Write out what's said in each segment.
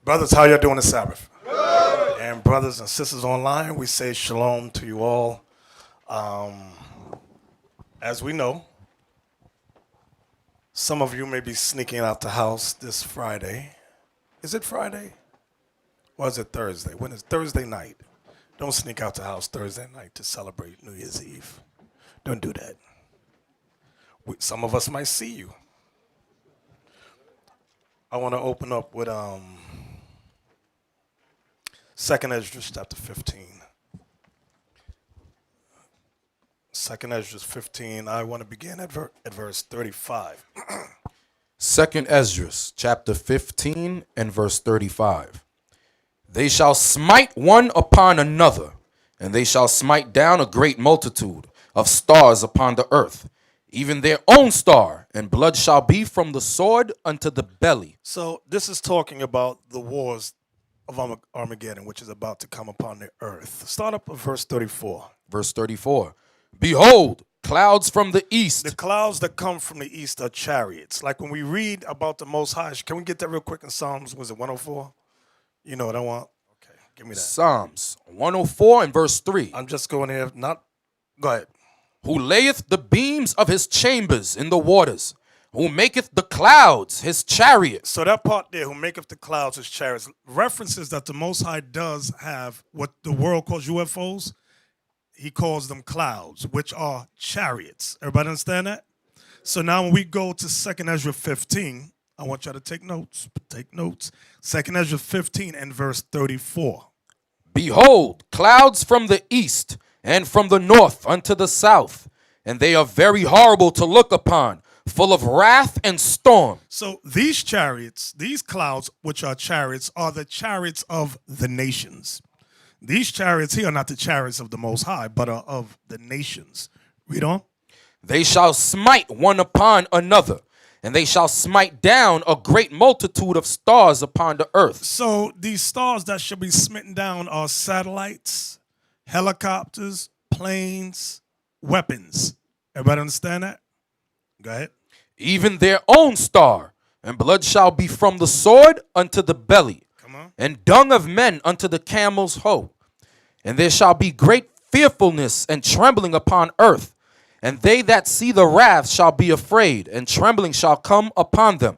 Brothers, how y'all doing this Sabbath? Good. And brothers and sisters online, we say shalom to you all. As we know, some of you may be sneaking out the house this Friday. Is it Friday? Or is it Thursday? When is Thursday night? Don't sneak out the house Thursday night to celebrate New Year's Eve. Don't do that. Some of us might see you. I want to open up with 2nd Ezra chapter 15. 2nd Ezra 15, I want to begin at verse 35. 2nd Ezra chapter 15 and verse 35. They shall smite one upon another, and they shall smite down a great multitude of stars upon the earth, even their own star, and blood shall be from the sword unto the belly. So this is talking about the wars of Armageddon, which is about to come upon the earth. Start up with verse 34. Verse 34. Behold, clouds from the east. The clouds that come from the east are chariots. Like when we read about the Most High, can we get that real quick in Psalms? Was it 104? You know what I want? Okay, give me that. Psalms 104 and verse 3. I'm just going here, go ahead. Who layeth the beams of his chambers in the waters, who maketh the clouds his chariot. So that part there, who maketh the clouds his chariots, references that the Most High does have what the world calls UFOs. He calls them clouds, which are chariots. Everybody understand that? So now when we go to 2nd Ezra 15, I want y'all to take notes. Take notes. 2nd Ezra 15 and verse 34. Behold, clouds from the east and from the north unto the south, and they are very horrible to look upon, full of wrath and storm. So these chariots, these clouds, which are chariots, are the chariots of the nations. These chariots here are not the chariots of the Most High, but are of the nations. Read on. They shall smite one upon another, and they shall smite down a great multitude of stars upon the earth. So these stars that shall be smitten down are satellites, helicopters, planes, weapons. Everybody understand that? Go ahead. Even their own star, and blood shall be from the sword unto the belly, and dung of men unto the camel's hoe. And there shall be great fearfulness and trembling upon earth, and they that see the wrath shall be afraid, and trembling shall come upon them.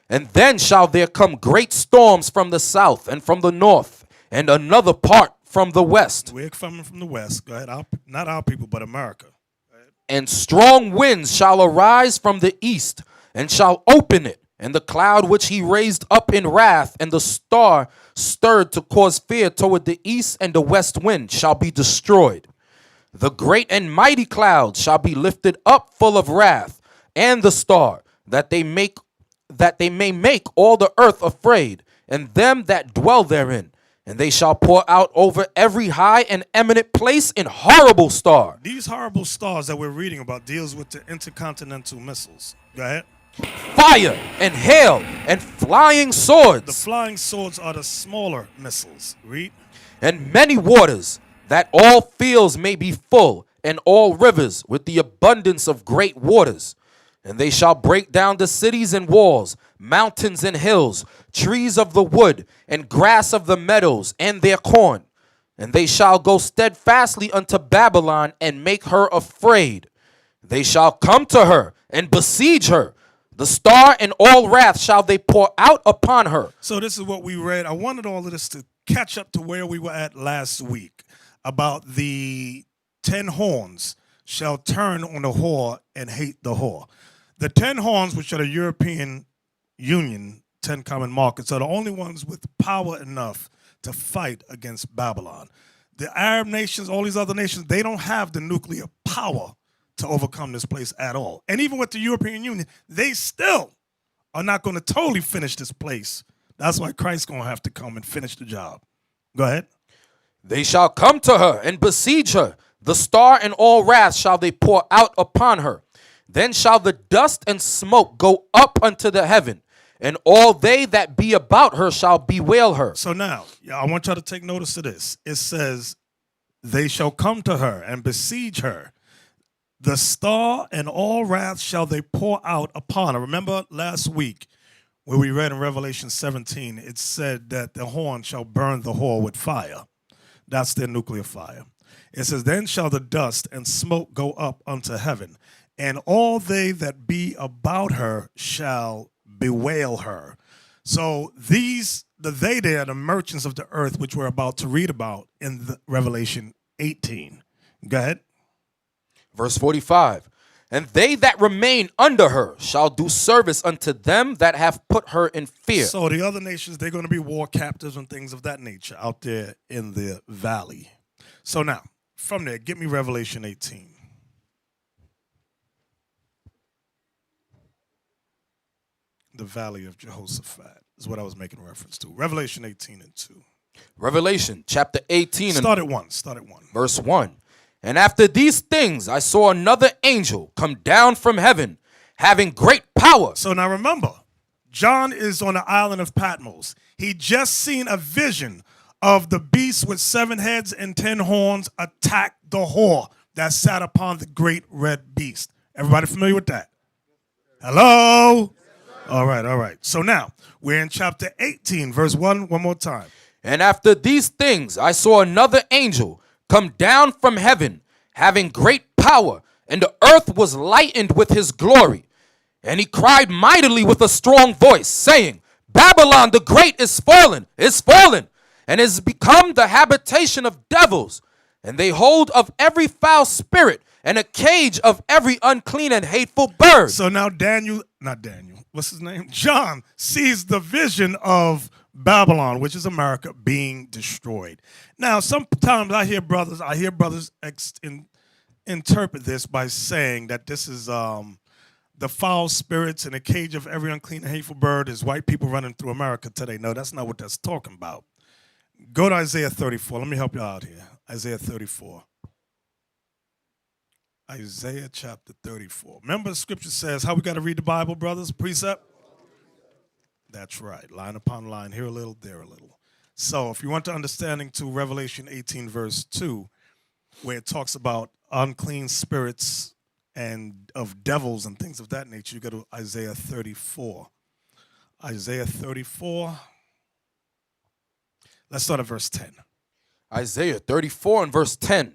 And then shall there come great storms from the south and from the north, and another part from the west. We're coming from the west. Go ahead. Not our people, but America. And strong winds shall arise from the east, and shall open it. And the cloud which he raised up in wrath, and the star stirred to cause fear toward the east and the west wind, shall be destroyed. The great and mighty cloud shall be lifted up full of wrath, and the star, that they may make all the earth afraid, and them that dwell therein. And they shall pour out over every high and eminent place in horrible star. These horrible stars that we're reading about deals with the intercontinental missiles. Go ahead. Fire and hail and flying swords. The flying swords are the smaller missiles. Read. And many waters, that all fields may be full, and all rivers with the abundance of great waters. And they shall break down the cities and walls, mountains and hills, trees of the wood, and grass of the meadows, and their corn. And they shall go steadfastly unto Babylon, and make her afraid. They shall come to her, and besiege her. The star and all wrath shall they pour out upon her. So this is what we read. I wanted all of this to catch up to where we were at last week about the 10 horns shall turn on the whore and hate the whore. The 10 horns, which are the European Union 10 common markets, are the only ones with power enough to fight against Babylon. The Arab nations, all these other nations, they don't have the nuclear power to overcome this place at all. And even with the European Union, they still are not going to totally finish this place. That's why Christ's going to have to come and finish the job. Go ahead. They shall come to her and besiege her. The star and all wrath shall they pour out upon her. Then shall the dust and smoke go up unto the heaven, and all they that be about her shall bewail her. So now, I want y'all to take notice of this. It says, they shall come to her and besiege her. The star and all wrath shall they pour out upon her. Remember last week, where we read in Revelation 17, it said that the horn shall burn the whore with fire. That's their nuclear fire. It says, then shall the dust and smoke go up unto heaven, and all they that be about her shall bewail her. So these, they there, the merchants of the earth, which we're about to read about in the Revelation 18. Go ahead. Verse 45. And they that remain under her shall do service unto them that have put her in fear. So the other nations, they're going to be war captives and things of that nature out there in the valley. So now, from there, get me Revelation 18. The valley of Jehoshaphat is what I was making reference to. Revelation 18 and 2. Revelation chapter 18 Start at 1. Start at 1. Verse 1. And after these things I saw another angel come down from heaven, having great power. So now remember, John is on the island of Patmos. He just seen a vision of the beast with 7 heads and 10 horns attack the whore that sat upon the great red beast. Everybody familiar with that? Hello? All right. So now, we're in chapter 18, verse 1, one more time. And after these things I saw another angel come down from heaven, having great power, and the earth was lightened with his glory. And he cried mightily with a strong voice, saying, Babylon the great is fallen, and is become the habitation of devils, and they hold of every foul spirit, and a cage of every unclean and hateful bird. So now what's his name? John sees the vision of Babylon, which is America, being destroyed. Now, sometimes I hear brothers interpret this by saying that this is the foul spirits and a cage of every unclean and hateful bird is white people running through America today. No, that's not what that's talking about. Go to Isaiah 34. Let me help you out here. Isaiah 34. Isaiah chapter 34. Remember the scripture says how we got to read the Bible, brothers? Precept? That's right. Line upon line, here a little, there a little. So if you want to understanding to Revelation 18, verse 2, where it talks about unclean spirits and of devils and things of that nature, you go to Isaiah 34. Isaiah 34. Let's start at verse 10. Isaiah 34 and verse 10.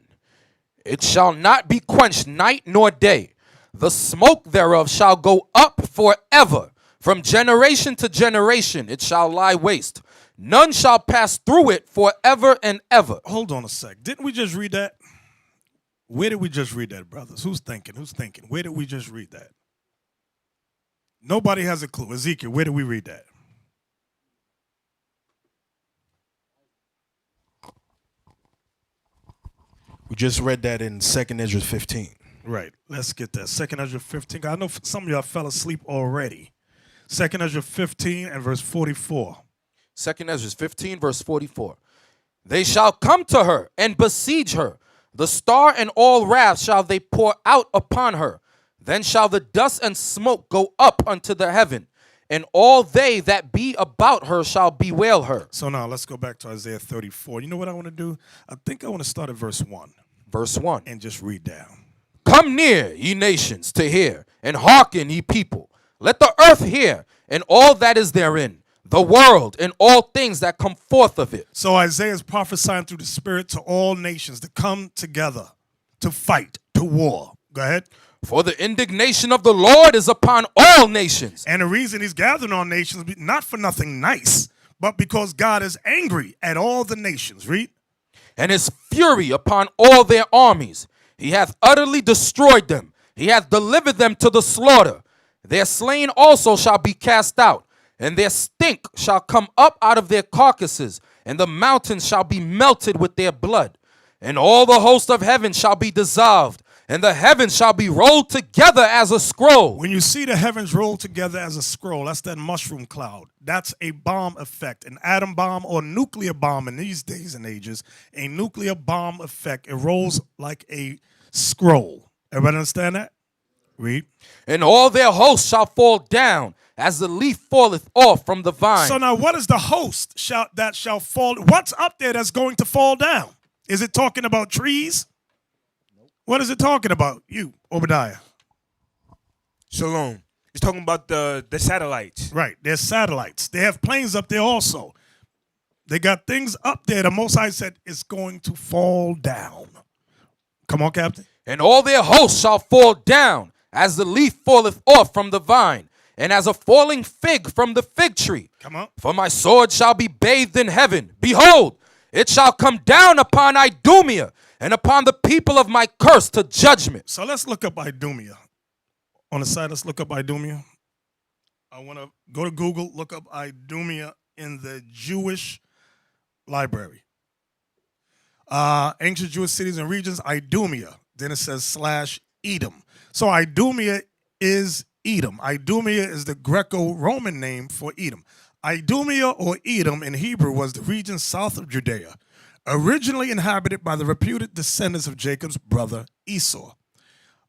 It shall not be quenched night nor day. The smoke thereof shall go up forever. From generation to generation it shall lie waste. None shall pass through it forever and ever. Hold on a sec. Didn't we just read that? Where did we just read that, brothers? Who's thinking? Where did we just read that? Nobody has a clue. Ezekiel, where did we read that? We just read that in 2nd Ezra 15. Right. Let's get that. 2nd Ezra 15. I know some of y'all fell asleep already. 2nd Ezra 15 and verse 44. 2nd Ezra 15 verse 44. They shall come to her and besiege her. The star and all wrath shall they pour out upon her. Then shall the dust and smoke go up unto the heaven, and all they that be about her shall bewail her. So now let's go back to Isaiah 34. You know what I want to do? I think I want to start at verse 1. Verse 1. And just read down. Come near, ye nations, to hear, and hearken, ye people. Let the earth hear, and all that is therein, the world, and all things that come forth of it. So Isaiah is prophesying through the Spirit to all nations to come together, to fight, to war. Go ahead. For the indignation of the Lord is upon all nations. And the reason he's gathering all nations, not for nothing nice, but because God is angry at all the nations. Read. And his fury upon all their armies. He hath utterly destroyed them. He hath delivered them to the slaughter. Their slain also shall be cast out, and their stink shall come up out of their carcasses, and the mountains shall be melted with their blood. And all the host of heaven shall be dissolved, and the heavens shall be rolled together as a scroll. When you see the heavens rolled together as a scroll, that's that mushroom cloud. That's a bomb effect, an atom bomb or nuclear bomb in these days and ages. A nuclear bomb effect. It rolls like a scroll. Everybody understand that? Read. And all their hosts shall fall down as the leaf falleth off from the vine. So now what is the host that shall fall? What's up there that's going to fall down? Is it talking about trees? What is it talking about? You, Obadiah. Shalom. He's talking about the satellites. Right. They're satellites. They have planes up there also. They got things up there. The Most High said it's going to fall down. Come on, Captain. And all their hosts shall fall down, as the leaf falleth off from the vine, and as a falling fig from the fig tree. Come on. For my sword shall be bathed in heaven. Behold, it shall come down upon Idumea, and upon the people of my curse to judgment. So let's look up Idumea. On the side, let's look up Idumea. I want to go to Google, look up Idumea in the Jewish library. Ancient Jewish cities and regions, Idumea. Then it says /Edom. So Idumea is Edom. Idumea is the Greco-Roman name for Edom. Idumea or Edom in Hebrew was the region south of Judea, originally inhabited by the reputed descendants of Jacob's brother Esau.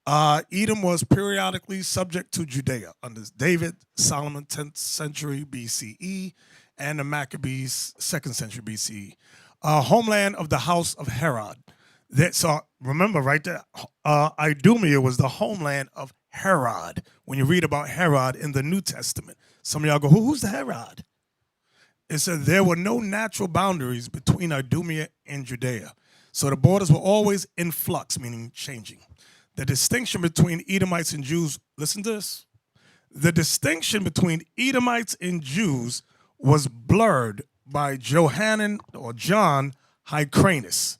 Edom was periodically subject to Judea under David, Solomon, 10th century BCE, and the Maccabees, 2nd century BCE. Homeland of the house of Herod. So remember right there, Idumea was the homeland of Herod. When you read about Herod in the New Testament, some of y'all go, who's the Herod? It said there were no natural boundaries between Idumea and Judea. So the borders were always in flux, meaning changing. The distinction between Edomites and Jews, listen to this. The distinction between Edomites and Jews was blurred by Johanan or John Hyrcanus.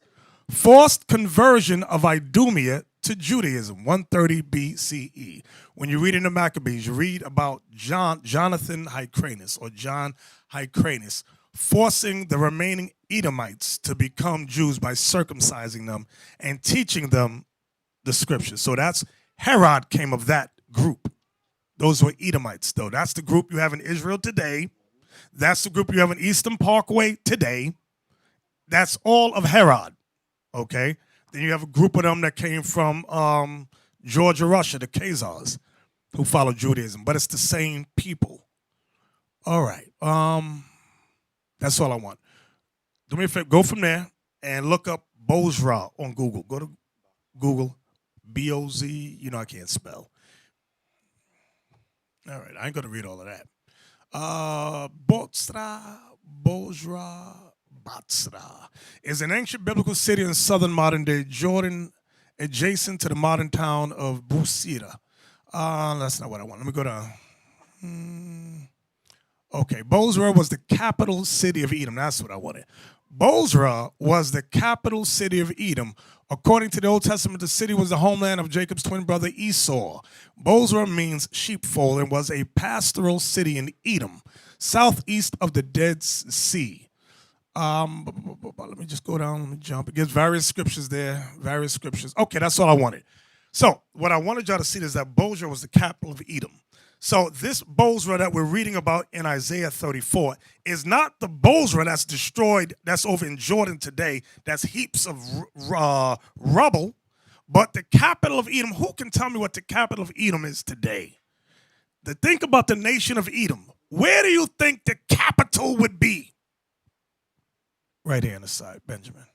Forced conversion of Idumea to Judaism, 130 BCE. When you read in the Maccabees, you read about Jonathan Hyrcanus or John Hyrcanus forcing the remaining Edomites to become Jews by circumcising them and teaching them the scriptures. So that's Herod came of that group. Those were Edomites, though. That's the group you have in Israel today. That's the group you have in Eastern Parkway today. That's all of Herod. Okay? Then you have a group of them that came from Georgia, Russia, the Khazars, who followed Judaism. But it's the same people. All right. That's all I want. Do me a favor. Go from there and look up Bozrah on Google. Go to Google. B-O-Z. You know I can't spell. All right. I ain't going to read all of that. Bozrah, Batsra is an ancient biblical city in southern modern-day Jordan, adjacent to the modern town of Busira. That's not what I want. Let me go down. Okay, Bozrah was the capital city of Edom. That's what I wanted. Bozrah was the capital city of Edom. According to the Old Testament, the city was the homeland of Jacob's twin brother Esau. Bozrah means sheepfold and was a pastoral city in Edom, southeast of the Dead Sea. Let me just go down, let me jump. It gives various scriptures there, various scriptures. Okay, that's all I wanted. So what I wanted y'all to see is that Bozrah was the capital of Edom. So this Bozrah that we're reading about in Isaiah 34 is not the Bozrah that's destroyed, that's over in Jordan today, that's heaps of rubble, but the capital of Edom. Who can tell me what the capital of Edom is today? Think about the nation of Edom. Where do you think the capital would be? Right here on the side, Benjamin.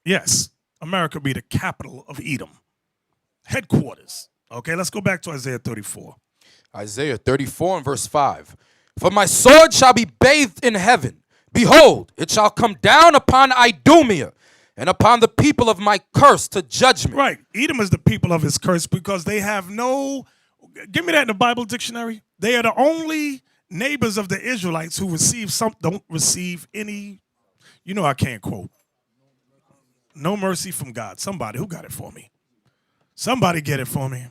Yes, America would be the capital of Edom. Headquarters. Okay, let's go back to Isaiah 34. Isaiah 34 and verse 5. For my sword shall be bathed in heaven. Behold, it shall come down upon Idumea and upon the people of my curse to judgment. Right. Edom is the people of his curse because they have no, give me that in the Bible dictionary. They are the only neighbors of the Israelites who don't receive any, you know I can't quote. No mercy from God. Somebody, who got it for me? Somebody get it for me.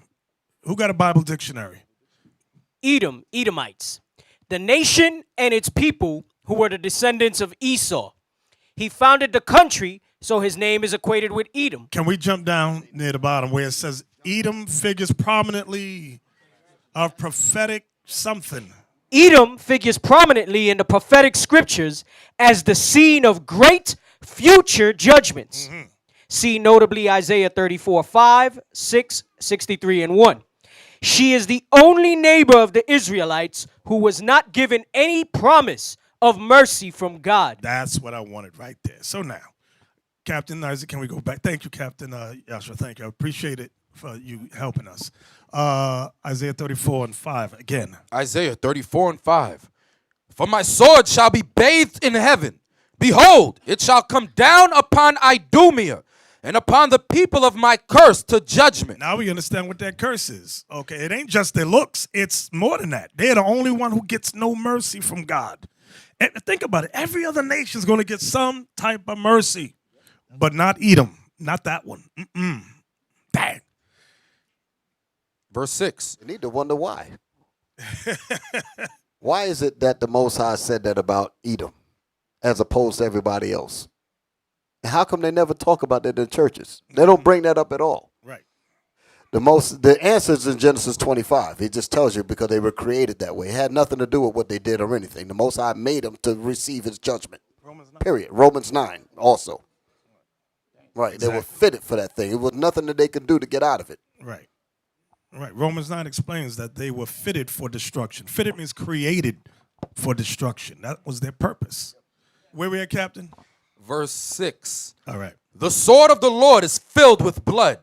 Who got a Bible dictionary? Edom, Edomites, the nation and its people who were the descendants of Esau. He founded the country, so his name is equated with Edom. Can we jump down near the bottom where it says Edom figures prominently of prophetic something? Edom figures prominently in the prophetic scriptures as the scene of great future judgments. Mm-hmm. See notably Isaiah 34, 5, 6, 63, and 1. She is the only neighbor of the Israelites who was not given any promise of mercy from God. That's what I wanted right there. So now, Captain Isaac, can we go back? Thank you, Captain Yashua. Thank you. I appreciate it for you helping us. Isaiah 34:5 again. Isaiah 34:5. For my sword shall be bathed in heaven. Behold, it shall come down upon Idumea and upon the people of my curse to judgment. Now we understand what that curse is. Okay, it ain't just their looks. It's more than that. They're the only one who gets no mercy from God. And think about it. Every other nation is going to get some type of mercy, but not Edom. Not that one. Dang. Verse 6. You need to wonder why. Why is it that the Most High said that about Edom as opposed to everybody else? And how come they never talk about that in churches? They don't bring that up at all. Right. The answer is in Genesis 25. He just tells you because they were created that way. It had nothing to do with what they did or anything. The Most High made them to receive his judgment. Period. Romans 9 also. Right. Exactly. They were fitted for that thing. It was nothing that they could do to get out of it. Right. Right. Romans 9 explains that they were fitted for destruction. Fitted means created for destruction. That was their purpose. Where we at, Captain? Verse 6. All right. The sword of the Lord is filled with blood.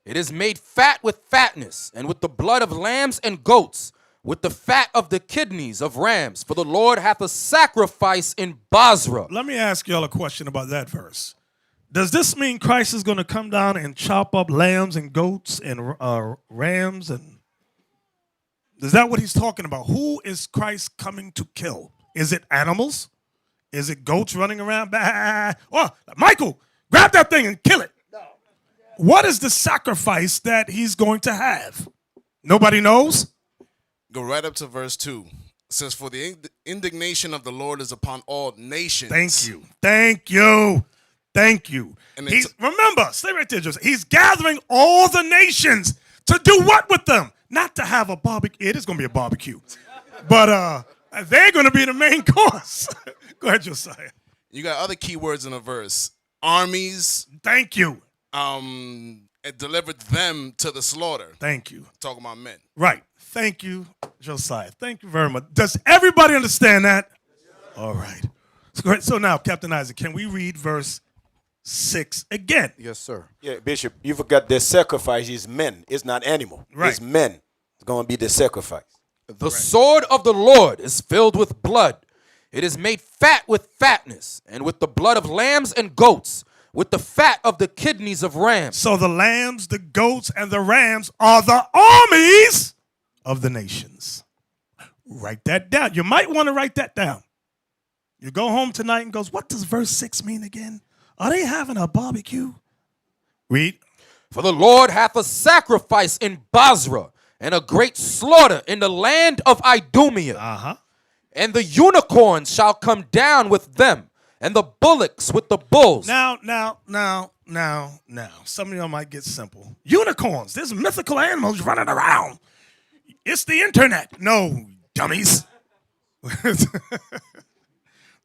It is made fat with fatness, and with the blood of lambs and goats, with the fat of the kidneys of rams. For the Lord hath a sacrifice in Basra. Let me ask y'all a question about that verse. Does this mean Christ is going to come down and chop up lambs and goats and rams? And is that what he's talking about? Who is Christ coming to kill? Is it animals? Is it goats running around? Bah! Oh, Michael, grab that thing and kill it. What is the sacrifice that he's going to have? Nobody knows? Go right up to verse 2. It says, for the indignation of the Lord is upon all nations. Thank you. Thank you. Thank you. And Remember, stay right there, Joseph. He's gathering all the nations to do what with them? Not to have a barbecue. It is going to be a barbecue. But they're going to be the main course. Go ahead, Josiah. You got other key words in the verse. Armies. Thank you. It delivered them to the slaughter. Thank you. Talking about men. Right. Thank you, Josiah. Thank you very much. Does everybody understand that? All right. So now, Captain Isaac, can we read verse 6 again? Yes, sir. Yeah, Bishop, you forgot the sacrifice is men. It's not animal. Right. It's men. It's going to be the sacrifice. The sword of the Lord is filled with blood. It is made fat with fatness, and with the blood of lambs and goats, with the fat of the kidneys of rams. So the lambs, the goats, and the rams are the armies of the nations. Write that down. You might want to write that down. You go home tonight and goes, what does verse 6 mean again? Are they having a barbecue? Read. For the Lord hath a sacrifice in Basra, and a great slaughter in the land of Idumea. Uh-huh. And the unicorns shall come down with them, and the bullocks with the bulls. Now. Some of y'all might get simple. Unicorns. There's mythical animals running around. It's the internet. No, dummies.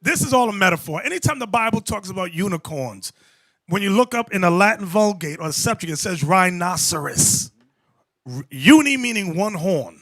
This is all a metaphor. Anytime the Bible talks about unicorns, when you look up in the Latin Vulgate or the Septuagint, it says rhinoceros. Uni meaning one horn.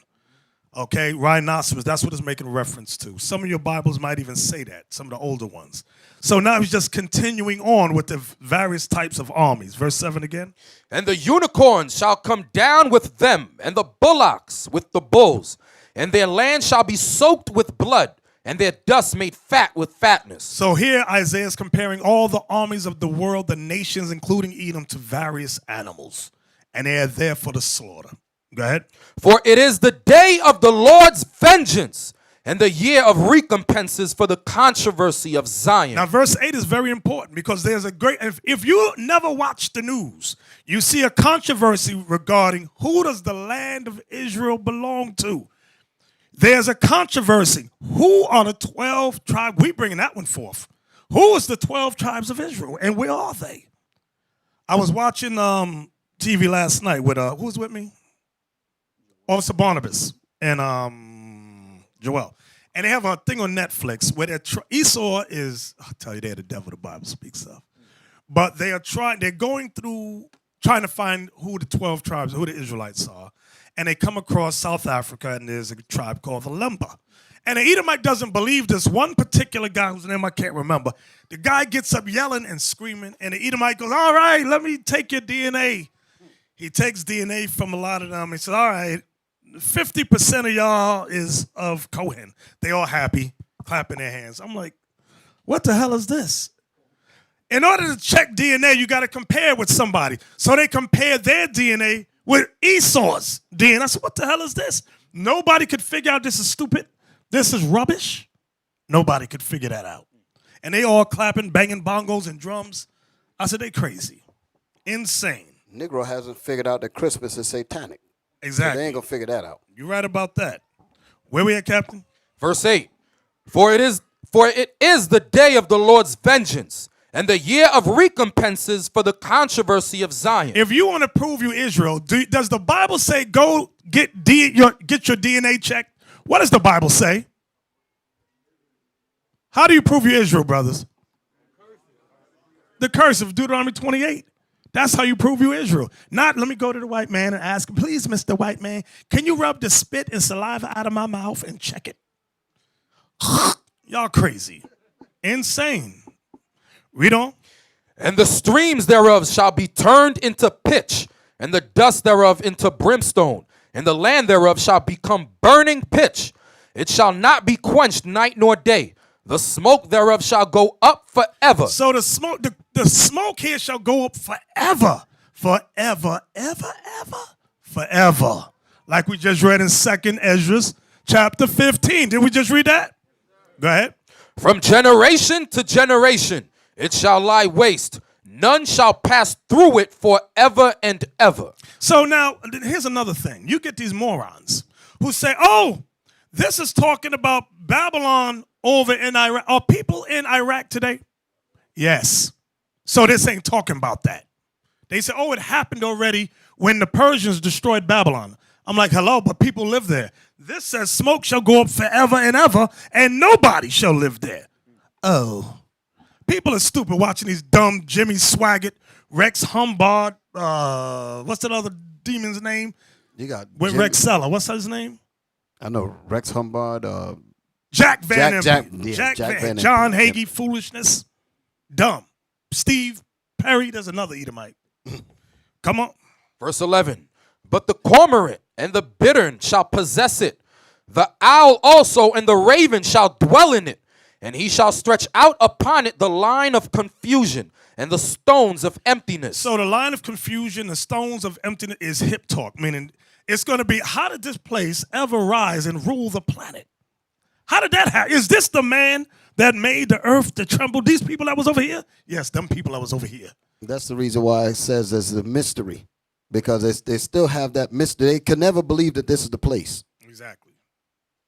Okay, rhinoceros, that's what it's making reference to. Some of your Bibles might even say that, some of the older ones. So now he's just continuing on with the various types of armies. Verse 7 again. And the unicorns shall come down with them, and the bullocks with the bulls, and their land shall be soaked with blood, and their dust made fat with fatness. So here Isaiah is comparing all the armies of the world, the nations, including Edom, to various animals. And they are there for the slaughter. Go ahead. For it is the day of the Lord's vengeance, and the year of recompenses for the controversy of Zion. Now, verse 8 is very important because there's a great, if you never watch the news, you see a controversy regarding who does the land of Israel belong to. There's a controversy. Who are the 12 tribes? We bringing that one forth. Who is the 12 tribes of Israel, and where are they? I was watching TV last night with, who was with me? Officer Barnabas and Joel. And they have a thing on Netflix where Esau is, I'll tell you, they're the devil the Bible speaks of. But they're going through, trying to find who the 12 tribes, who the Israelites are. And they come across South Africa, and there's a tribe called the Lemba. And the Edomite doesn't believe this one particular guy whose name I can't remember. The guy gets up yelling and screaming, and the Edomite goes, all right, let me take your DNA. He takes DNA from a lot of them. He says, all right, 50% of y'all is of Cohen. They all happy, clapping their hands. I'm like, what the hell is this? In order to check DNA, you got to compare with somebody. So they compare their DNA with Esau's DNA. I said, what the hell is this? Nobody could figure out this is stupid. This is rubbish. Nobody could figure that out. And they all clapping, banging bongos and drums. I said, they crazy. Insane. Negro hasn't figured out that Christmas is satanic. Exactly. So they ain't going to figure that out. You're right about that. Where we at, Captain? Verse 8. For it is the day of the Lord's vengeance, and the year of recompenses for the controversy of Zion. If you want to prove you Israel, does the Bible say go get your DNA checked? What does the Bible say? How do you prove you Israel, brothers? The curse of Deuteronomy 28. That's how you prove you Israel. Not, let me go to the white man and ask him, please, Mr. White Man, can you rub the spit and saliva out of my mouth and check it? Y'all crazy. Insane. Read on. And the streams thereof shall be turned into pitch, and the dust thereof into brimstone, and the land thereof shall become burning pitch. It shall not be quenched night nor day. The smoke thereof shall go up forever. So the smoke here shall go up forever. Forever, forever. Like we just read in 2nd Ezra chapter 15. Did we just read that? Go ahead. From generation to generation it shall lie waste. None shall pass through it forever and ever. So now, here's another thing. You get these morons who say, oh, this is talking about Babylon over in Iraq. Are people in Iraq today? Yes. So this ain't talking about that. They say, oh, it happened already when the Persians destroyed Babylon. I'm like, hello, but people live there. This says smoke shall go up forever and ever, and nobody shall live there. Oh. People are stupid watching these dumb Jimmy Swaggart, Rex Humbard, what's that other demon's name? You got With Rex Seller. What's his name? I know Rex Humbard. Jack Van Jack Van John Hagee, foolishness. Dumb. Steve Perry, there's another Edomite. Come on. Verse 11. But the cormorant and the bittern shall possess it. The owl also and the raven shall dwell in it. And he shall stretch out upon it the line of confusion and the stones of emptiness. So the line of confusion, the stones of emptiness is hip talk, meaning it's going to be, how did this place ever rise and rule the planet? How did that happen? Is this the man that made the earth to tremble? These people that was over here? Yes, them people that was over here. That's the reason why it says there's a mystery. Because they still have that mystery. They can never believe that this is the place. Exactly.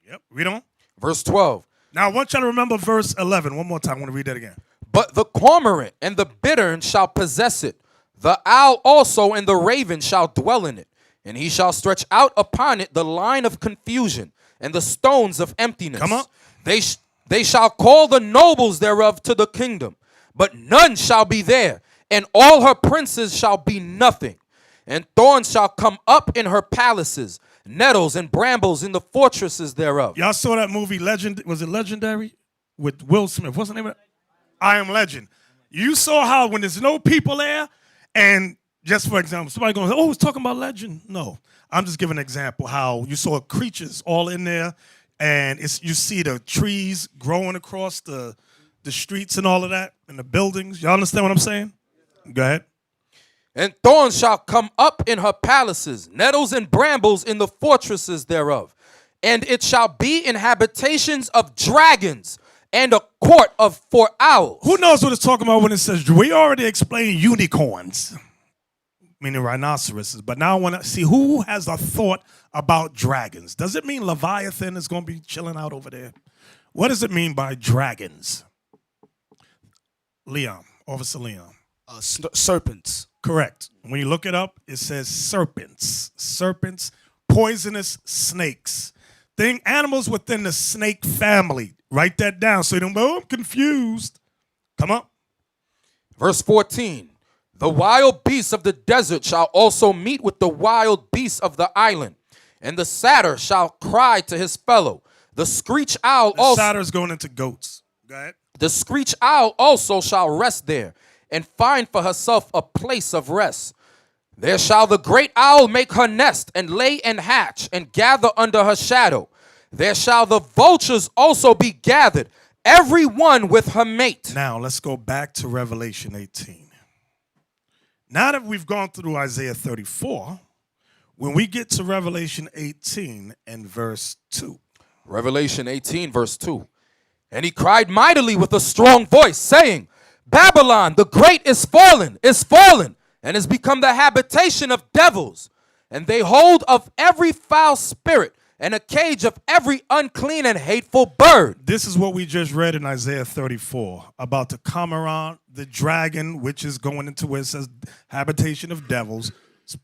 Yep. Read on. Verse 12. Now, I want you to remember verse 11. One more time. I want to read that again. But the cormorant and the bittern shall possess it. The owl also and the raven shall dwell in it. And he shall stretch out upon it the line of confusion and the stones of emptiness. Come on. They shall call the nobles thereof to the kingdom, but none shall be there, and all her princes shall be nothing. And thorns shall come up in her palaces, nettles and brambles in the fortresses thereof. Y'all saw that movie Legend? Was it Legendary? With Will Smith. What's the name of it? I Am Legend. You saw how when there's no people there, and just for example, somebody going, oh, it's talking about legend. No. I'm just giving an example how you saw creatures all in there, and you see the trees growing across the streets and all of that, and the buildings. Y'all understand what I'm saying? Go ahead. And thorns shall come up in her palaces, nettles and brambles in the fortresses thereof. And it shall be in habitations of dragons and a court for owls. Who knows what it's talking about when it says, we already explained unicorns, meaning rhinoceroses, but now I want to see who has a thought about dragons. Does it mean Leviathan is going to be chilling out over there? What does it mean by dragons? Leon, Officer Leon. Serpents. Correct. When you look it up, it says serpents. Serpents, poisonous snakes. Animals within the snake family. Write that down so you don't go, oh, I'm confused. Come on. Verse 14. The wild beasts of the desert shall also meet with the wild beasts of the island, and the satyr shall cry to his fellow. The screech owl also. The satyr's going into goats. Go ahead. The screech owl also shall rest there, and find for herself a place of rest. There shall the great owl make her nest, and lay and hatch, and gather under her shadow. There shall the vultures also be gathered, every one with her mate. Now let's go back to Revelation 18. Now that we've gone through Isaiah 34, when we get to Revelation 18 and verse 2. Revelation 18, verse 2. And he cried mightily with a strong voice, saying, Babylon the great is fallen, and is become the habitation of devils. And they hold of every foul spirit, and a cage of every unclean and hateful bird. This is what we just read in Isaiah 34 about the Cormorant, the dragon, which is going into where it says habitation of devils,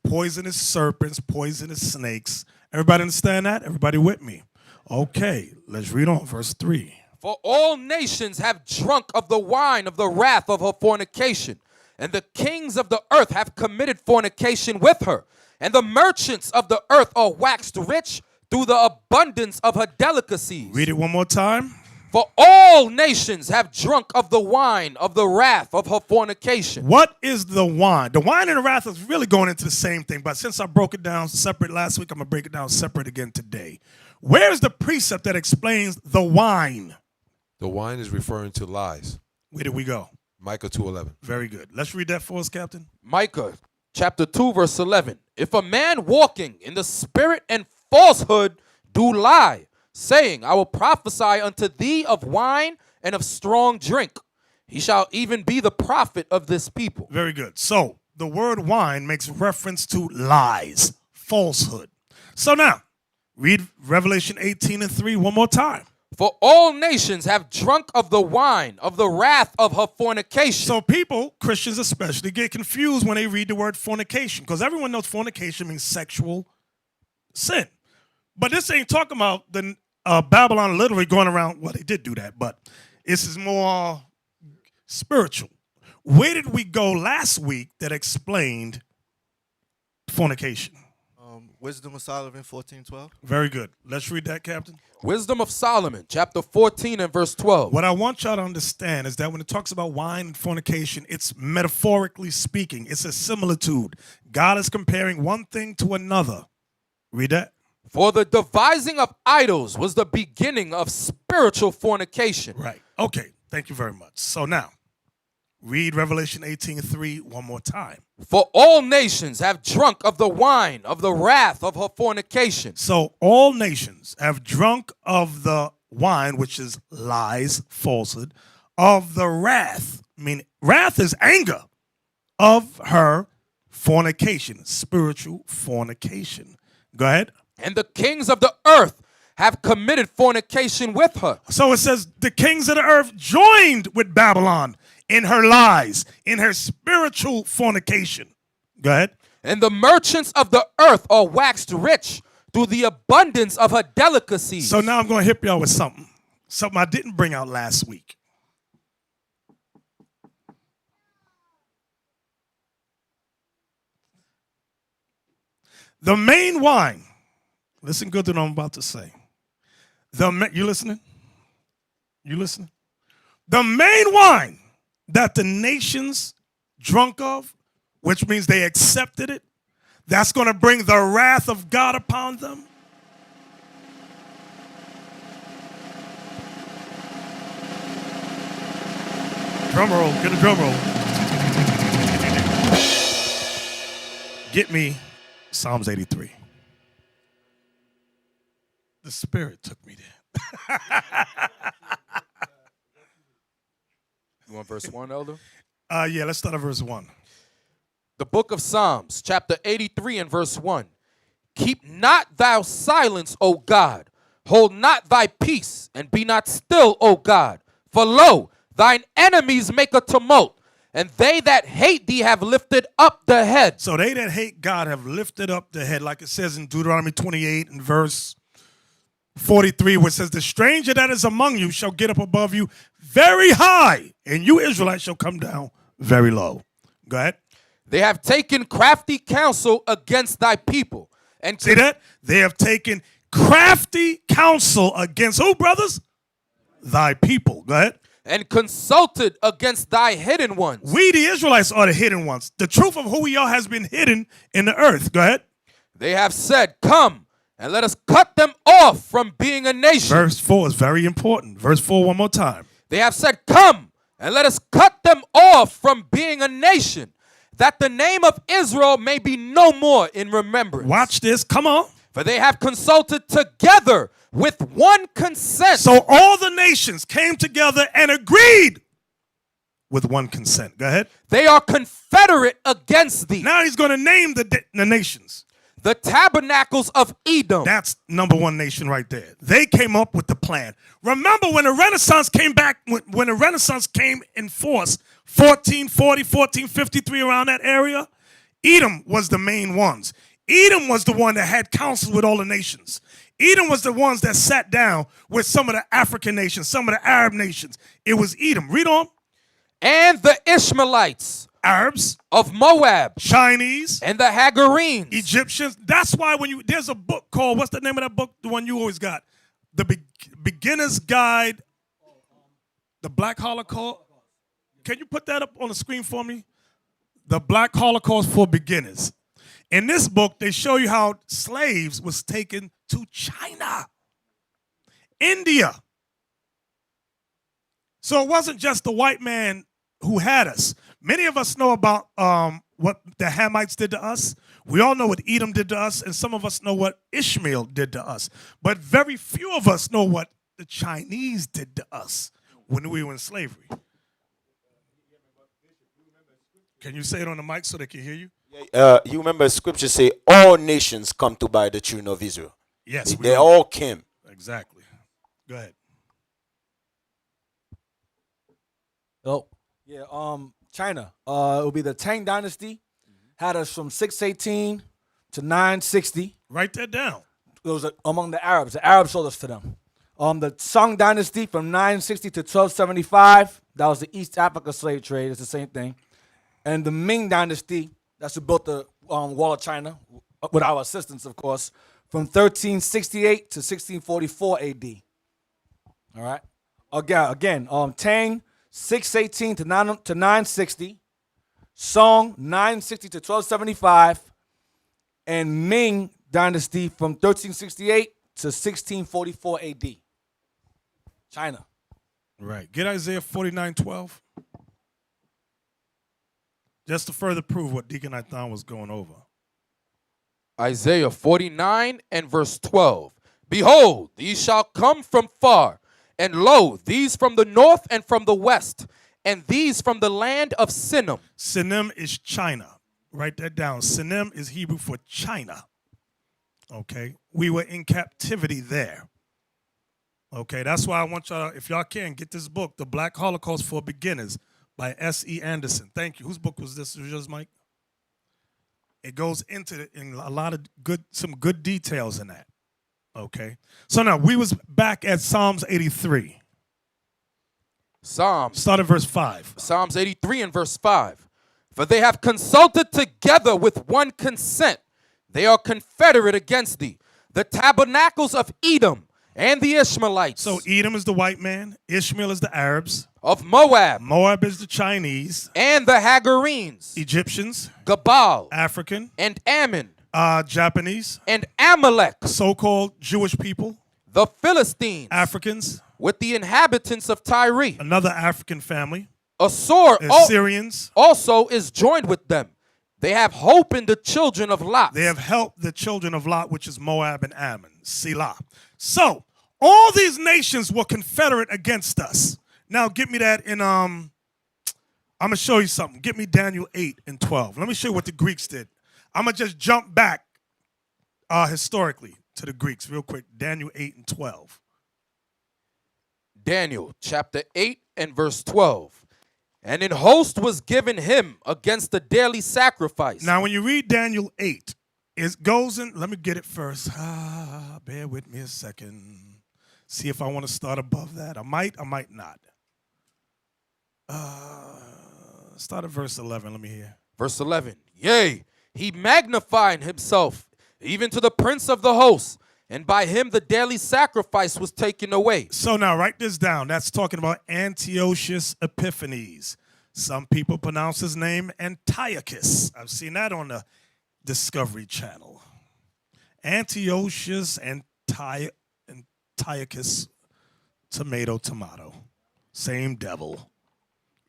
poisonous serpents, poisonous snakes. Everybody understand that? Everybody with me? Okay, let's read on verse 3. For all nations have drunk of the wine of the wrath of her fornication, and the kings of the earth have committed fornication with her, and the merchants of the earth are waxed rich through the abundance of her delicacies. Read it one more time. For all nations have drunk of the wine of the wrath of her fornication. What is the wine? The wine and the wrath is really going into the same thing, but since I broke it down separate last week, I'm going to break it down separate again today. Where is the precept that explains the wine? The wine is referring to lies. Where did we go? Micah 2:11. Very good. Let's read that for us, Captain. Micah chapter 2 verse 11. If a man walking in the spirit and falsehood do lie, saying, I will prophesy unto thee of wine and of strong drink, he shall even be the prophet of this people. Very good. So the word wine makes reference to lies, falsehood. So now, read Revelation 18 and 3 one more time. For all nations have drunk of the wine of the wrath of her fornication. So people, Christians especially, get confused when they read the word fornication, because everyone knows fornication means sexual sin. But this ain't talking about the Babylon literally going around. Well, they did do that, but this is more spiritual. Where did we go last week that explained fornication? Wisdom of Solomon 14:12. Very good. Let's read that, Captain. Wisdom of Solomon, chapter 14 and verse 12. What I want y'all to understand is that when it talks about wine and fornication, it's metaphorically speaking. It's a similitude. God is comparing one thing to another. Read that. For the devising of idols was the beginning of spiritual fornication. Right. Okay. Thank you very much. So now, read Revelation 18:3 one more time. For all nations have drunk of the wine of the wrath of her fornication. So all nations have drunk of the wine, which is lies, falsehood, of the wrath. I mean, wrath is anger of her fornication, spiritual fornication. Go ahead. And the kings of the earth have committed fornication with her. So it says the kings of the earth joined with Babylon in her lies, in her spiritual fornication. Go ahead. And the merchants of the earth are waxed rich through the abundance of her delicacies. So now I'm going to hit y'all with something I didn't bring out last week. The main wine. Listen good to what I'm about to say. You listening? You listening? The main wine that the nations drunk of, which means they accepted it, that's going to bring the wrath of God upon them. Drum roll, get a drum roll. Get me Psalms 83. The Spirit took me there. You want verse 1, Elder? Yeah, let's start at verse 1. The book of Psalms, chapter 83 and verse 1. Keep not thou silence, O God. Hold not thy peace, and be not still, O God. For lo, thine enemies make a tumult, and they that hate thee have lifted up the head. So they that hate God have lifted up the head, like it says in Deuteronomy 28 and verse 43, where it says, the stranger that is among you shall get up above you very high, and you Israelites shall come down very low. Go ahead. They have taken crafty counsel against thy people. And see that? They have taken crafty counsel against who, brothers? Thy people. Go ahead. and consulted against thy hidden ones. We, the Israelites, are the hidden ones. The truth of who we are has been hidden in the earth. Go ahead. They have said, come, and let us cut them off from being a nation. Verse 4 is very important. Verse 4 one more time. They have said, come, and let us cut them off from being a nation, that the name of Israel may be no more in remembrance. Watch this. Come on. For they have consulted together with one consent. So all the nations came together and agreed with one consent. Go ahead. They are confederate against thee. Now he's going to name the nations. The tabernacles of Edom. That's number one nation right there. They came up with the plan. Remember when the Renaissance came back, when the Renaissance came in force, 1440, 1453, around that area, Edom was the main ones. Edom was the one that had counsel with all the nations. Edom was the ones that sat down with some of the African nations, some of the Arab nations. It was Edom. Read on. And the Ishmaelites. Arabs. Of Moab. Chinese. And the Hagarenes. Egyptians. That's why there's a book called, what's the name of that book? The one you always got. The Beginner's Guide. The Black Holocaust. Can you put that up on the screen for me? The Black Holocaust for Beginners. In this book, they show you how slaves was taken to China, India. So it wasn't just the white man who had us. Many of us know about what the Hamites did to us. We all know what Edom did to us, and some of us know what Ishmael did to us. But very few of us know what the Chinese did to us when we were in slavery. Can you say it on the mic so they can hear you? You remember scripture say all nations come to buy the children of Israel. Yes. They all came. Exactly. Go ahead. Oh, yeah. China. It will be the Tang Dynasty. Had us from 618 to 960. Write that down. It was among the Arabs. The Arabs sold us to them. The Song Dynasty from 960 to 1275. That was the East Africa slave trade. It's the same thing. And the Ming Dynasty. That's who built the Wall of China, with our assistance, of course, from 1368 to 1644 AD. All right. Again, Tang 618 to 960, Song 960 to 1275, and Ming Dynasty from 1368 to 1644 AD. China. Right. Get Isaiah 49:12. Just to further prove what Deacon Ithan was going over. Isaiah 49 and verse 12. Behold, these shall come from far, and lo, these from the north and from the west, and these from the land of Sinim. Sinim is China. Write that down. Sinim is Hebrew for China. Okay. We were in captivity there. Okay. That's why I want y'all, if y'all can, get this book, The Black Holocaust for Beginners, by S.E. Anderson. Thank you. Whose book was this? Was yours, Mike? It goes into in a lot of some good details in that. Okay. So now we was back at Psalms 83. Start at verse 5. Psalms 83 and verse 5. For they have consulted together with one consent. They are confederate against thee. The tabernacles of Edom and the Ishmaelites. So Edom is the white man. Ishmael is the Arabs. Of Moab. Moab is the Chinese. And the Hagarenes. Egyptians. Gabal. African. And Ammon. Japanese. And Amalek. So-called Jewish people. The Philistines. Africans. With the inhabitants of Tyre. Another African family. Assyrians also is joined with them. They have hope in the children of Lot. They have helped the children of Lot, which is Moab and Ammon. Selah. So, all these nations were confederate against us. Now, get me that in, I'm going to show you something. Get me Daniel 8 and 12. Let me show you what the Greeks did. I'm going to just jump back historically to the Greeks real quick. Daniel 8 and 12. Daniel chapter 8 and verse 12. And an host was given him against the daily sacrifice. Now, when you read Daniel 8, it goes in, let me get it first. Bear with me a second. See if I want to start above that. I might not. Start at verse 11. Let me hear. Verse 11. Yea, he magnified himself even to the prince of the host, and by him the daily sacrifice was taken away. So now write this down. That's talking about Antiochus Epiphanes. Some people pronounce his name Antiochus. I've seen that on the Discovery Channel. Antiochus Antiochus, tomato. Same devil.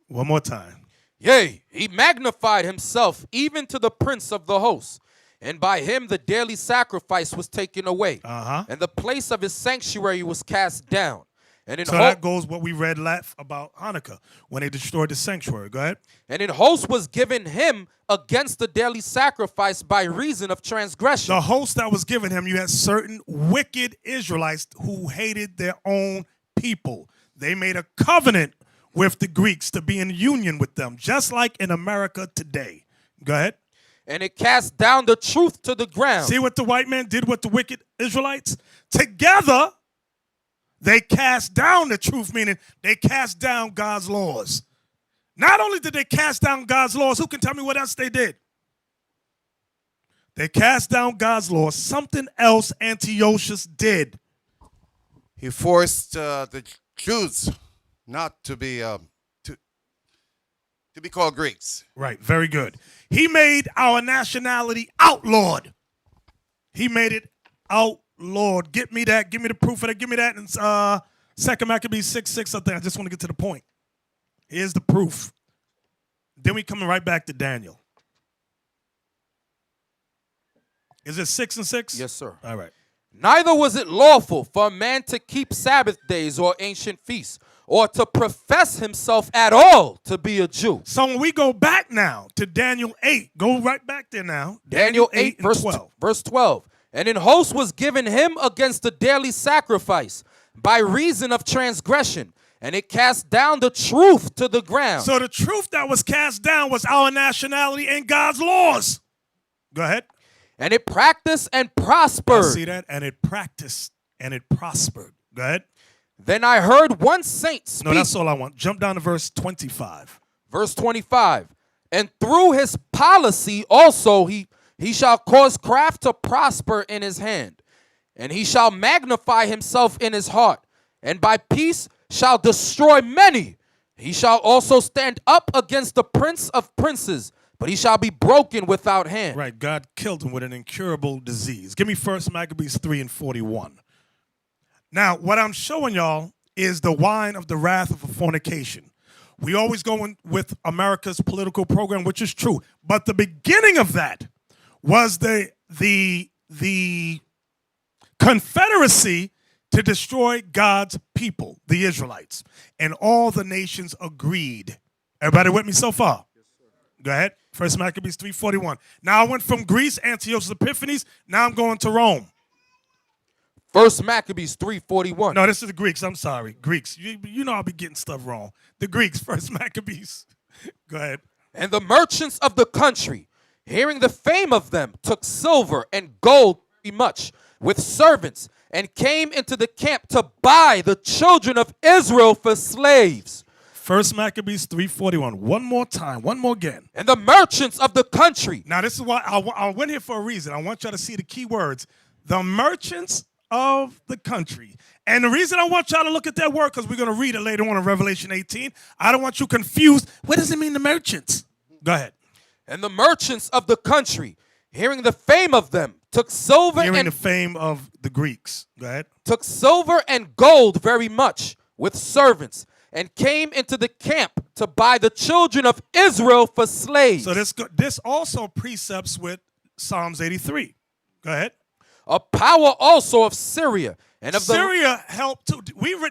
One more time. Yea, he magnified himself even to the prince of the host. And by him the daily sacrifice was taken away. And the place of his sanctuary was cast down. And in So that goes what we read about Hanukkah when they destroyed the sanctuary. Go ahead. And in host was given him against the daily sacrifice by reason of transgression. The host that was given him, you had certain wicked Israelites who hated their own people. They made a covenant with the Greeks to be in union with them, just like in America today. Go ahead. And it cast down the truth to the ground. See what the white man did with the wicked Israelites? Together, they cast down the truth, meaning they cast down God's laws. Not only did they cast down God's laws, who can tell me what else they did? They cast down God's laws. Something else Antiochus did. He forced the Jews not to be called Greeks. Right, very good. He made our nationality outlawed. He made it outlawed. Get me that. Give me the proof of that. Give me that in 2 Maccabees 6:6. I think I just want to get to the point. Here's the proof. Then we coming right back to Daniel. Is it 6 and 6? Yes, sir. All right. Neither was it lawful for a man to keep Sabbath days or ancient feasts, or to profess himself at all to be a Jew. So when we go back now to Daniel 8, go right back there now. Daniel 8 and 12. verse 12. And in host was given him against the daily sacrifice by reason of transgression, and it cast down the truth to the ground. So the truth that was cast down was our nationality and God's laws. Go ahead. And it practiced and prospered. I see that? And it practiced and it prospered. Go ahead. Then I heard one saint speak. No, that's all I want. Jump down to verse 25. Verse 25. And through his policy also he shall cause craft to prosper in his hand. And he shall magnify himself in his heart. And by peace shall destroy many. He shall also stand up against the prince of princes, but he shall be broken without hand. Right, God killed him with an incurable disease. Give me 1 Maccabees 3 and 41. Now, what I'm showing y'all is the wine of the wrath of fornication. We always go in with America's political program, which is true. But the beginning of that was the confederacy to destroy God's people, the Israelites. And all the nations agreed. Everybody with me so far? Yes, sir. Go ahead. 1 Maccabees 3:41. Now I went from Greece, Antiochus Epiphanes. Now I'm going to Rome. 1 Maccabees 3:41. No, this is the Greeks. I'm sorry. Greeks. You know I'll be getting stuff wrong. The Greeks, 1 Maccabees. Go ahead. And the merchants of the country, hearing the fame of them, took silver and gold very much with servants, and came into the camp to buy the children of Israel for slaves. 1 Maccabees 3:41. One more time. One more again. And the merchants of the country. Now, this is why I went here for a reason. I want y'all to see the key words. The merchants of the country. And the reason I want y'all to look at that word, because we're going to read it later on in Revelation 18. I don't want you confused. What does it mean, the merchants? Go ahead. And the merchants of the country, hearing the fame of them, took silver Hearing and the fame of the Greeks. Go ahead. took silver and gold very much with servants, and came into the camp to buy the children of Israel for slaves. So this also precepts with Psalms 83. Go ahead. A power also of Syria and of Syria helped too.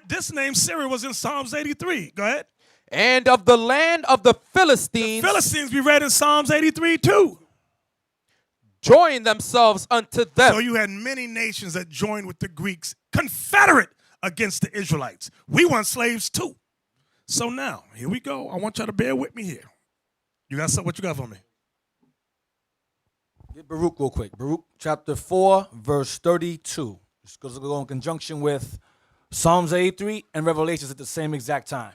This name Syria was in Psalms 83. Go ahead. and of the land of the Philistines. The Philistines we read in Psalms 83 too. Join themselves unto them. So you had many nations that joined with the Greeks, confederate against the Israelites. We want slaves too. So now, here we go. I want y'all to bear with me here. You got something? What you got for me? Get Baruch real quick. Baruch chapter 4, verse 32. It's going to go in conjunction with Psalms 83 and Revelations at the same exact time.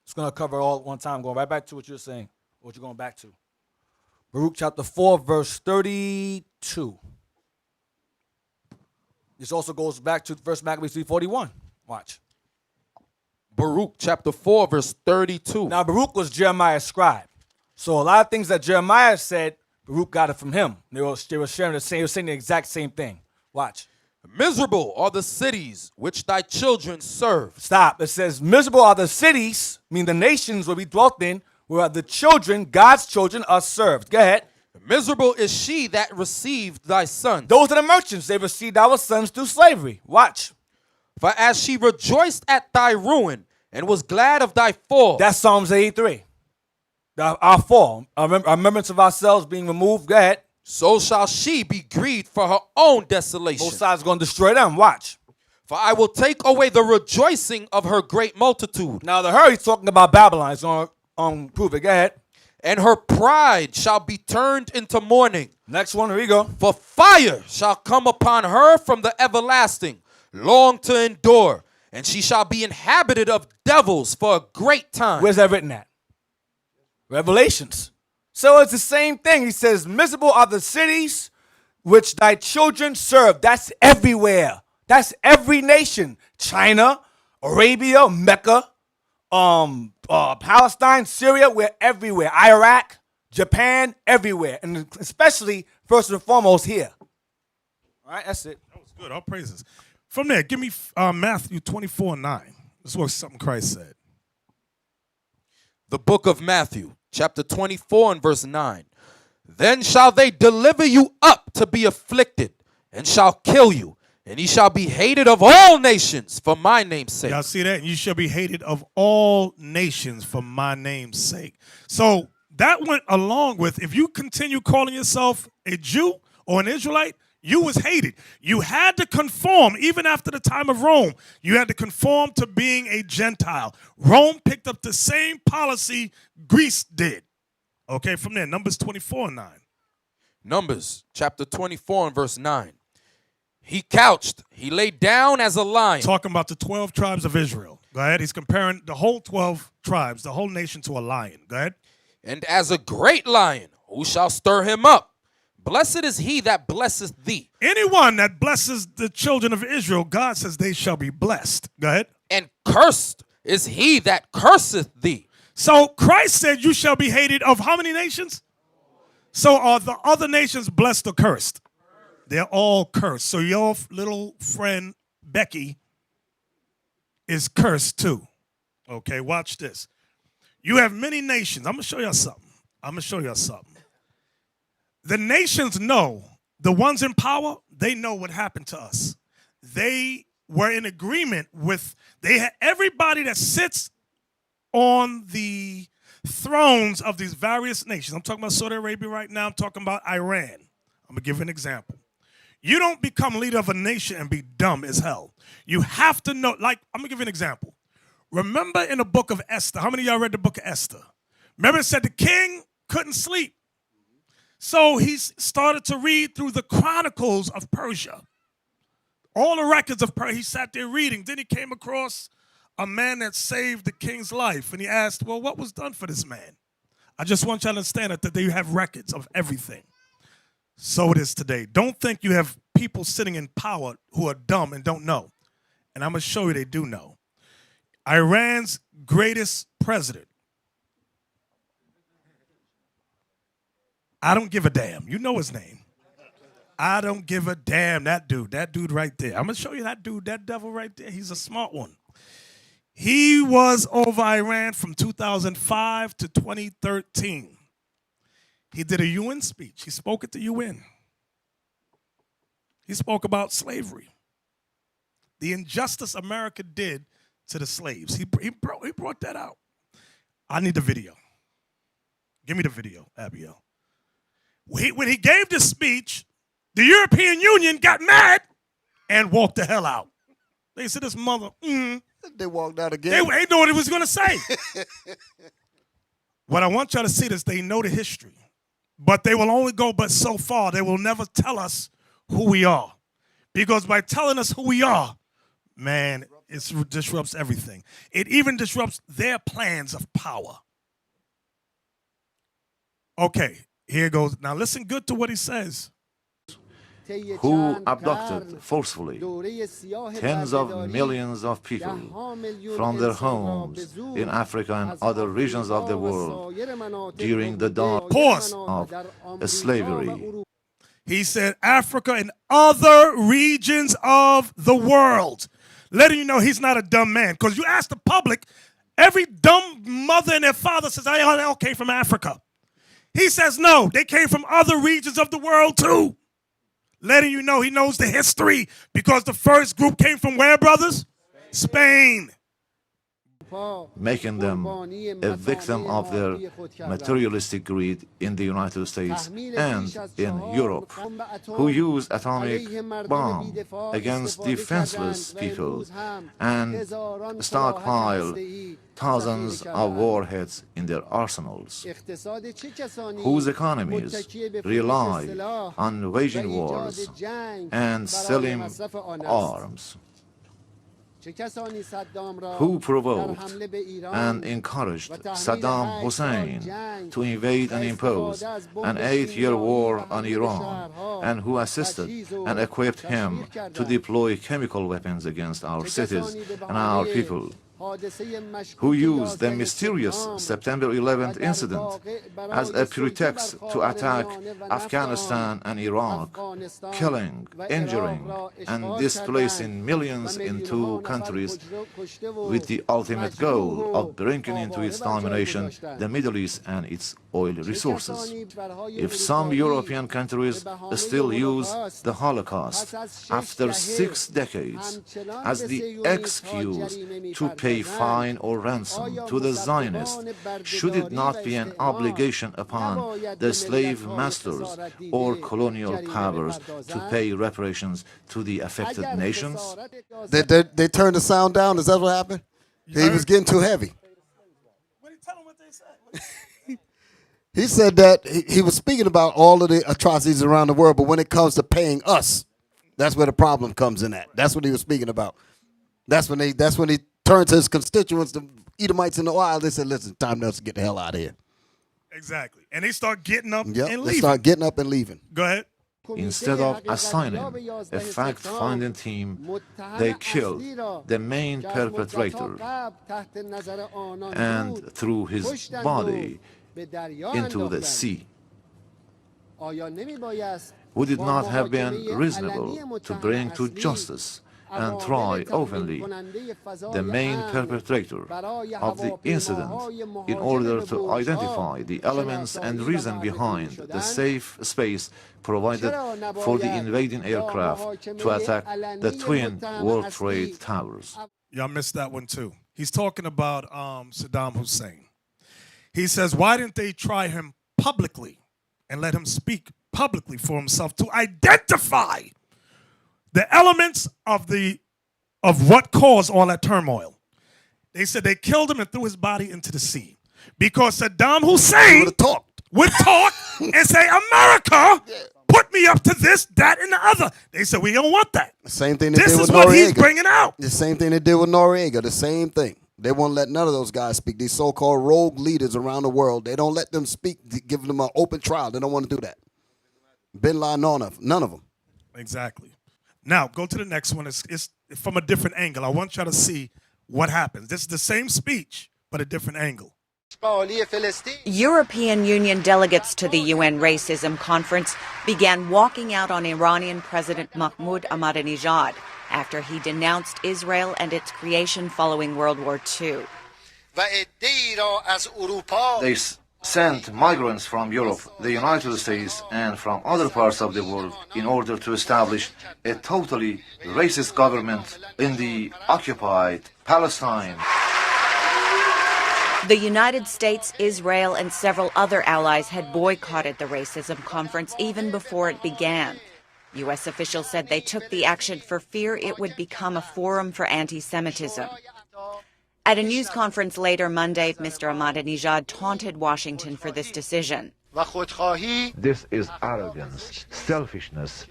It's going to cover all at one time, going right back to what you're saying, what you're going back to. Baruch chapter 4, verse 32. This also goes back to 1 Maccabees 3:41. Watch. Baruch chapter 4, verse 32. Now, Baruch was Jeremiah's scribe. So a lot of things that Jeremiah said, Baruch got it from him. They were sharing the same, they were saying the exact same thing. Watch. Miserable are the cities which thy children serve. Stop. It says, miserable are the cities, mean the nations where we dwelt in, where the children, God's children, are served. Go ahead. Miserable is she that received thy son. Those are the merchants. They received our sons through slavery. Watch. For as she rejoiced at thy ruin and was glad of thy fall. That's Psalms 83. Our fall. Our remembrance of ourselves being removed. Go ahead. So shall she be grieved for her own desolation. Both sides are going to destroy them. Watch. For I will take away the rejoicing of her great multitude. Now the her, he's talking about Babylon. He's going to prove it. Go ahead. And her pride shall be turned into mourning. Next one, here we go. For fire shall come upon her from the everlasting, long to endure, and she shall be inhabited of devils for a great time. Where's that written at? Revelations. So it's the same thing. He says, miserable are the cities which thy children serve. That's everywhere. That's every nation. China, Arabia, Mecca, Palestine, Syria, we're everywhere. Iraq, Japan, everywhere. And especially, first and foremost, here. All right, that's it. That was good. All praises. From there, give me Matthew 24:9. This is what something Christ said. The book of Matthew, chapter 24 and verse 9. Then shall they deliver you up to be afflicted, and shall kill you, and ye shall be hated of all nations for my name's sake. Y'all see that? You shall be hated of all nations for my name's sake. So that went along with, if you continue calling yourself a Jew or an Israelite, you was hated. You had to conform, even after the time of Rome. You had to conform to being a Gentile. Rome picked up the same policy Greece did. Okay, from there, Numbers 24:9. Numbers chapter 24 and verse 9. He couched, he lay down as a lion. Talking about the 12 tribes of Israel. Go ahead. He's comparing the whole 12 tribes, the whole nation, to a lion. Go ahead. And as a great lion, who shall stir him up? Blessed is he that blesseth thee. Anyone that blesses the children of Israel, God says they shall be blessed. Go ahead. And cursed is he that curseth thee. So Christ said you shall be hated of how many nations? So are the other nations blessed or cursed? They're all cursed. So your little friend Becky is cursed too. Okay, watch this. You have many nations. I'm going to show you something. The nations know, the ones in power, they know what happened to us. They were in agreement with, everybody that sits on the thrones of these various nations. I'm talking about Saudi Arabia right now. I'm talking about Iran. I'm going to give you an example. You don't become leader of a nation and be dumb as hell. You have to know, like, I'm going to give you an example. Remember in the book of Esther, how many of y'all read the book of Esther? Remember it said the king couldn't sleep. So he started to read through the chronicles of Persia. All the records of Persia, he sat there reading. Then he came across a man that saved the king's life. And he asked, well, what was done for this man? I just want you to understand that they have records of everything. So it is today. Don't think you have people sitting in power who are dumb and don't know. And I'm going to show you they do know. Iran's greatest president. I don't give a damn. You know his name. I don't give a damn. That dude right there. I'm going to show you that dude, that devil right there. He's a smart one. He was over Iran from 2005 to 2013. He did a UN speech. He spoke at the UN. He spoke about slavery. The injustice America did to the slaves. He brought that out. I need the video. Give me the video, Abiel. When he gave this speech, the European Union got mad and walked the hell out. They said, this mother, They walked out again. They ain't know what he was going to say. What I want y'all to see is they know the history. But they will only go but so far. They will never tell us who we are. Because by telling us who we are, man, it disrupts everything. It even disrupts their plans of power. Okay, here goes. Now listen good to what he says. who abducted forcefully tens of millions of people from their homes in Africa and other regions of the world during the dawn of slavery. He said Africa and other regions of the world. Letting you know he's not a dumb man. Because you ask the public, every dumb mother and their father says, they all came from Africa. He says, no, they came from other regions of the world too. Letting you know he knows the history. Because the first group came from where, brothers? Spain. Making them a victim of their materialistic greed in the United States and in Europe, who use atomic bomb against defenseless people and stockpile thousands of warheads in their arsenals, whose economies rely on waging wars and selling arms, who provoked and encouraged Saddam Hussein to invade and impose an 8-year war on Iran, and who assisted and equipped him to deploy chemical weapons against our cities and our people, who used the mysterious September 11th incident as a pretext to attack Afghanistan and Iraq, killing, injuring, and displacing millions in two countries with the ultimate goal of bringing into its domination the Middle East and its oil resources. If some European countries still use the Holocaust after 6 decades as the excuse to pay fine or ransom to the Zionists, should it not be an obligation upon the slave masters or colonial powers to pay reparations to the affected nations? They turned the sound down. Is that what happened? He was getting too heavy. He said that he was speaking about all of the atrocities around the world, but when it comes to paying us, that's where the problem comes in at. That's what he was speaking about. That's when he turned to his constituents, the Edomites in the wild. They said, listen, time for us to get the hell out of here. Exactly. And they start getting up and leaving. They start getting up and leaving. Go ahead. Instead of assigning a fact-finding team, they killed the main perpetrator and threw his body into the sea. Would it not have been reasonable to bring to justice and try openly the main perpetrator of the incident in order to identify the elements and reason behind the safe space provided for the invading aircraft to attack the twin World Trade Towers? Y'all missed that one too. He's talking about Saddam Hussein. He says, why didn't they try him publicly and let him speak publicly for himself to identify the elements of what caused all that turmoil? They said they killed him and threw his body into the sea because Saddam Hussein would talk and say, America put me up to this, that, and the other. They said, we don't want that. The same thing they did with Noriega. This is what he's bringing out. The same thing they did with Noriega. The same thing. They won't let none of those guys speak. These so-called rogue leaders around the world, they don't let them speak, give them an open trial. They don't want to do that. Bin Laden, none of them. Exactly. Now, go to the next one. It's from a different angle. I want y'all to see what happens. This is the same speech, but a different angle. European Union delegates to the UN Racism Conference began walking out on Iranian President Mahmoud Ahmadinejad after he denounced Israel and its creation following World War II. They sent migrants from Europe, the United States, and from other parts of the world in order to establish a totally racist government in the occupied Palestine. The United States, Israel, and several other allies had boycotted the racism conference even before it began. U.S. officials said they took the action for fear it would become a forum for anti-Semitism. At a news conference later Monday, Mr. Ahmadinejad taunted Washington for this decision. This is arrogance, selfishness,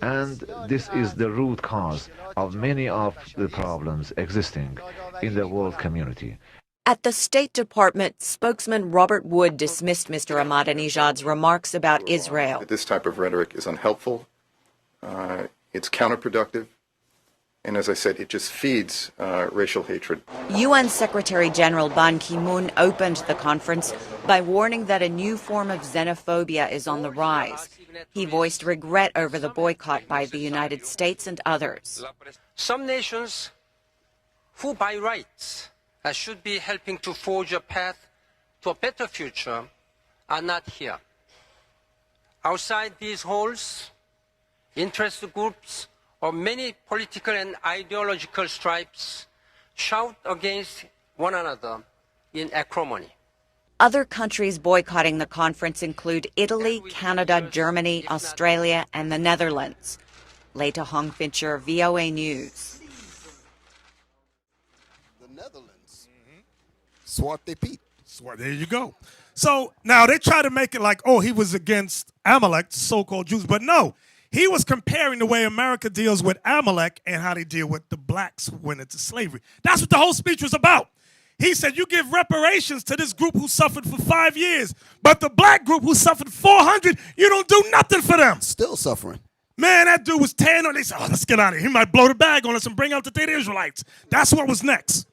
and this is the root cause of many of the problems existing in the world community. At the State Department, spokesman Robert Wood dismissed Mr. Ahmadinejad's remarks about Israel. This type of rhetoric is unhelpful It's counterproductive. And as I said, it just feeds racial hatred. UN Secretary General Ban Ki-moon opened the conference by warning that a new form of xenophobia is on the rise. He voiced regret over the boycott by the United States and others. Some nations who by rights should be helping to forge a path to a better future are not here. Outside these halls, interest groups or many political and ideological stripes shout against one another in acrimony. Other countries boycotting the conference include Italy, Canada, Germany, Australia, and the Netherlands. Leta Hongfincher, VOA News. The Netherlands. Zwarte Piet. There you go. So now they try to make it like, oh, he was against Amalek, the so-called Jews. But no, he was comparing the way America deals with Amalek and how they deal with the blacks who went into slavery. That's what the whole speech was about. He said, you give reparations to this group who suffered for 5 years, but the black group who suffered 400, you don't do nothing for them. Still suffering. Man, that dude was tearing on. They said, oh, let's get out of here. He might blow the bag on us and bring out the dead Israelites. That's what was next.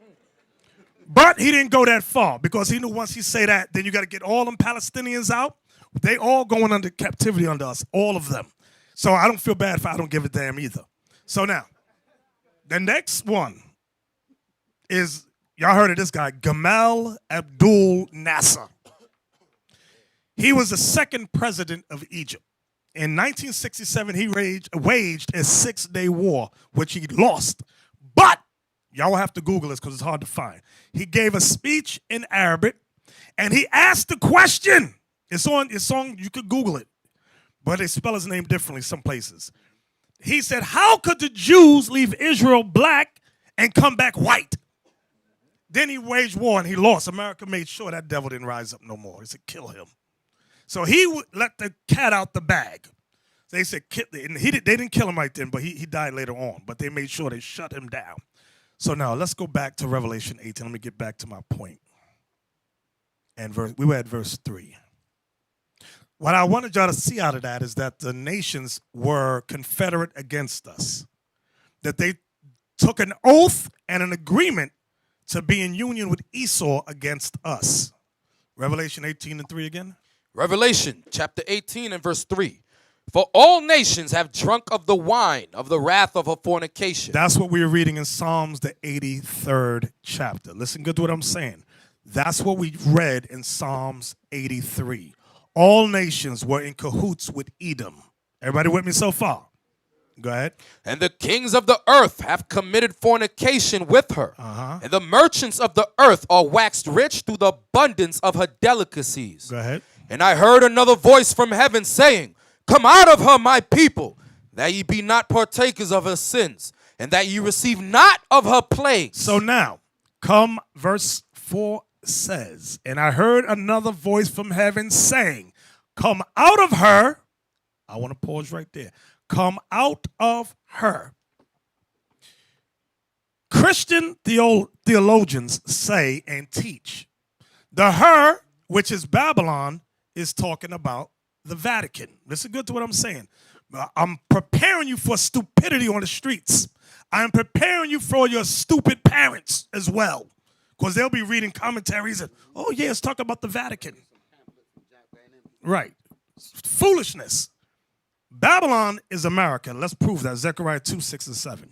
But he didn't go that far because he knew once he say that, then you got to get all them Palestinians out. They all going under captivity under us, all of them. So I don't feel bad if I don't give a damn either. So now, the next one is, y'all heard of this guy, Gamal Abdul Nasser. He was the second president of Egypt. In 1967, he waged a 6-day war, which he lost. But y'all will have to Google this because it's hard to find. He gave a speech in Arabic, and he asked the question. It's on, you could Google it, but they spell his name differently some places. He said, how could the Jews leave Israel black and come back white? Then he waged war, and he lost. America made sure that devil didn't rise up no more. He said, kill him. So he let the cat out the bag. They said, and they didn't kill him right then, but he died later on. But they made sure they shut him down. So now let's go back to Revelation 18. Let me get back to my point. And we were at verse 3. What I wanted y'all to see out of that is that the nations were confederate against us. That they took an oath and an agreement to be in union with Esau against us. Revelation 18:3 again. Revelation chapter 18 and verse 3. For all nations have drunk of the wine of the wrath of her fornication. That's what we were reading in Psalms, the 83rd chapter. Listen good to what I'm saying. That's what we read in Psalms 83. All nations were in cahoots with Edom. Everybody with me so far? Go ahead. And the kings of the earth have committed fornication with her. And the merchants of the earth are waxed rich through the abundance of her delicacies. Go ahead. And I heard another voice from heaven saying, come out of her, my people, that ye be not partakers of her sins, and that ye receive not of her plagues. So now, come verse 4 says, and I heard another voice from heaven saying, come out of her. I want to pause right there. Come out of her. Christian theologians say and teach the her, which is Babylon, is talking about the Vatican. Listen good to what I'm saying. I'm preparing you for stupidity on the streets. I'm preparing you for your stupid parents as well. Because they'll be reading commentaries and, oh yeah, it's talking about the Vatican. Right. Foolishness. Babylon is America. Let's prove that. Zechariah 2:6-7.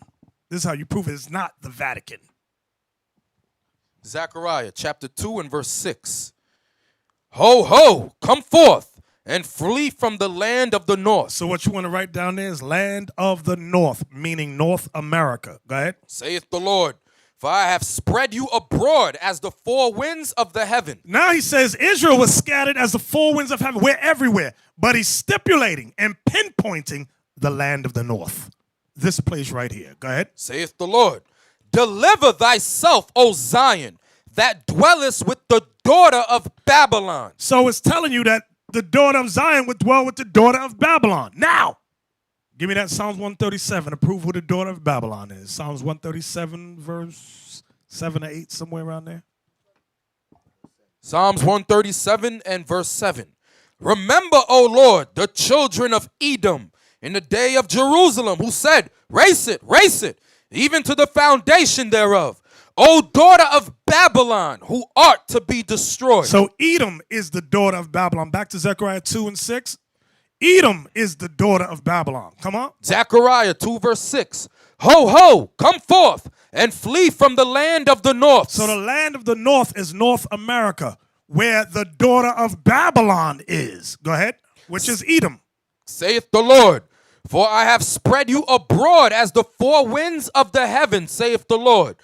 This is how you prove it's not the Vatican. Zechariah chapter 2 and verse 6. Ho, ho, come forth and flee from the land of the north. So what you want to write down there is land of the north, meaning North America. Go ahead. Saith the Lord, for I have spread you abroad as the four winds of the heaven. Now he says Israel was scattered as the four winds of heaven. We're everywhere. But he's stipulating and pinpointing the land of the north. This place right here. Go ahead. Saith the Lord, deliver thyself, O Zion, that dwellest with the daughter of Babylon. So it's telling you that the daughter of Zion would dwell with the daughter of Babylon. Now, give me that Psalms 137 to prove who the daughter of Babylon is. Psalms 137, verse 7-8, somewhere around there. Psalms 137 and verse 7. Remember, O Lord, the children of Edom, in the day of Jerusalem, who said, race it, even to the foundation thereof. O daughter of Babylon, who art to be destroyed. So Edom is the daughter of Babylon. Back to Zechariah 2 and 6. Edom is the daughter of Babylon. Come on. Zechariah 2 verse 6. Ho, ho, come forth and flee from the land of the north. So the land of the north is North America, where the daughter of Babylon is. Go ahead. Which is Edom. Saith the Lord, for I have spread you abroad as the four winds of the heaven, saith the Lord.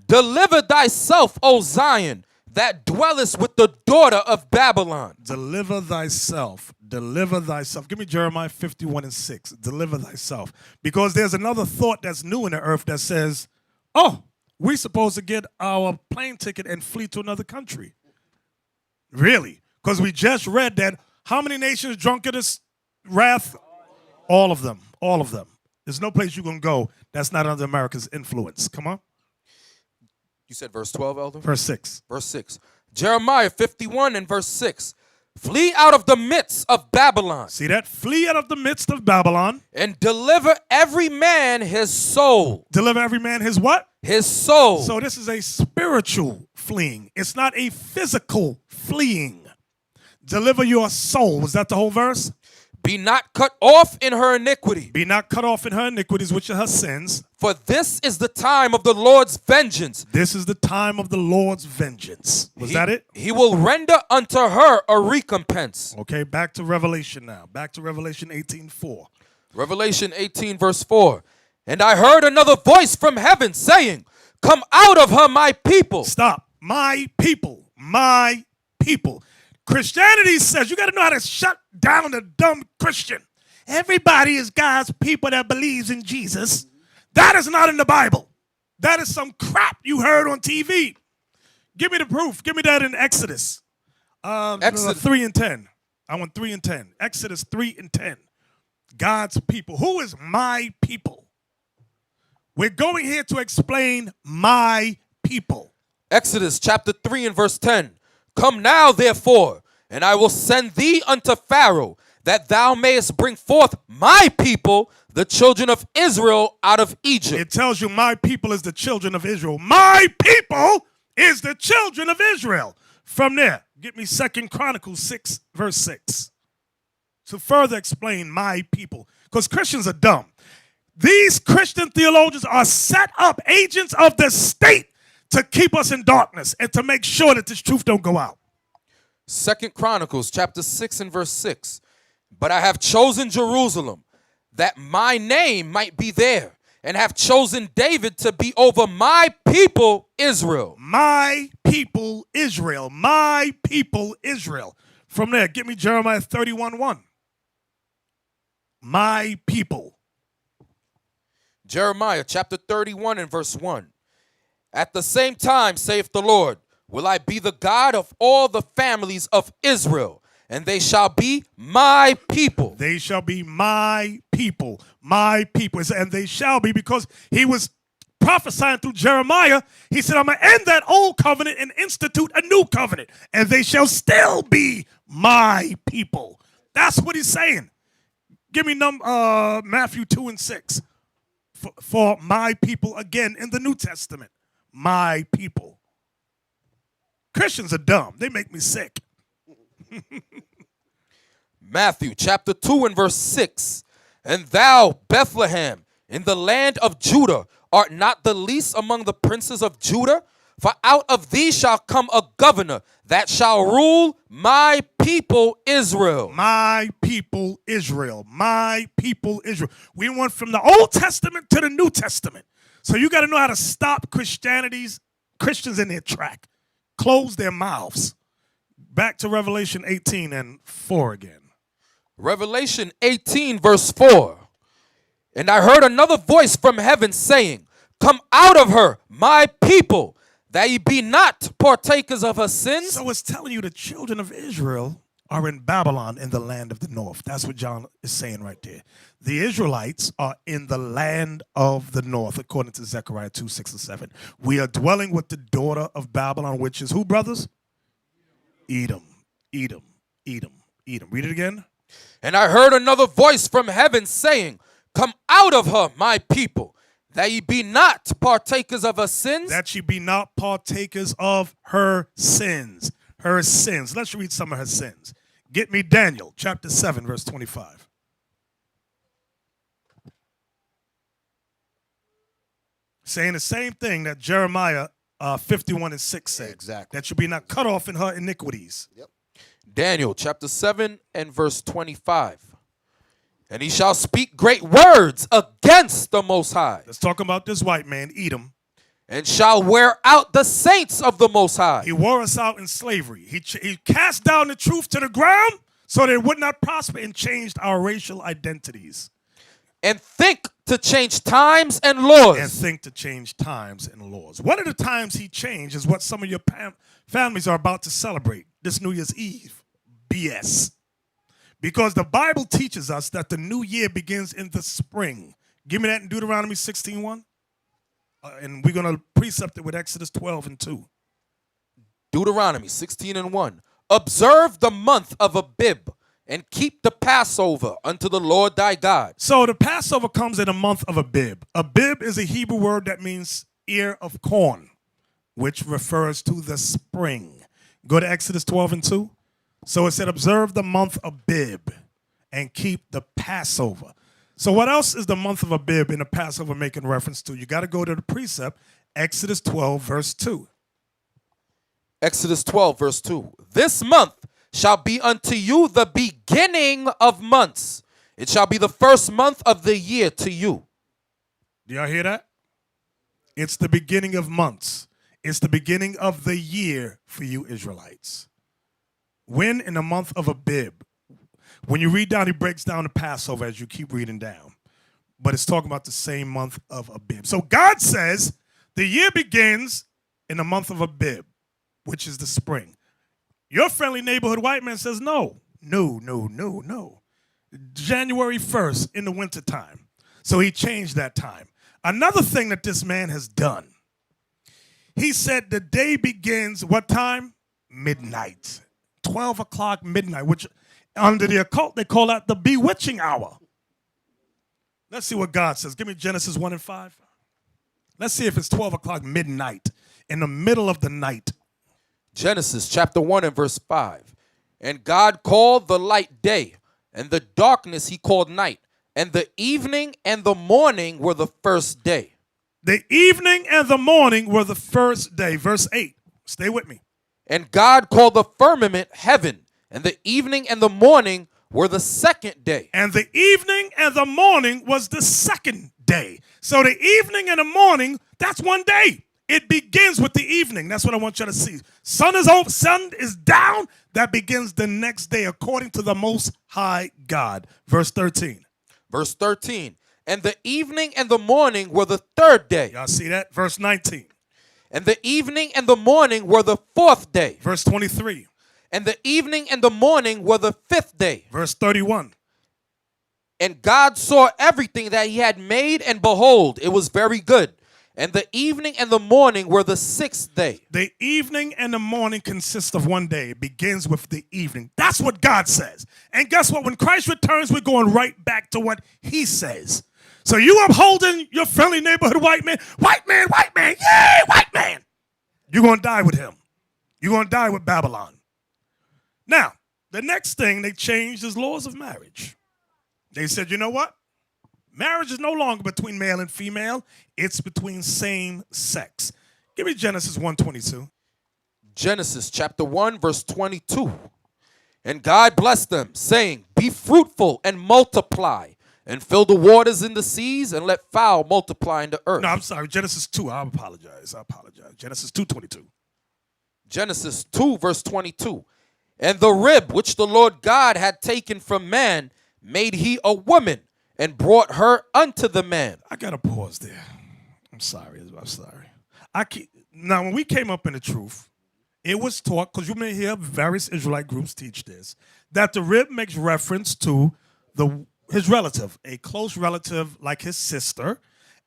Deliver thyself, O Zion, that dwellest with the daughter of Babylon. Deliver thyself. Deliver thyself. Give me Jeremiah 51 and 6. Deliver thyself. Because there's another thought that's new in the earth that says, oh, we're supposed to get our plane ticket and flee to another country. Really? Because we just read that how many nations drunk of this wrath? All of them. All of them. There's no place you can go that's not under America's influence. Come on. You said verse 12, Elder? Verse 6. Verse 6. Jeremiah 51 and verse 6. Flee out of the midst of Babylon. See that? Flee out of the midst of Babylon. And deliver every man his soul. Deliver every man his what? His soul. So this is a spiritual fleeing. It's not a physical fleeing. Deliver your soul. Was that the whole verse? Be not cut off in her iniquity. Be not cut off in her iniquities, which are her sins. For this is the time of the Lord's vengeance. This is the time of the Lord's vengeance. Was that it? He will render unto her a recompense. Okay, back to Revelation now. Back to Revelation 18:4. Revelation 18 verse 4. And I heard another voice from heaven saying, come out of her, my people. Stop. My people. My people. Christianity says you got to know how to shut down the dumb Christian. Everybody is God's people that believes in Jesus. That is not in the Bible. That is some crap you heard on TV. Give me the proof. Give me that in Exodus. Exodus 3 and 10. I want 3 and 10. Exodus 3 and 10. God's people. Who is my people? We're going here to explain my people. Exodus chapter 3 and verse 10. Come now, therefore, and I will send thee unto Pharaoh, that thou mayest bring forth my people, the children of Israel, out of Egypt. It tells you my people is the children of Israel. My people is the children of Israel. From there, get me 2 Chronicles 6, verse 6. To further explain my people. Because Christians are dumb. These Christian theologians are set up agents of the state to keep us in darkness and to make sure that this truth don't go out. 2 Chronicles chapter 6 and verse 6. But I have chosen Jerusalem, that my name might be there, and have chosen David to be over my people Israel. My people Israel. My people Israel. From there, get me Jeremiah 31:1. My people. Jeremiah chapter 31 and verse 1. At the same time, saith the Lord, will I be the God of all the families of Israel, and they shall be my people. They shall be my people. My people. And they shall be, because he was prophesying through Jeremiah. He said, I'm going to end that old covenant and institute a new covenant. And they shall still be my people. That's what he's saying. Give me Matthew 2 and 6. For my people, again, in the New Testament. My people. Christians are dumb. They make me sick. Matthew chapter 2 and verse 6. And thou, Bethlehem, in the land of Judah, art not the least among the princes of Judah? For out of thee shall come a governor that shall rule my people Israel. My people Israel. My people Israel. We went from the Old Testament to the New Testament. So you got to know how to stop Christians in their track. Close their mouths. Back to Revelation 18 and 4 again. Revelation 18 verse 4. And I heard another voice from heaven saying, come out of her, my people, that ye be not partakers of her sins. So it's telling you the children of Israel are in Babylon in the land of the north. That's what John is saying right there. The Israelites are in the land of the north, according to Zechariah 2, 6, and 7. We are dwelling with the daughter of Babylon, which is who, brothers? Edom, Edom, Edom, Edom. Read it again. And I heard another voice from heaven saying, Come out of her, my people, that ye be not partakers of her sins. That ye be not partakers of her sins. Her sins. Let's read some of her sins. Get me Daniel chapter 7, verse 25. Saying the same thing that Jeremiah 51 and 6 said. Exactly. That you be not cut off in her iniquities. Yep. Daniel chapter 7 and verse 25. And he shall speak great words against the Most High. Let's talk about this white man, Edom. And shall wear out the saints of the Most High. He wore us out in slavery. He cast down the truth to the ground so that it would not prosper, and changed our racial identities. And think to change times and laws. And think to change times and laws. One of the times he changed is what some of your families are about to celebrate this New Year's Eve. BS. Because the Bible teaches us that the new year begins in the spring. Give me that in Deuteronomy 16:1. And we're going to precept it with Exodus 12 and 2. Deuteronomy 16 and 1. Observe the month of Abib and keep the Passover unto the Lord thy God. So the Passover comes in the month of Abib. Abib is a Hebrew word that means ear of corn, which refers to the spring. Go to Exodus 12 and 2. So it said, observe the month of Abib and keep the Passover. So what else is the month of Abib in the Passover making reference to? You got to go to the precept, Exodus 12, verse 2. Exodus 12, verse 2. This month shall be unto you the beginning of months. It shall be the first month of the year to you. Do y'all hear that? It's the beginning of months. It's the beginning of the year for you Israelites. When? In the month of Abib. When you read down, he breaks down the Passover as you keep reading down. But it's talking about the same month of Abib. So God says the year begins in the month of Abib, which is the spring. Your friendly neighborhood white man says no. January 1st in the wintertime. So he changed that time. Another thing that this man has done, he said the day begins what time? Midnight. 12 o'clock midnight, which under the occult they call that the bewitching hour. Let's see what God says. Give me Genesis 1 and 5. Let's see if it's 12 o'clock midnight, in the middle of the night. Genesis chapter 1 and verse 5. And God called the light day, and the darkness he called night. And the evening and the morning were the first day. The evening and the morning were the first day. Verse 8. Stay with me. And God called the firmament heaven, and the evening and the morning were the second day. And the evening and the morning was the second day. So the evening and the morning, that's one day. It begins with the evening. That's what I want you to see. Sun is over, sun is down. That begins the next day according to the Most High God. Verse 13. Verse 13. And the evening and the morning were the third day. Y'all see that? Verse 19. And the evening and the morning were the fourth day. Verse 23. And the evening and the morning were the fifth day. Verse 31. And God saw everything that he had made, and behold, it was very good. And the evening and the morning were the sixth day. The evening and the morning consist of one day. It begins with the evening. That's what God says. And guess what? When Christ returns, we're going right back to what he says. So you upholding your friendly neighborhood white man, yay, white man. You're going to die with him. You're going to die with Babylon. Now, the next thing they changed is laws of marriage. They said, you know what? Marriage is no longer between male and female. It's between same sex. Give me Genesis 1:22. Genesis chapter 1, verse 22. And God blessed them, saying, Be fruitful and multiply, and fill the waters in the seas, and let fowl multiply in the earth. No, I'm sorry. Genesis 2. I apologize. Genesis 2:22. Genesis 2, verse 22. And the rib which the Lord God had taken from man made he a woman, and brought her unto the man. I got to pause there. I'm sorry. Now, when we came up in the truth, it was taught, because you may hear various Israelite groups teach this, that the rib makes reference to his relative, a close relative like his sister,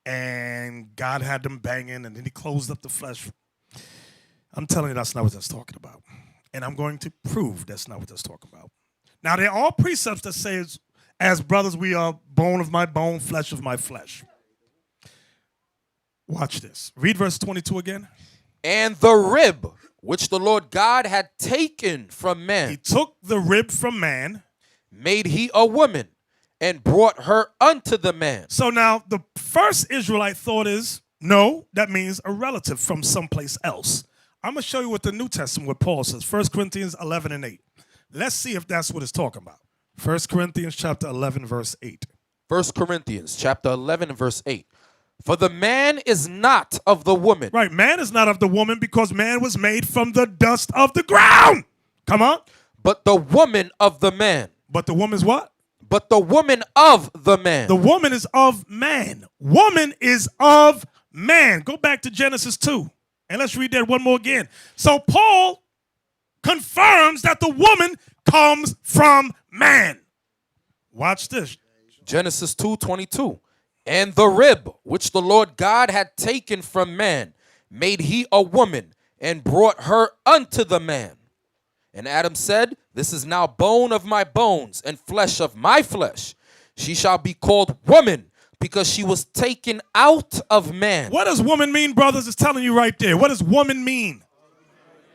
and God had them banging, and then he closed up the flesh. I'm telling you that's not what that's talking about. And I'm going to prove that's not what that's talking about. Now, there are precepts that say, as brothers, we are bone of my bone, flesh of my flesh. Watch this. Read verse 22 again. And the rib which the Lord God had taken from man. He took the rib from man. Made he a woman and brought her unto the man. So now the first Israelite thought is, no, that means a relative from someplace else. I'm going to show you what the New Testament, what Paul says. 1 Corinthians 11 and 8. Let's see if that's what it's talking about. 1 Corinthians chapter 11, verse 8. 1 Corinthians chapter 11 and verse 8. For the man is not of the woman. Right, man is not of the woman because man was made from the dust of the ground. Come on. But the woman of the man. But the woman's what? But the woman of the man. The woman is of man. Woman is of man. Go back to Genesis 2. And let's read that one more again. So Paul confirms that the woman comes from man. Watch this. Genesis 2:22. And the rib which the Lord God had taken from man made he a woman and brought her unto the man. And Adam said, this is now bone of my bones and flesh of my flesh. She shall be called woman because she was taken out of man. What does woman mean, brothers? It's telling you right there. What does woman mean?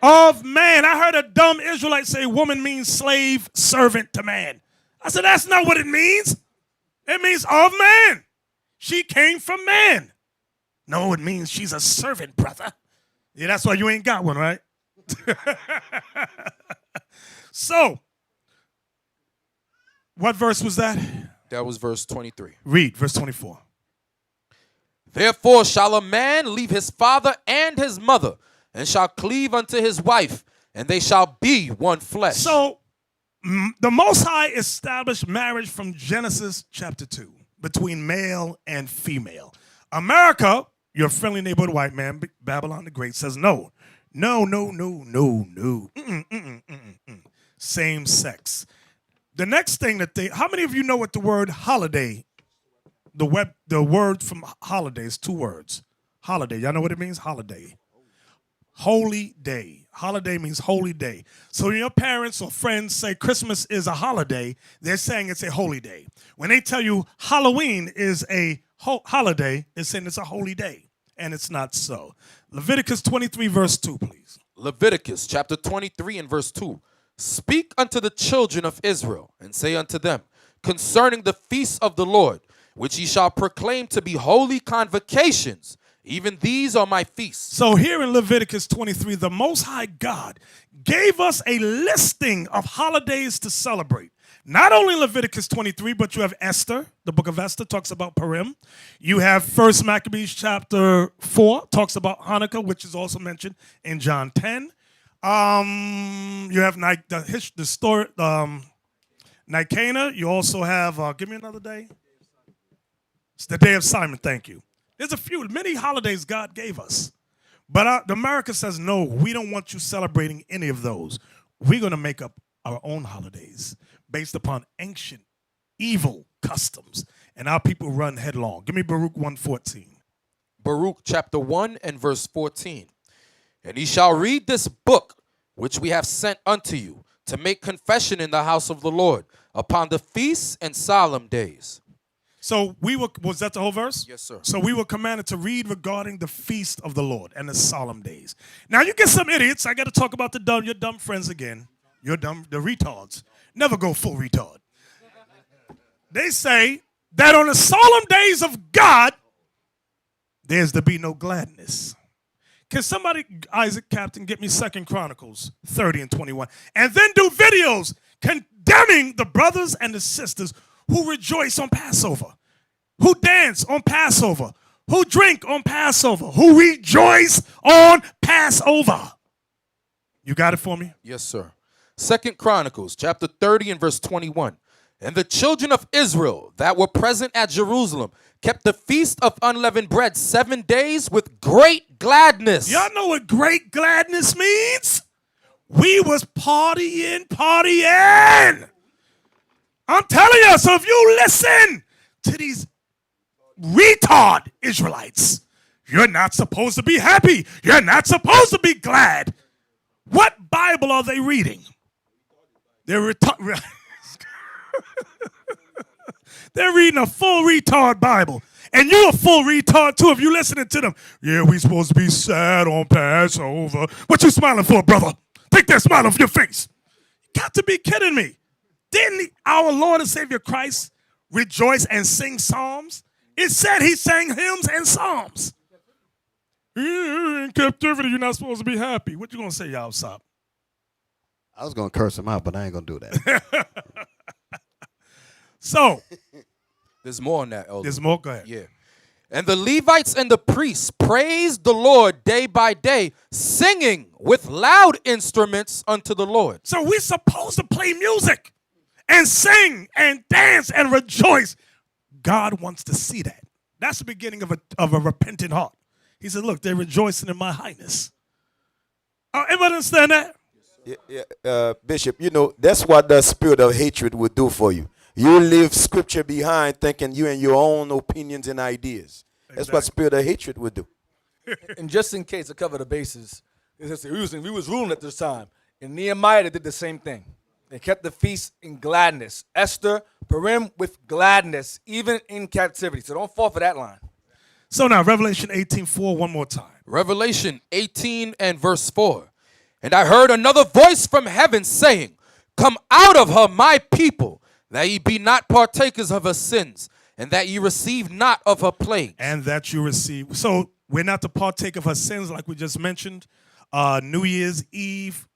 Of man. I heard a dumb Israelite say woman means slave, servant to man. I said, that's not what it means. It means of man. She came from man. No, it means she's a servant, brother. Yeah, that's why you ain't got one, right? So, what verse was that? That was verse 23. Read, verse 24. Therefore shall a man leave his father and his mother, and shall cleave unto his wife, and they shall be one flesh. So, the Most High established marriage from Genesis chapter 2 between male and female. America, your friendly neighborhood white man, Babylon the Great, says no. No, no, no, no, no. Same sex. The next thing that how many of you know what the word holiday, the word from holiday is 2 words. Holiday, y'all know what it means? Holiday. Holy day. Holiday means holy day. So when your parents or friends say Christmas is a holiday, they're saying it's a holy day. When they tell you Halloween is a holiday, they're saying it's a holy day. And it's not so. Leviticus 23 verse 2, please. Leviticus chapter 23 and verse 2. Speak unto the children of Israel, and say unto them, concerning the feasts of the Lord, which ye shall proclaim to be holy convocations, even these are my feasts. So here in Leviticus 23, the Most High God gave us a listing of holidays to celebrate. Not only Leviticus 23, but you have Esther. The book of Esther talks about Purim. You have 1 Maccabees chapter 4, talks about Hanukkah, which is also mentioned in John 10. You have the story, Nicanor. You also have, give me another day. It's the day of Simon, thank you. There's many holidays God gave us. But America says, no, we don't want you celebrating any of those. We're going to make up our own holidays based upon ancient, evil customs. And our people run headlong. Give me Baruch 1:14. Baruch chapter 1 and verse 14. And ye shall read this book, which we have sent unto you, to make confession in the house of the Lord, upon the feasts and solemn days. So was that the whole verse? Yes, sir. So we were commanded to read regarding the feast of the Lord and the solemn days. Now you get some idiots. I got to talk about your dumb friends again. The retards. Never go full retard. They say that on the solemn days of God, there's to be no gladness. Can somebody, Isaac Captain, get me 2 Chronicles 30 and 21? And then do videos condemning the brothers and the sisters who rejoice on Passover, who dance on Passover, who drink on Passover, who rejoice on Passover. You got it for me? Yes, sir. 2 Chronicles chapter 30 and verse 21. And the children of Israel that were present at Jerusalem kept the feast of unleavened bread 7 days with great gladness. Y'all know what great gladness means? We was partying. I'm telling you, so if you listen to these retard Israelites, you're not supposed to be happy. You're not supposed to be glad. What Bible are they reading? They're They're reading a full retard Bible. And you a full retard too if you listening to them. Yeah, we supposed to be sad on Passover. What you smiling for, brother? Take that smile off your face. You got to be kidding me. Didn't our Lord and Savior Christ rejoice and sing psalms? It said he sang hymns and psalms. In captivity, you're not supposed to be happy. What you gonna say, y'all? Stop. I was gonna curse him out, but I ain't gonna do that. So There's more on that, Elder. there's more. Go ahead. Yeah. And the Levites and the priests praised the Lord day by day, singing with loud instruments unto the Lord. So we're supposed to play music and sing and dance and rejoice. God wants to see that. That's the beginning of a repentant heart. He said, look, they're rejoicing in my highness. Everybody understand that? Bishop, you know, that's what the spirit of hatred would do for you. You leave scripture behind thinking you and your own opinions and ideas. That's what spirit of hatred would do. And just in case to cover the bases, we was ruling at this time. In Nehemiah, they did the same thing. They kept the feast in gladness. Esther, Purim with gladness, even in captivity. So don't fall for that line. So now, Revelation 18:4, one more time. Revelation 18 and verse 4. And I heard another voice from heaven saying, Come out of her, my people, that ye be not partakers of her sins, and that ye receive not of her plagues. And that you receive. So we're not to partake of her sins like we just mentioned. New Year's Eve,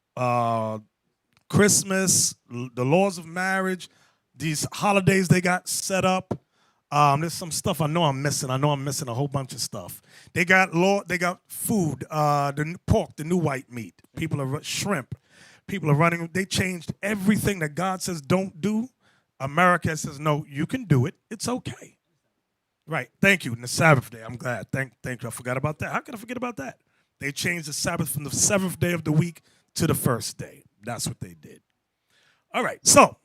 Christmas, the laws of marriage, these holidays they got set up. There's some stuff I know I'm missing. I know I'm missing a whole bunch of stuff. They got food, the pork, the new white meat. People are shrimp. People are running. They changed everything that God says don't do. America says no, you can do it. It's okay. Right. Thank you. And the Sabbath day. I'm glad. Thank you. I forgot about that. How could I forget about that? They changed the Sabbath from the seventh day of the week to the first day. That's what they did. All right. So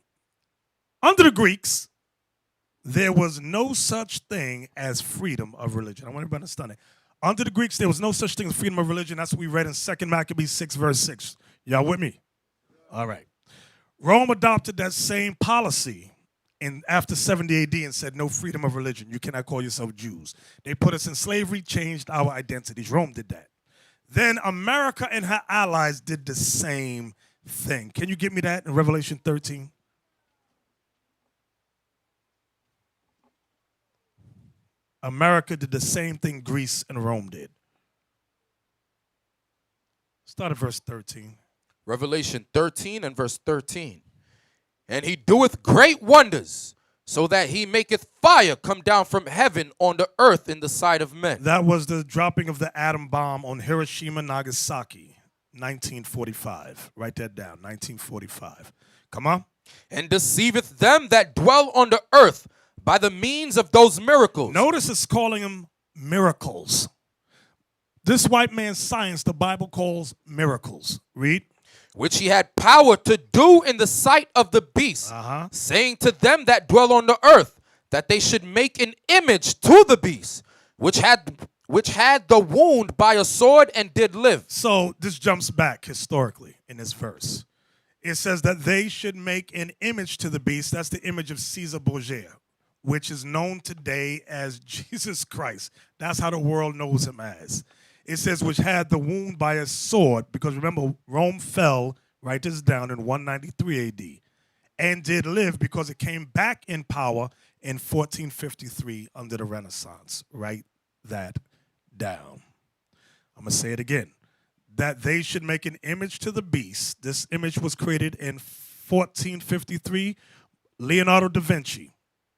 under the Greeks, there was no such thing as freedom of religion. I want everybody to understand it. Under the Greeks, there was no such thing as freedom of religion. That's what we read in 2 Maccabees 6, verse 6. Y'all with me? All right. Rome adopted that same policy after 70 AD and said no freedom of religion. You cannot call yourself Jews. They put us in slavery, changed our identities. Rome did that. Then America and her allies did the same thing. Can you give me that in Revelation 13? America did the same thing Greece and Rome did. Start at verse 13. Revelation 13 and verse 13. And he doeth great wonders, so that he maketh fire come down from heaven on the earth in the sight of men. That was the dropping of the atom bomb on Hiroshima, Nagasaki, 1945. Write that down, 1945. Come on. And deceiveth them that dwell on the earth by the means of those miracles. Notice it's calling them miracles. This white man's science, the Bible calls miracles. Read. Which he had power to do in the sight of the beast, saying to them that dwell on the earth, that they should make an image to the beast, which had the wound by a sword and did live. So this jumps back historically in this verse. It says that they should make an image to the beast. That's the image of Caesar Borgia, which is known today as Jesus Christ. That's how the world knows him as. It says, which had the wound by a sword, because remember, Rome fell, write this down, in 193 AD, and did live because it came back in power in 1453 under the Renaissance. Write that down. I'm going to say it again. That they should make an image to the beast. This image was created in 1453, Leonardo da Vinci.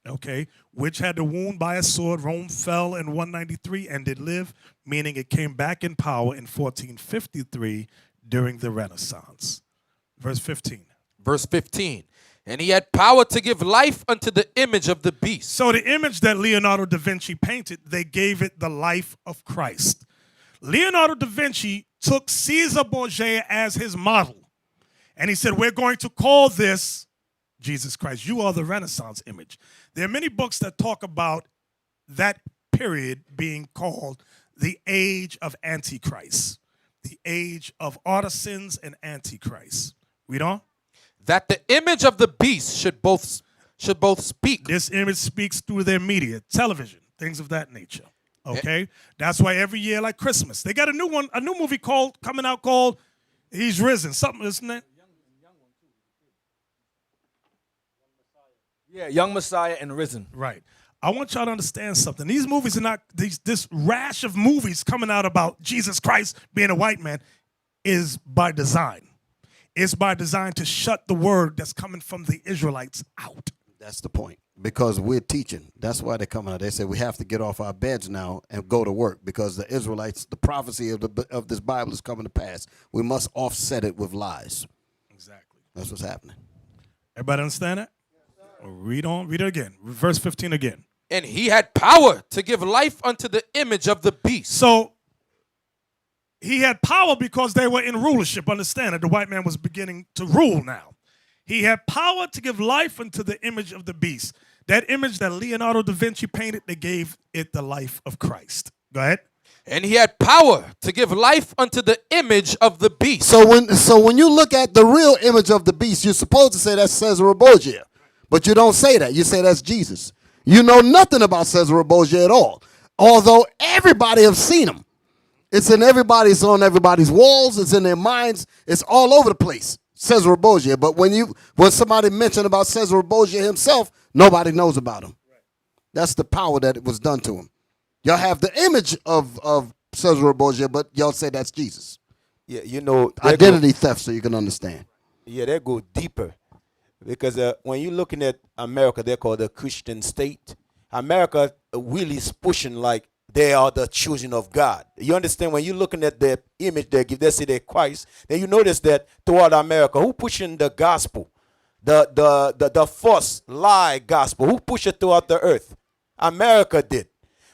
Okay, which had the wound by a sword. Rome fell in 193 and did live, meaning it came back in power in 1453 during the Renaissance. Verse 15. Verse 15. And he had power to give life unto the image of the beast. So the image that Leonardo da Vinci painted, they gave it the life of Christ. Leonardo da Vinci took Caesar Borgia as his model, and he said, we're going to call this Jesus Christ. You are the Renaissance image. There are many books that talk about that period being called the age of Antichrist, the age of artisans and Antichrist. Read on. That the image of the beast should both should both speak. This image speaks through their media, television, things of that nature. Okay? That's why every year, like Christmas, they got a new movie coming out called He's Risen. Something, isn't it? Yeah, Young Messiah and Risen. Right. I want y'all to understand something. These movies are not, this rash of movies coming out about Jesus Christ being a white man is by design. It's by design to shut the word that's coming from the Israelites out. That's the point. Because we're teaching. That's why they're coming out. They say we have to get off our beds now and go to work because the Israelites, the prophecy of this Bible is coming to pass. We must offset it with lies. Exactly. That's what's happening. Everybody understand that? Read on. Read it again. Verse 15 again. And he had power to give life unto the image of the beast. So he had power because they were in rulership. Understand that the white man was beginning to rule now. He had power to give life unto the image of the beast. That image that Leonardo da Vinci painted, they gave it the life of Christ. Go ahead. And he had power to give life unto the image of the beast. So when you look at the real image of the beast, you're supposed to say that's Caesar Borgia. But you don't say that. You say that's Jesus. You know nothing about Caesar Borgia at all. Although everybody have seen him. It's on everybody's walls. It's in their minds. It's all over the place. Caesar Borgia. But when somebody mentioned about Caesar Borgia himself, nobody knows about him. That's the power that was done to him. Y'all have the image of Caesar Borgia, but y'all say that's Jesus. Yeah, you know. Identity theft, so you can understand. Yeah, they go deeper. Because when you're looking at America, they're called the Christian state. America really is pushing like they are the children of God. You understand? When you're looking at the image they give, they say they're Christ. Then you notice that throughout America, who pushing the gospel? The false lie gospel. Who pushed it throughout the earth? America did.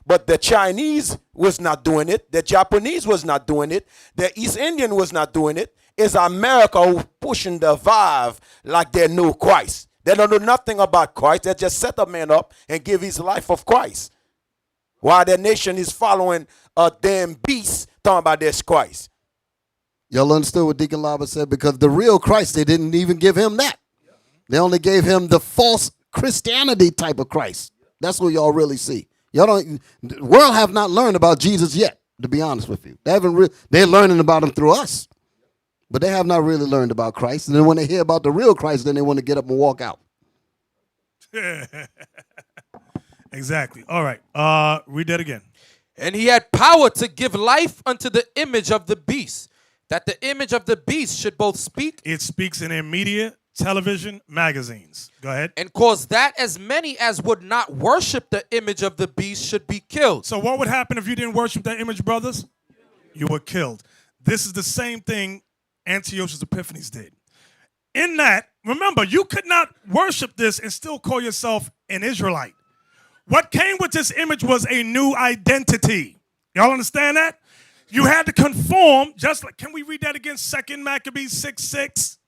But the Chinese was not doing it. The Japanese was not doing it. The East Indian was not doing it. It's America who pushing the vibe like they know Christ. They don't know nothing about Christ. They just set a man up and give his life of Christ. While the nation is following a damn beast talking about this Christ. Y'all understood what Deacon Laba said? Because the real Christ, they didn't even give him that. They only gave him the false Christianity type of Christ. That's what y'all really see. The world have not learned about Jesus yet, to be honest with you. They're learning about him through us. But they have not really learned about Christ. And then when they hear about the real Christ, then they want to get up and walk out. Exactly. All right. Read that again. And he had power to give life unto the image of the beast, that the image of the beast should both speak. It speaks in their media, television, magazines. Go ahead. And cause that as many as would not worship the image of the beast should be killed. So what would happen if you didn't worship that image, brothers? You were killed. This is the same thing Antiochus Epiphanes did. In that, remember, you could not worship this and still call yourself an Israelite. What came with this image was a new identity. Y'all understand that? You had to conform, just like, can we read that again? 2 Maccabees 6:6.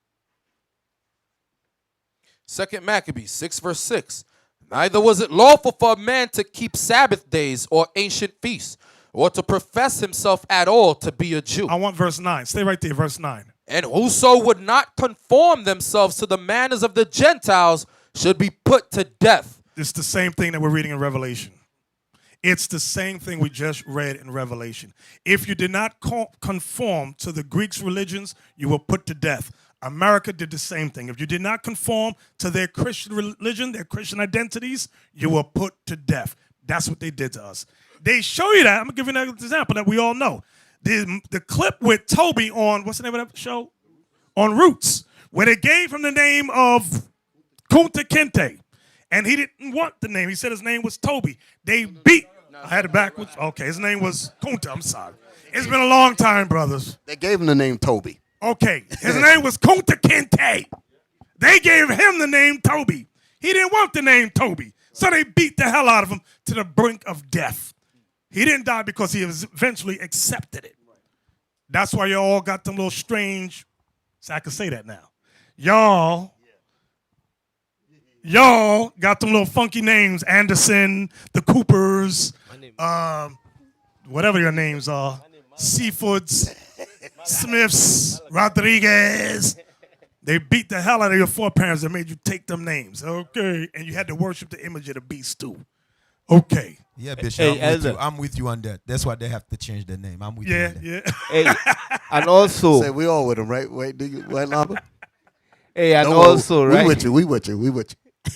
2 Maccabees 6 verse 6. Neither was it lawful for a man to keep Sabbath days or ancient feasts, or to profess himself at all to be a Jew. I want verse 9. Stay right there, verse 9. And whoso would not conform themselves to the manners of the Gentiles should be put to death. It's the same thing that we're reading in Revelation. It's the same thing we just read in Revelation. If you did not conform to the Greeks' religions, you were put to death. America did the same thing. If you did not conform to their Christian religion, their Christian identities, you were put to death. That's what they did to us. They show you that. I'm going to give you an example that we all know. The clip with Toby on, what's the name of that show? On Roots, where they gave him the name of Kunta Kinte. And he didn't want the name. He said his name was Toby. They beat. I had it backwards. Okay, his name was Kunta. I'm sorry. It's been a long time, brothers. They gave him the name Toby. Okay, his name was Kunta Kinte. They gave him the name Toby. He didn't want the name Toby. So they beat the hell out of him to the brink of death. He didn't die because he eventually accepted it. That's why y'all got them little strange, so I can say that now. Y'all got them little funky names, Anderson, the Coopers, whatever your names are, Seafoods, Smiths, Rodriguez, They beat the hell out of your foreparents and made you take them names. Okay. And you had to worship the image of the beast too. Okay. Yeah, Bishop, Hey, I'm with you. Elder. I'm with you on that. That's why they have to change their name. I'm with you on that. Yeah. Hey, and also, Say we all with him, right? Wait, do you, what, Lava? hey, and No, also, right? We with you. We with you. We with you.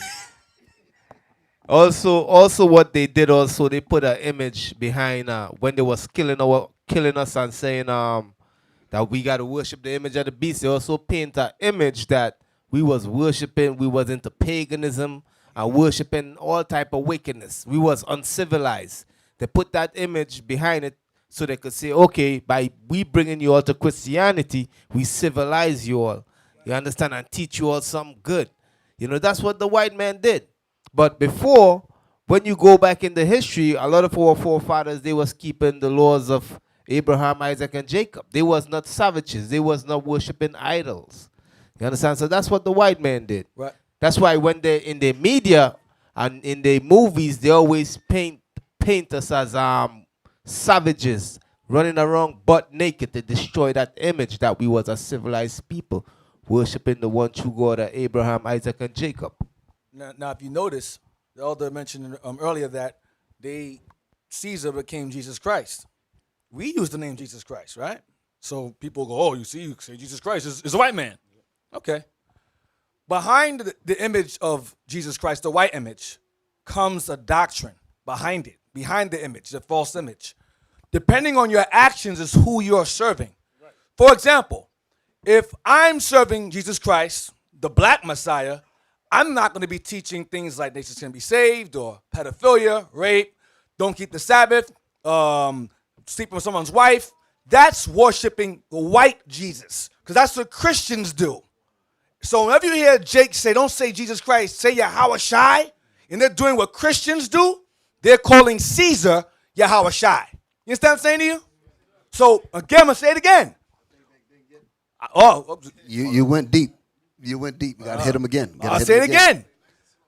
Also, what they did also, they put an image behind when they was killing us and saying that we got to worship the image of the beast. They also paint an image that we was worshiping, we was into paganism and worshiping all type of wickedness. We was uncivilized. They put that image behind it so they could say, okay, by we bringing you all to Christianity, we civilize you all. You understand? And teach you all something good. You know, that's what the white man did. But before, when you go back in the history, a lot of our forefathers, they was keeping the laws of Abraham, Isaac, and Jacob. They was not savages. They was not worshiping idols. You understand? So that's what the white man did. Right. That's why when they in the media and in the movies, they always paint us as savages running around butt naked to destroy that image that we was a civilized people worshiping the one true God of Abraham, Isaac, and Jacob. Now, if you notice, the elder mentioned earlier that Caesar became Jesus Christ. We use the name Jesus Christ, right? So people go, oh, you say Jesus Christ is a white man. Okay. Behind the image of Jesus Christ, the white image, comes a doctrine behind it, behind the image, the false image. Depending on your actions is who you're serving. Right. For example, if I'm serving Jesus Christ, the black Messiah, I'm not going to be teaching things like nations can be saved or pedophilia, rape, don't keep the Sabbath, sleep with someone's wife. That's worshiping the white Jesus because that's what Christians do. So whenever you hear Jake say, don't say Jesus Christ, say Yahweh Shai, and they're doing what Christians do, they're calling Caesar Yahweh Shai. You understand what I'm saying to you? So again, I'm going to say it again. You went deep. You went deep. You got to hit him again. I'll say it again.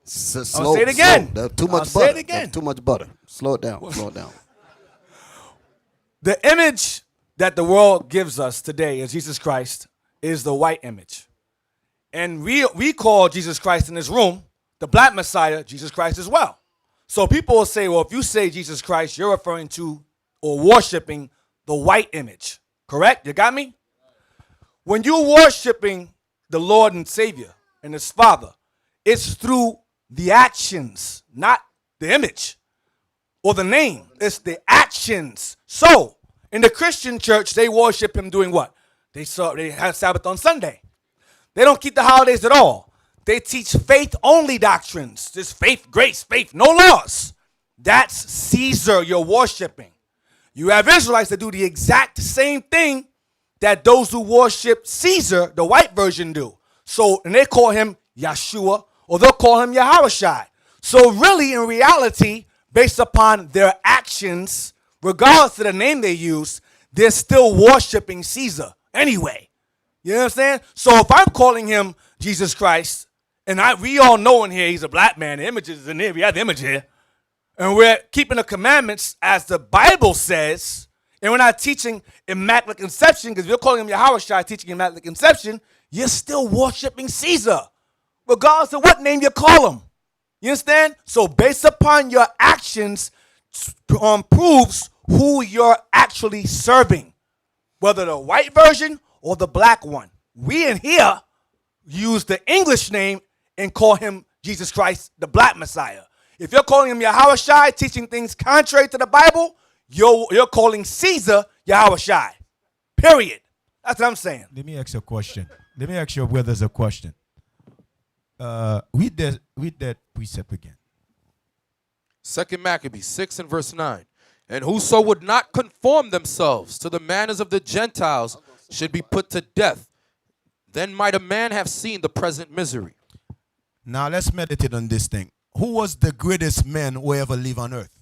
Slow, I'll say it again. Slow. Too much I'll butter. say it again. Too much butter. Slow it down. Slow it down. The image that the world gives us today as Jesus Christ is the white image. And we call Jesus Christ in this room, the black Messiah, Jesus Christ as well. So people will say, well, if you say Jesus Christ, you're referring to or worshiping the white image. Correct? You got me? When you're worshiping the Lord and Savior and his Father, it's through the actions, not the image or the name. It's the actions. So, in the Christian church, they worship him doing what? They have Sabbath on Sunday. They don't keep the holidays at all. They teach faith-only doctrines. Just faith, grace, faith, no laws. That's Caesar you're worshiping. You have Israelites that do the exact same thing that those who worship Caesar, the white version, do. So, and they call him Yeshua, or they'll call him Yahushai. So really, in reality, based upon their actions, regardless of the name they use, they're still worshiping Caesar anyway. You know what I'm saying? So if I'm calling him Jesus Christ, and we all know in here he's a black man, the image is in here, we have the image here, and we're keeping the commandments as the Bible says, and we're not teaching Immaculate Conception, because if you're calling him Yahushua teaching Immaculate Conception, you're still worshiping Caesar, regardless of what name you call him. You understand? So based upon your actions proves who you're actually serving, whether the white version or the black one. We in here use the English name and call him Jesus Christ, the black Messiah. If you're calling him Yahushua, teaching things contrary to the Bible, you're calling Caesar Yahushua. Period. That's what I'm saying. Let me ask you a question. Let me ask you whether there's a question. Read that precept again. 2 Maccabees 6 and verse 9. And whoso would not conform themselves to the manners of the Gentiles should be put to death. Then might a man have seen the present misery. Now let's meditate on this thing. Who was the greatest man who ever lived on earth?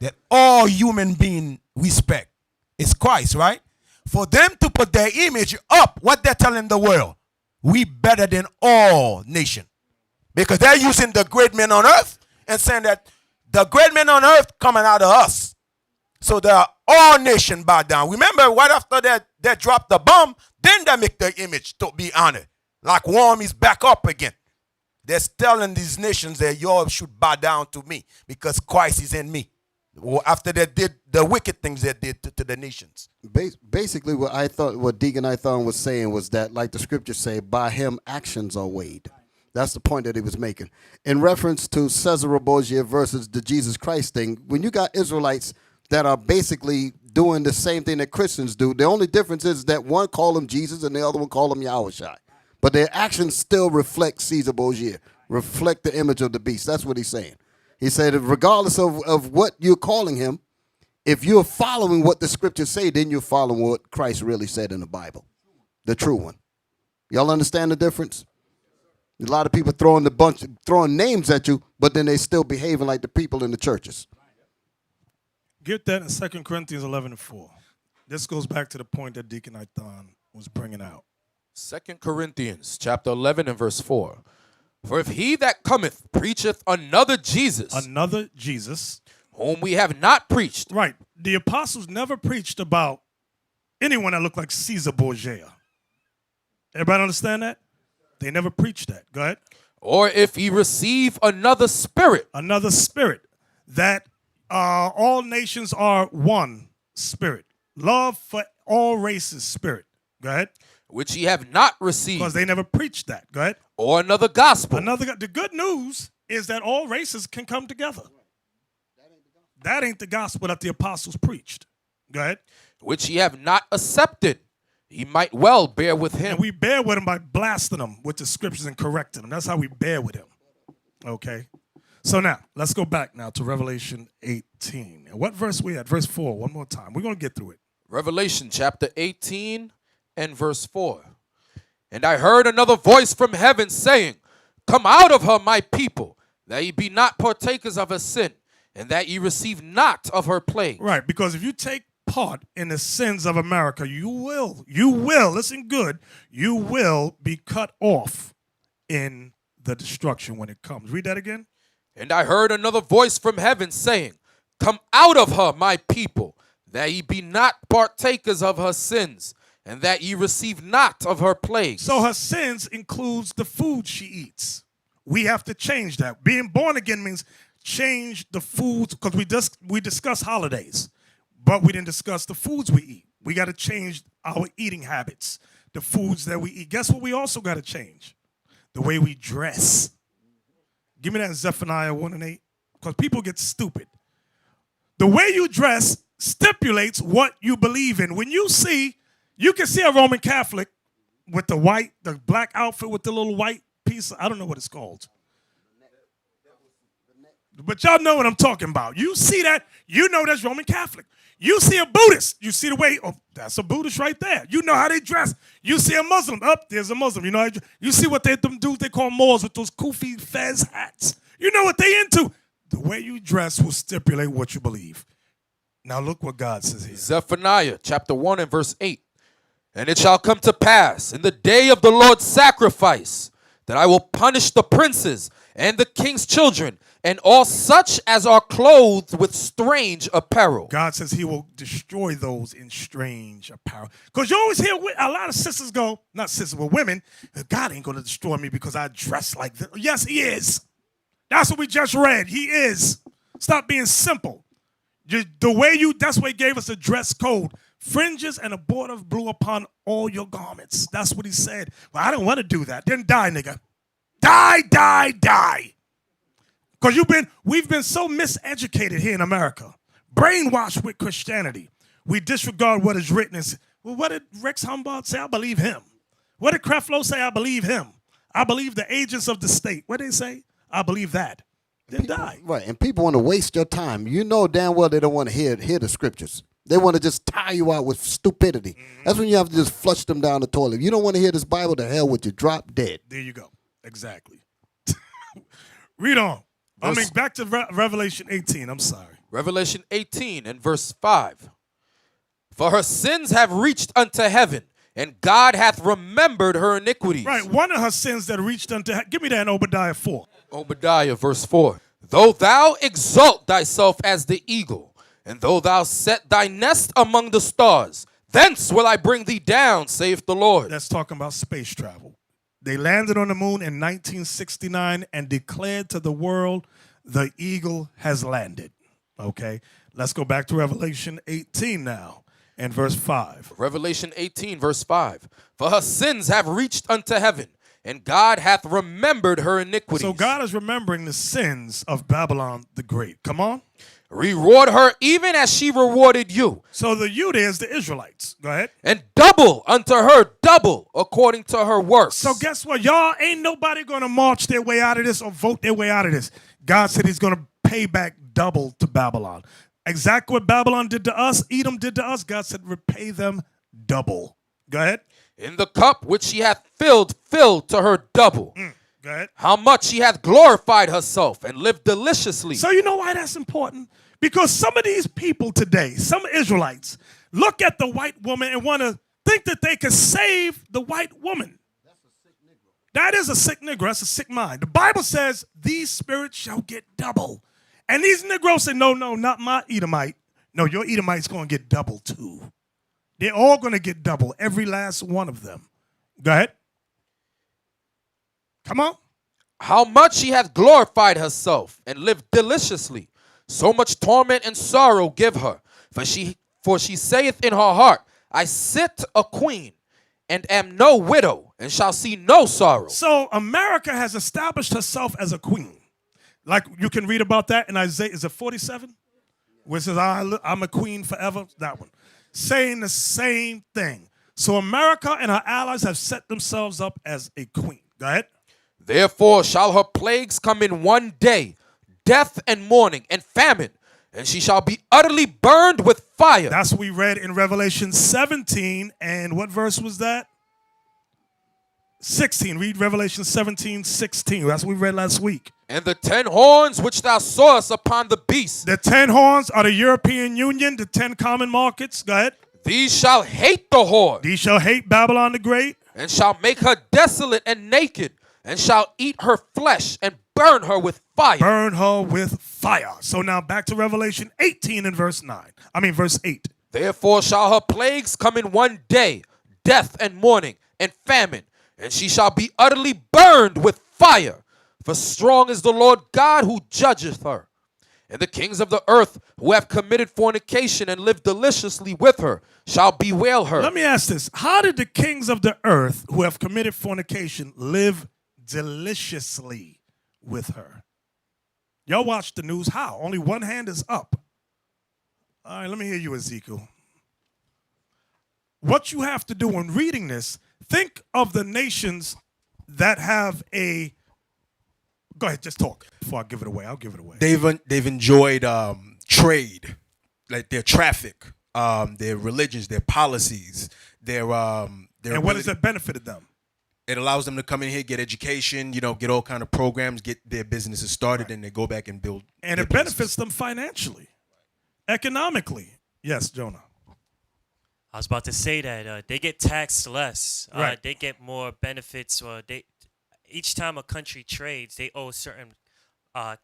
That all human beings respect. It's Christ, right? For them to put their image up, what they're telling the world, we better than all nation. Because they're using the great men on earth and saying that the great men on earth coming out of us. So the all nation bow down. Remember, right after that, they dropped the bomb, then they make the image to be honored. Like warm is back up again. They're telling these nations that y'all should bow down to me because Christ is in me. Well, after they did the wicked things they did to the nations. Basically, what Deacon Ithon was saying was that, like the scriptures say, by him actions are weighed. That's the point that he was making. In reference to Cesare Borgia versus the Jesus Christ thing, when you got Israelites that are basically doing the same thing that Christians do, the only difference is that one call him Jesus and the other one call him Yahushua. But their actions still reflect Caesar Borgia, reflect the image of the beast. That's what he's saying. He said, regardless of what you're calling him, if you're following what the scriptures say, then you're following what Christ really said in the Bible, the true one. Y'all understand the difference? A lot of people throwing names at you, but then they still behaving like the people in the churches. Get that in 2 Corinthians 11:4. This goes back to the point that Deacon Ithon was bringing out. 2 Corinthians chapter 11 and verse 4. For if he that cometh preacheth another Jesus, whom we have not preached. Right. The apostles never preached about anyone that looked like Caesar Borgia. Everybody understand that? They never preached that. Go ahead. Or if he receive another spirit. Another spirit. That all nations are one spirit. Love for all races spirit. Go ahead. Which ye have not received. Because they never preached that. Go ahead. Or another gospel. The good news is that all races can come together. That ain't the gospel that the apostles preached. Go ahead. Which ye have not accepted. Ye might well bear with him. And we bear with him by blasting him with the scriptures and correcting him. That's how we bear with him. Okay. So now, let's go back now to Revelation 18. And what verse we at? Verse 4, one more time. We're going to get through it. Revelation chapter 18 and verse 4. And I heard another voice from heaven saying, Come out of her, my people, that ye be not partakers of her sin, and that ye receive not of her plague. Right, because if you take part in the sins of America, you will, listen good, you will be cut off in the destruction when it comes. Read that again. And I heard another voice from heaven saying, Come out of her, my people, that ye be not partakers of her sins, and that ye receive not of her plagues. So her sins includes the food she eats. We have to change that. Being born again means change the foods, because we discuss holidays, but we didn't discuss the foods we eat. We got to change our eating habits, the foods that we eat. Guess what we also got to change? The way we dress. Give me that Zephaniah 1 and 8, because people get stupid. The way you dress stipulates what you believe in. When you can see a Roman Catholic with the black outfit with the little white piece. I don't know what it's called. But y'all know what I'm talking about. You see that, you know that's Roman Catholic. You see a Buddhist, you see the way, that's a Buddhist right there. You know how they dress. You see a Muslim, there's a Muslim. You know, you see what them dudes they call Moors with those kufi fez hats. You know what they into. The way you dress will stipulate what you believe. Now look what God says here. Zephaniah chapter 1 and verse 8. And it shall come to pass in the day of the Lord's sacrifice that I will punish the princes and the king's children and all such as are clothed with strange apparel. God says he will destroy those in strange apparel. Because you always hear a lot of sisters go, not sisters, but women, God ain't going to destroy me because I dress like this. Yes, he is. That's what we just read. He is. Stop being simple. That's why he gave us a dress code. Fringes and a border of blue upon all your garments. That's what he said. Well, I don't want to do that. Then die, nigga. Die. Because we've been so miseducated here in America. Brainwashed with Christianity. We disregard what is written. Well, what did Rex Humbard say? I believe him. What did Creflo say? I believe him. I believe the agents of the state. What did they say? I believe that. Then die. Right, and people want to waste your time. You know damn well they don't want to hear the scriptures. They want to just tire you out with stupidity. Mm-hmm. That's when you have to just flush them down the toilet. If you don't want to hear this Bible, the hell with you. Drop dead. There you go. Exactly. Read on. Back to Revelation 18. I'm sorry. Revelation 18 and verse 5. For her sins have reached unto heaven, and God hath remembered her iniquities. Right, one of her sins that reached unto heaven. Give me that in Obadiah 4. Obadiah verse 4. Though thou exalt thyself as the eagle, and though thou set thy nest among the stars, thence will I bring thee down, saith the Lord. That's talking about space travel. They landed on the moon in 1969 and declared to the world, the eagle has landed. Okay, let's go back to Revelation 18 now and verse 5. Revelation 18, verse 5. For her sins have reached unto heaven, and God hath remembered her iniquities. So God is remembering the sins of Babylon the Great. Come on. Reward her even as she rewarded you. So the you there is the Israelites. Go ahead. And double unto her double according to her works. So guess what? Y'all ain't nobody going to march their way out of this or vote their way out of this. God said he's going to pay back double to Babylon. Exactly what Babylon did to us, Edom did to us. God said repay them double. Go ahead. In the cup which she hath filled to her double. Go ahead. How much she hath glorified herself and lived deliciously. So you know why that's important? Because some of these people today, some Israelites, look at the white woman and want to think that they can save the white woman. That is a sick Negro. That's a sick mind. The Bible says these spirits shall get double. And these Negroes say, no, not my Edomite. No, your Edomite's going to get double too. They're all going to get double, every last one of them. Go ahead. Come on. How much she hath glorified herself and lived deliciously. So much torment and sorrow give her. For she saith in her heart, I sit a queen and am no widow and shall see no sorrow. So America has established herself as a queen. Like you can read about that in Isaiah, is it 47? Where it says, I'm a queen forever. That one. Saying the same thing. So America and her allies have set themselves up as a queen. Go ahead. Therefore shall her plagues come in one day, death and mourning and famine, and she shall be utterly burned with fire. That's what we read in Revelation 17. And what verse was that? 16. Read Revelation 17, 16. That's what we read last week. And the 10 horns which thou sawest upon the beast. The 10 horns are the European Union, the 10 common markets. Go ahead. These shall hate the whore. These shall hate Babylon the Great. And shall make her desolate and naked, and shall eat her flesh and burn her with fire. Burn her with fire. So now back to Revelation 18 and verse 8. Therefore shall her plagues come in one day, death and mourning and famine, and she shall be utterly burned with fire. For strong is the Lord God who judgeth her. And the kings of the earth who have committed fornication and lived deliciously with her shall bewail her. Let me ask this. How did the kings of the earth who have committed fornication live deliciously with her? Y'all watch the news. How? Only one hand is up. All right, let me hear you, Ezekiel. What you have to do when reading this, think of the nations that have a... Go ahead, just talk. Before I give it away, I'll give it away. They've enjoyed trade, like their traffic, their religions, their policies, their and what has that benefited them? It allows them to come in here, get education, get all kind of programs, get their businesses started, and they go back and build. And it benefits them financially, economically. Yes, Jonah. I was about to say that they get taxed less. Right. They get more benefits. Each time a country trades, they owe a certain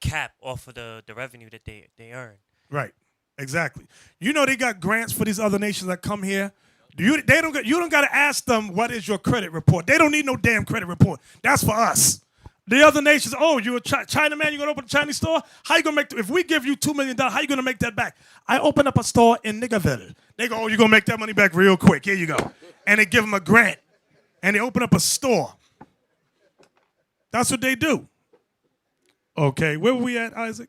cap off of the revenue that they earn. Right. Exactly. You know they got grants for these other nations that come here. You don't got to ask them what is your credit report. They don't need no damn credit report. That's for us. The other nations, you're a Chinaman, you're going to open a Chinese store? How you going to make, if we give you $2 million, how you going to make that back? I open up a store in Niggerville. They go, you're going to make that money back real quick. Here you go. And they give them a grant. And they open up a store. That's what they do. Okay, where were we at, Isaac?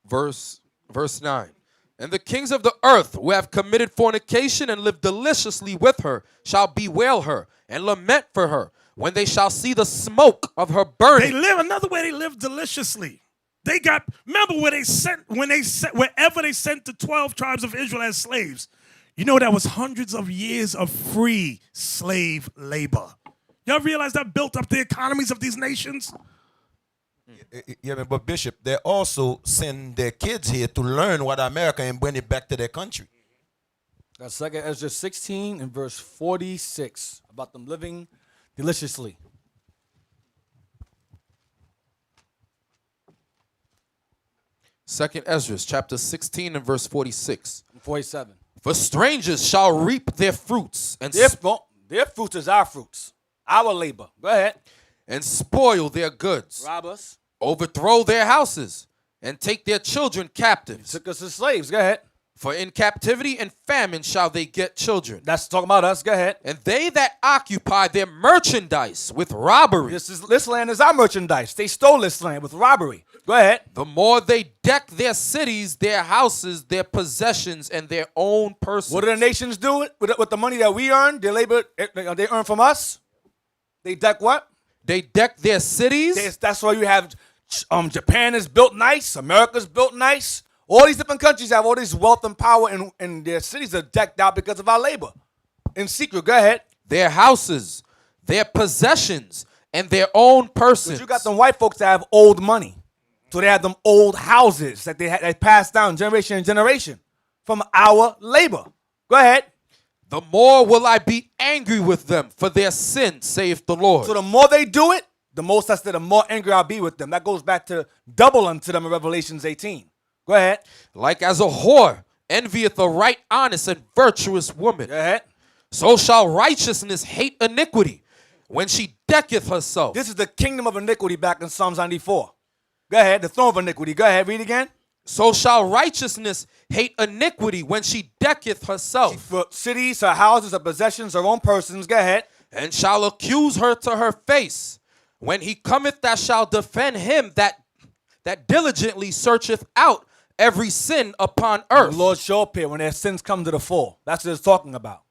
Verse 9. And the kings of the earth who have committed fornication and lived deliciously with her shall bewail her and lament for her when they shall see the smoke of her burning. Another way they live deliciously. They got, remember wherever they sent the 12 tribes of Israel as slaves, that was hundreds of years of free slave labor. Y'all realize that built up the economies of these nations? Yeah, but Bishop, they also send their kids here to learn what America and bring it back to their country. That's 2 Ezra 16 and verse 46 about them living deliciously. Second Ezra chapter 16 and verse 46. 47. For strangers shall reap their fruits. And their fruits is our fruits. Our labor. Go ahead. And spoil their goods. Rob us. Overthrow their houses. And take their children captives. Took us as slaves. Go ahead. For in captivity and famine shall they get children. That's talking about us. Go ahead. And they that occupy their merchandise with robbery. This land is our merchandise. They stole this land with robbery. Go ahead. The more they deck their cities, their houses, their possessions, and their own persons. What do the nations do with the money that we earn? They labor. They earn from us. They deck what? They deck their cities. That's why you have Japan is built nice. America's built nice. All these different countries have all this wealth and power, and their cities are decked out because of our labor. In secret, go ahead. Their houses, their possessions, and their own persons. But you got them white folks that have old money. So they have them old houses that they passed down generation and generation from our labor. Go ahead. The more will I be angry with them for their sin, saith the Lord. So the more they do it, the more angry I'll be with them. That goes back to double unto them in Revelations 18. Go ahead. Like as a whore envieth a right honest and virtuous woman. Go ahead. So shall righteousness hate iniquity when she decketh herself. This is the kingdom of iniquity back in Psalms 94. Go ahead. The throne of iniquity. Go ahead. Read again. So shall righteousness hate iniquity when she decketh herself. For cities, her houses, her possessions, her own persons. Go ahead. And shall accuse her to her face. When he cometh that shall defend him that diligently searcheth out every sin upon earth. The Lord show up here when their sins come to the fore. That's what it's talking about.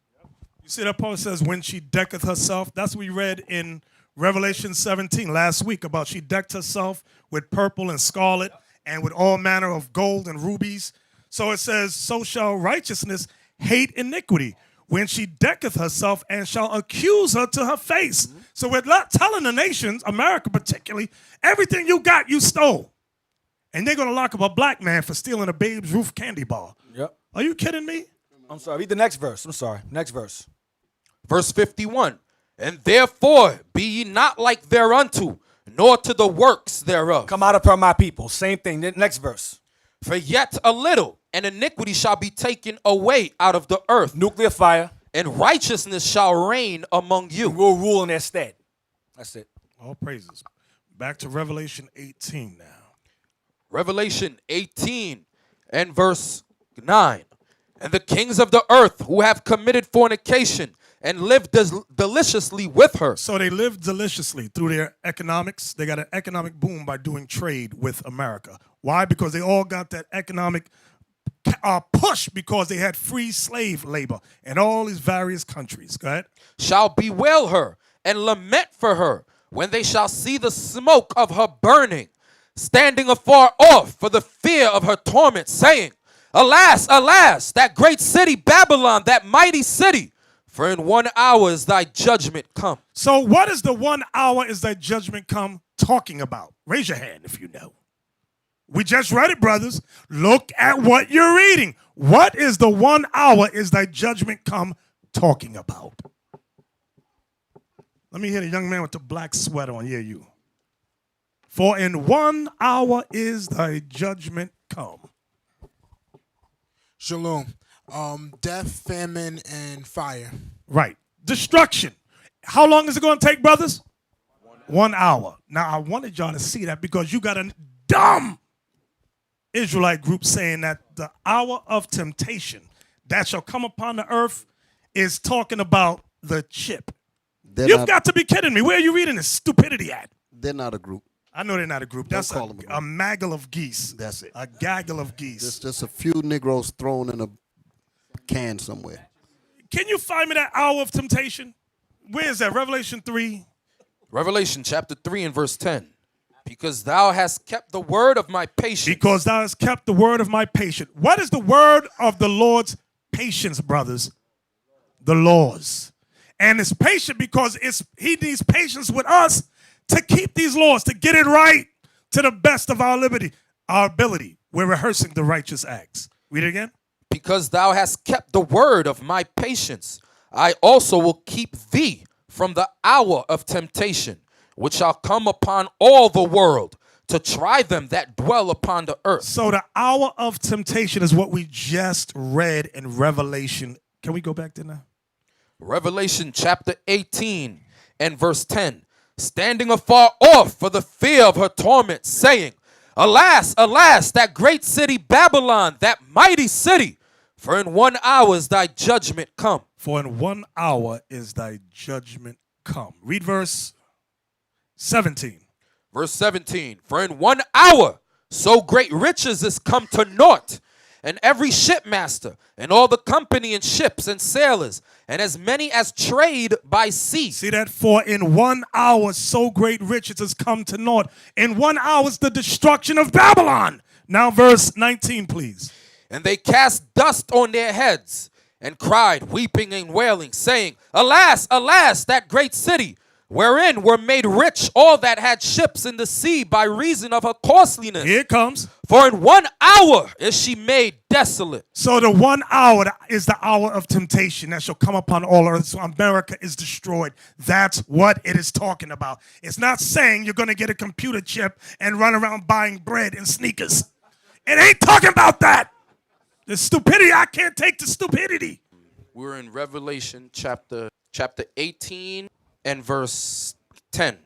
You see that Paul says, when she decketh herself. That's what we read in Revelation 17 last week about she decked herself with purple and scarlet and with all manner of gold and rubies. So it says, so shall righteousness hate iniquity when she decketh herself and shall accuse her to her face. Mm-hmm. So we're not telling the nations, America particularly, everything you got, you stole. And they're going to lock up a black man for stealing a Babe's Ruth candy bar. Yep. Are you kidding me? I'm sorry. Read the next verse. I'm sorry. Next verse. Verse 51. And therefore be ye not like thereunto, nor to the works thereof. Come out upon my people. Same thing. Next verse. For yet a little, and iniquity shall be taken away out of the earth. Nuclear fire. And righteousness shall reign among you. And we'll rule in their stead. That's it. All praises. Back to Revelation 18 now. Revelation 18 and verse 9. And the kings of the earth who have committed fornication and lived deliciously with her. So they lived deliciously through their economics. They got an economic boom by doing trade with America. Why? Because they all got that economic push because they had free slave labor in all these various countries. Go ahead. Shall bewail her and lament for her when they shall see the smoke of her burning, standing afar off for the fear of her torment, saying, Alas, alas, that great city Babylon, that mighty city, for in 1 hour is thy judgment come. So what is the 1 hour is thy judgment come talking about? Raise your hand if you know. We just read it, brothers. Look at what you're reading. What is the 1 hour is thy judgment come talking about? Let me hear the young man with the black sweater on. Yeah, you. For in 1 hour is thy judgment come. Shalom. Death, famine, and fire. Right. Destruction. How long is it going to take, brothers? 1 hour. Now, I wanted y'all to see that because you got a dumb Israelite group saying that the hour of temptation that shall come upon the earth is talking about the chip. You've got to be kidding me. Where are you reading this stupidity at? They're not a group. I know they're not a group. That's a maggle of geese. That's it. A gaggle of geese. It's just a few Negroes thrown in a can somewhere. Can you find me that hour of temptation? Where is that? Revelation 3? Revelation chapter 3 and verse 10. Because thou hast kept the word of my patience. Because thou hast kept the word of my patience. What is the word of the Lord's patience, brothers? The Lord's. And it's patient because he needs patience with us to keep these laws, to get it right to the best of our ability. We're rehearsing the righteous acts. Read it again. Because thou hast kept the word of my patience, I also will keep thee from the hour of temptation, which shall come upon all the world, to try them that dwell upon the earth. So the hour of temptation is what we just read in Revelation. Can we go back there now? Revelation chapter 18 and verse 10. Standing afar off for the fear of her torment, saying, Alas, alas, that great city Babylon, that mighty city, for in 1 hour is thy judgment come. For in 1 hour is thy judgment come. Read verse 17. Verse 17. For in 1 hour so great riches is come to naught, and every shipmaster, and all the company and ships and sailors, and as many as trade by sea. See that? For in 1 hour so great riches has come to naught. In 1 hour is the destruction of Babylon. Now verse 19, please. And they cast dust on their heads, and cried, weeping and wailing, saying, Alas, alas, that great city, wherein were made rich all that had ships in the sea by reason of her costliness. Here it comes. For in 1 hour is she made desolate. So the 1 hour is the hour of temptation that shall come upon all earth. So America is destroyed. That's what it is talking about. It's not saying you're going to get a computer chip and run around buying bread and sneakers. It ain't talking about that. The stupidity, I can't take the stupidity. We're in Revelation chapter 18 and verse 10.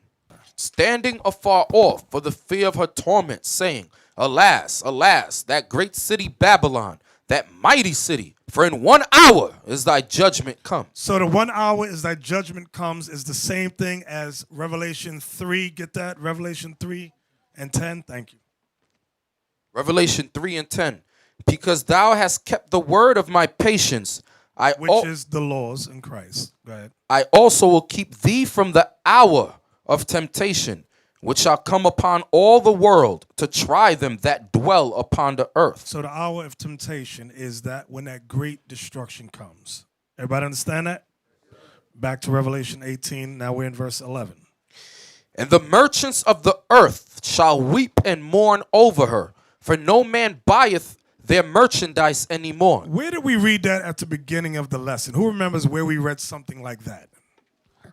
Standing afar off for the fear of her torment, saying, Alas, alas, that great city Babylon, that mighty city, for in 1 hour is thy judgment come. So the 1 hour is thy judgment comes is the same thing as Revelation 3. Get that? Revelation 3 and 10. Thank you. Revelation 3 and 10. Because thou hast kept the word of my patience, which is the laws in Christ. Go ahead. I also will keep thee from the hour of temptation, which shall come upon all the world to try them that dwell upon the earth. So the hour of temptation is that when that great destruction comes. Everybody understand that? Back to Revelation 18. Now we're in verse 11. And the merchants of the earth shall weep and mourn over her, for no man buyeth their merchandise anymore. Where did we read that at the beginning of the lesson? Who remembers where we read something like that?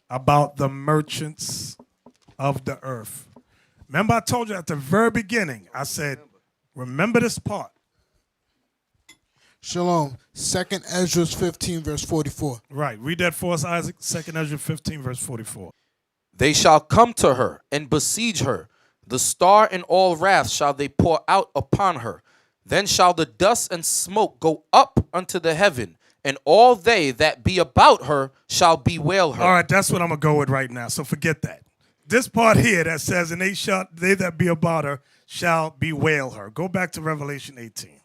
About the merchants of the earth. Remember I told you at the very beginning, I said, remember this part. Shalom. 2nd Ezra 15, verse 44. Right. Read that for us, Isaac. 2nd Ezra 15, verse 44. They shall come to her and besiege her. The star in all wrath shall they pour out upon her. Then shall the dust and smoke go up unto the heaven, and all they that be about her shall bewail her. All right, that's what I'm going to go with right now. So forget that. This part here that says, and they that be about her shall bewail her. Go back to Revelation 18.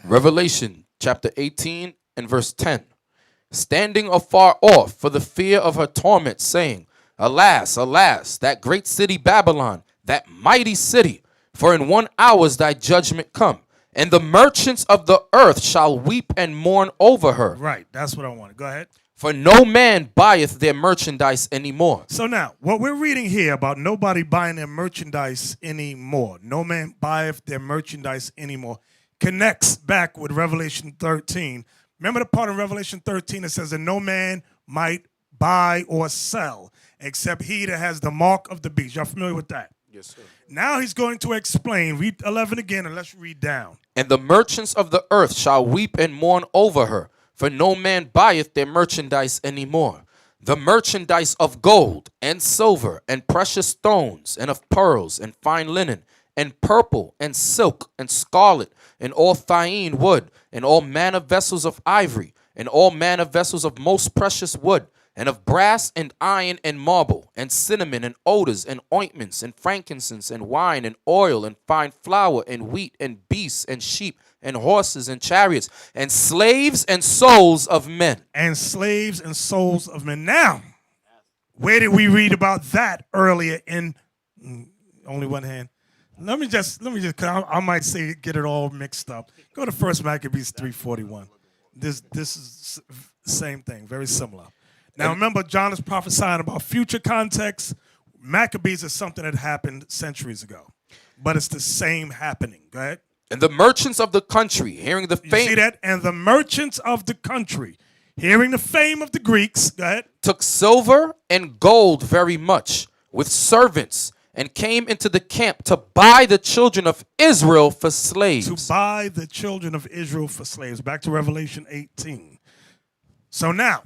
Revelation chapter 18 and verse 10. Standing afar off for the fear of her torment, saying, Alas, alas, that great city Babylon, that mighty city, for in 1 hour is thy judgment come, and the merchants of the earth shall weep and mourn over her. Right, that's what I wanted. Go ahead. For no man buyeth their merchandise anymore. So now, what we're reading here about nobody buying their merchandise anymore, no man buyeth their merchandise anymore, connects back with Revelation 13. Remember the part in Revelation 13 that says that no man might buy or sell except he that has the mark of the beast. Y'all familiar with that? Yes, sir. Now he's going to explain. Read 11 again and let's read down. And the merchants of the earth shall weep and mourn over her, for no man buyeth their merchandise anymore. The merchandise of gold and silver and precious stones and of pearls and fine linen and purple and silk and scarlet and all thyine wood and all manner vessels of ivory and all manner vessels of most precious wood and of brass and iron and marble, and cinnamon and odors and ointments and frankincense and wine and oil and fine flour and wheat and beasts and sheep and horses and chariots and slaves and souls of men. And slaves and souls of men. Now, where did we read about that earlier in only one hand? Let me just, cause I might say get it all mixed up. Go to 1 Maccabees 3:41. This is the same thing, very similar. Now remember, John is prophesying about future context. Maccabees is something that happened centuries ago, but it's the same happening. Go ahead. And the merchants of the country, hearing the fame. You see that? And the merchants of the country, hearing the fame of the Greeks, go ahead, took silver and gold very much with servants, and came into the camp to buy the children of Israel for slaves. To buy the children of Israel for slaves. Back to Revelation 18. So now,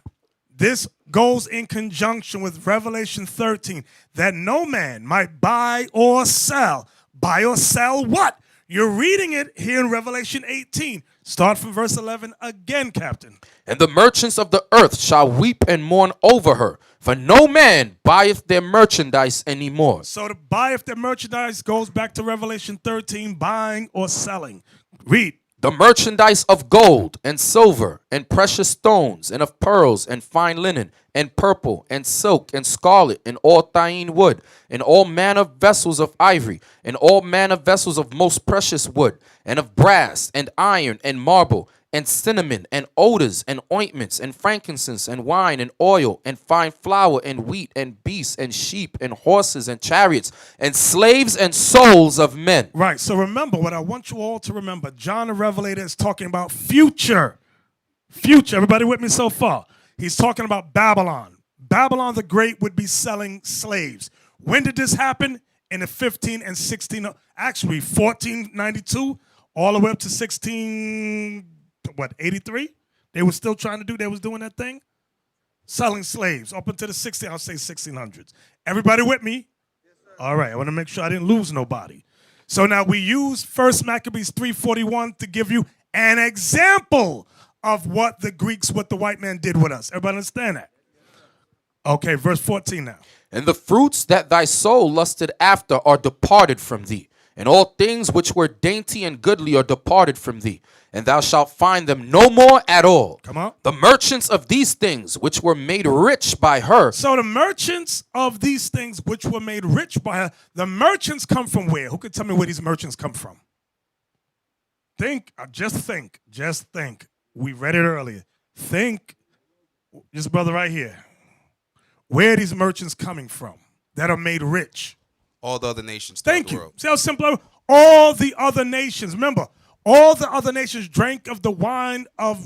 This goes in conjunction with Revelation 13, that no man might buy or sell. Buy or sell what? You're reading it here in Revelation 18. Start from verse 11 again, Captain. And the merchants of the earth shall weep and mourn over her, for no man buyeth their merchandise anymore. So to buyeth their merchandise goes back to Revelation 13, buying or selling. Read. The merchandise of gold and silver and precious stones and of pearls and fine linen and purple and silk and scarlet and all thyine wood and all manner of vessels of ivory and all manner of vessels of most precious wood and of brass and iron and marble and cinnamon and odors and ointments and frankincense and wine and oil and fine flour and wheat and beasts and sheep and horses and chariots and slaves and souls of men. Right. So remember, what I want you all to remember, John the Revelator is talking about future. Future. Everybody with me so far? He's talking about Babylon. Babylon the Great would be selling slaves. When did this happen? In the 15 and 16, actually 1492, all the way up to 83? They were still trying to do, they was doing that thing? Selling slaves up until the 1600s. Everybody with me? All right, I want to make sure I didn't lose nobody. So now we use 1 Maccabees 3:41 to give you an example of what the Greeks, what the white man did with us. Everybody understand that? Okay, verse 14 now. And the fruits that thy soul lusted after are departed from thee, and all things which were dainty and goodly are departed from thee, and thou shalt find them no more at all. Come on. The merchants of these things which were made rich by her. So the merchants of these things which were made rich by her, the merchants come from where? Who could tell me where these merchants come from? Just think. We read it earlier. Think, this brother right here. Where are these merchants coming from that are made rich? All the other nations. Thank you. See how simple? All the other nations. Remember, all the other nations drank of the wine of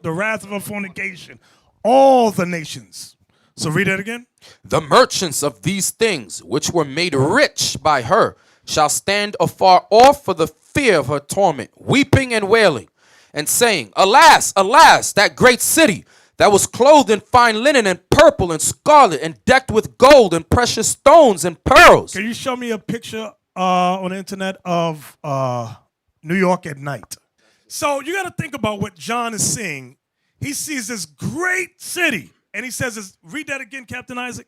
the wrath of her fornication. All the nations. So read that again. The merchants of these things which were made rich by her shall stand afar off for the fear of her torment, weeping and wailing, and saying, Alas, alas, that great city that was clothed in fine linen and purple and scarlet and decked with gold and precious stones and pearls. Can you show me a picture on the internet of New York at night? So you got to think about what John is seeing. He sees this great city, and he says, read that again, Captain Isaac.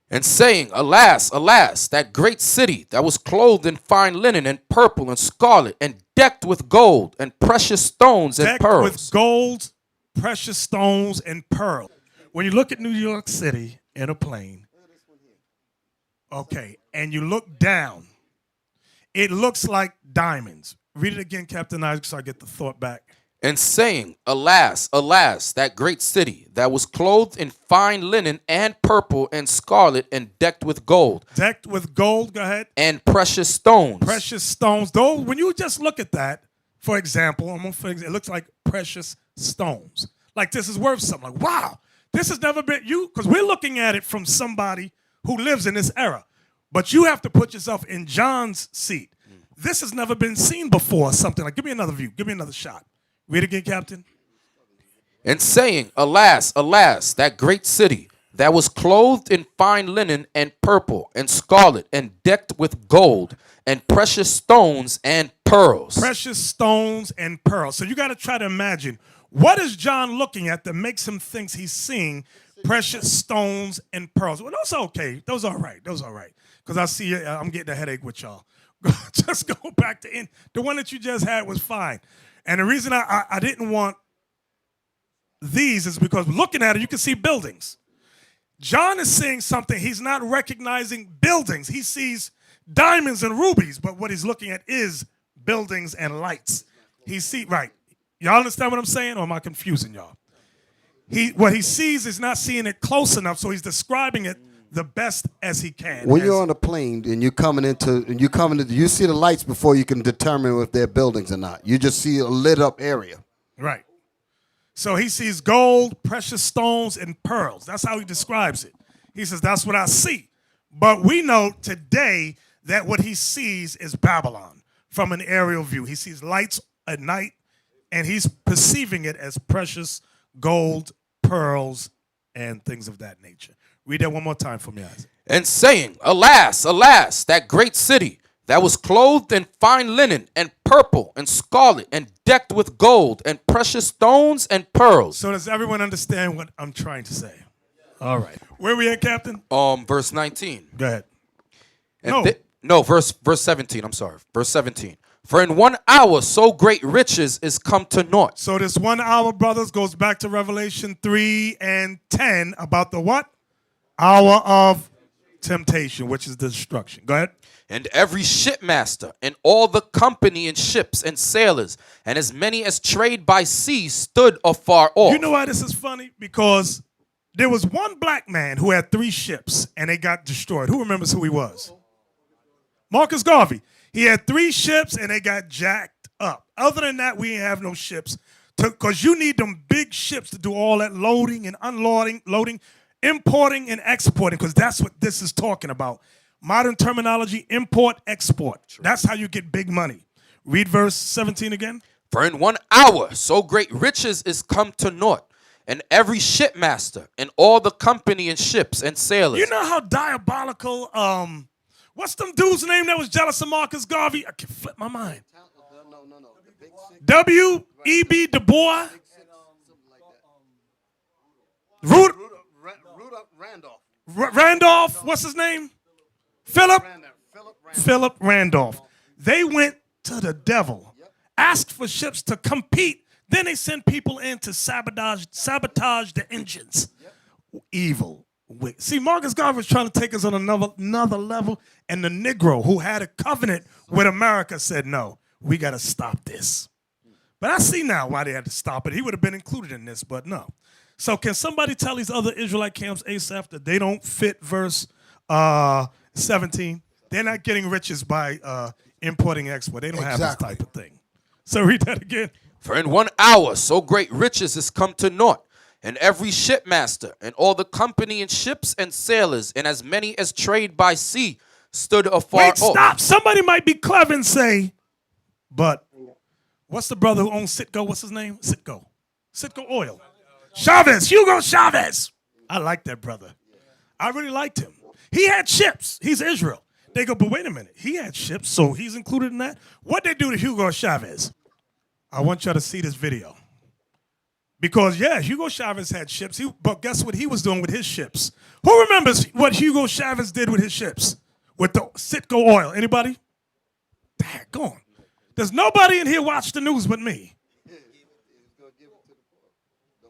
And saying, Alas, alas, that great city that was clothed in fine linen and purple and scarlet and decked with gold and precious stones and pearls. With gold, precious stones, and pearl. When you look at New York City in a plane, okay, and you look down, it looks like diamonds. Read it again, Captain Isaac, so I get the thought back. And saying, Alas, alas, that great city that was clothed in fine linen and purple and scarlet and decked with gold. Decked with gold, go ahead. And precious stones. Precious stones. Though, when you just look at that, for example, it looks like precious stones. Like this is worth something. Like, wow, this has never been you, because we're looking at it from somebody who lives in this era. But you have to put yourself in John's seat. This has never been seen before, something like, give me another view, give me another shot. Read again, Captain. And saying, Alas, alas, that great city that was clothed in fine linen and purple and scarlet and decked with gold and precious stones and pearls. Precious stones and pearls. So you got to try to imagine, what is John looking at that makes him think he's seeing precious stones and pearls? Well, those are okay. Those are all right. Because I see I'm getting a headache with y'all. Just go back to the one that you just had was fine. And the reason I didn't want these is because looking at it, you can see buildings. John is seeing something. He's not recognizing buildings. He sees diamonds and rubies, but what he's looking at is buildings and lights. Right. Y'all understand what I'm saying, or am I confusing y'all? What he sees is not seeing it close enough, so he's describing it the best as he can. When you're on a plane and you see the lights before you can determine if they're buildings or not. You just see a lit up area. Right. So he sees gold, precious stones, and pearls. That's how he describes it. He says, that's what I see. But we know today that what he sees is Babylon from an aerial view. He sees lights at night, and he's perceiving it as precious gold, pearls, and things of that nature. Read that one more time for me, Isaac. And saying, Alas, alas, that great city that was clothed in fine linen and purple and scarlet and decked with gold and precious stones and pearls. So does everyone understand what I'm trying to say? All right. Where we at, Captain? Verse 19. Go ahead. And verse 17. I'm sorry. Verse 17. For in 1 hour so great riches is come to naught. So this 1 hour, brothers, goes back to Revelation 3 and 10 about the what? Hour of temptation, which is destruction. Go ahead. And every shipmaster and all the company in ships and sailors and as many as trade by sea stood afar off. You know why this is funny? Because there was one black man who had 3 ships and they got destroyed. Who remembers who he was? Marcus Garvey. He had 3 ships and they got jacked up. Other than that, we ain't have no ships. Because you need them big ships to do all that loading and unloading, importing and exporting, because that's what this is talking about. Modern terminology, import, export. That's how you get big money. Read verse 17 again. For in 1 hour so great riches is come to naught, and every shipmaster and all the company in ships and sailors. You know how diabolical, what's them dude's name that was jealous of Marcus Garvey? I can flip my mind. W.E.B. Du Bois. Randolph, what's his name? Philip Randolph. They went to the devil, asked for ships to compete. Then they sent people in to sabotage the engines. Evil. See, Marcus Garvey was trying to take us on another level, and the Negro who had a covenant with America said, no, we got to stop this. But I see now why they had to stop it. He would have been included in this, but no. So can somebody tell these other Israelite camps ASAP that they don't fit verse 17? They're not getting riches by importing export. They don't have this type of thing. So read that again. For in 1 hour so great riches is come to naught, and every shipmaster and all the company in ships and sailors and as many as trade by sea stood afar off. Wait, stop. Somebody might be clever and say, but what's the brother who owns Citgo? What's his name? Citgo Oil. Chavez, Hugo Chavez. I like that brother. I really liked him. He had ships. He's Israel. They go, but wait a minute. He had ships, so he's included in that? What they do to Hugo Chavez? I want y'all to see this video. Because, yeah, Hugo Chavez had ships, but guess what he was doing with his ships? Who remembers what Hugo Chavez did with his ships? With the Citgo oil? Anybody? Daggone. There's nobody in here watch the news but me.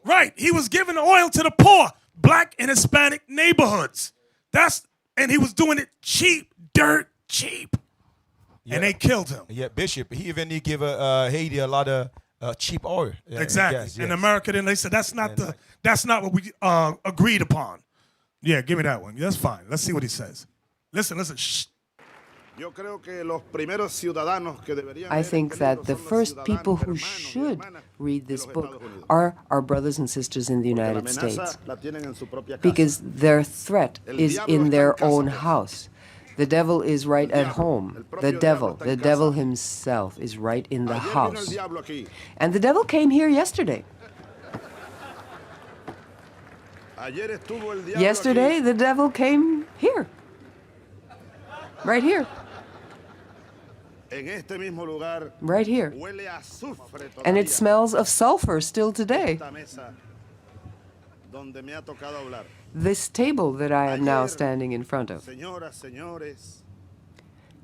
Right. He was giving the oil to the poor, black and Hispanic neighborhoods. And he was doing it cheap, dirt cheap. Yeah. And they killed him. Yeah, Bishop. He even gave Haiti a lot of cheap oil. Exactly. Yes. In America, then they said that's not what we agreed upon. Yeah, give me that one. That's fine. Let's see what he says. Listen. Shh. I think that the first people who should read this book are our brothers and sisters in the United States, because their threat is in their own house. The devil is right at home. The devil himself is right in the house. And the devil came here yesterday. Yesterday, the devil came here. Right here. Right here. And it smells of sulfur still today. This table that I am now standing in front of.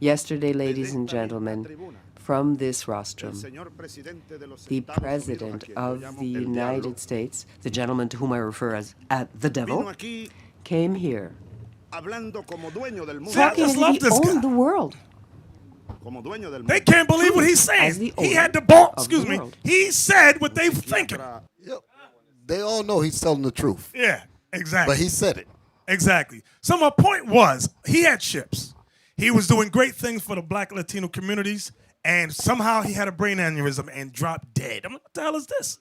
Yesterday, ladies and gentlemen, from this rostrum, the President of the United States, the gentleman to whom I refer as the devil, came here talking as if he owned the world. They can't believe what he's saying. He had the ball. Excuse me. He said what they were thinking. They all know he's telling the truth. Yeah, exactly. But he said it. Exactly. So my point was, he had ships. He was doing great things for the black Latino communities, and somehow he had a brain aneurysm and dropped dead. I'm like, what the hell is this?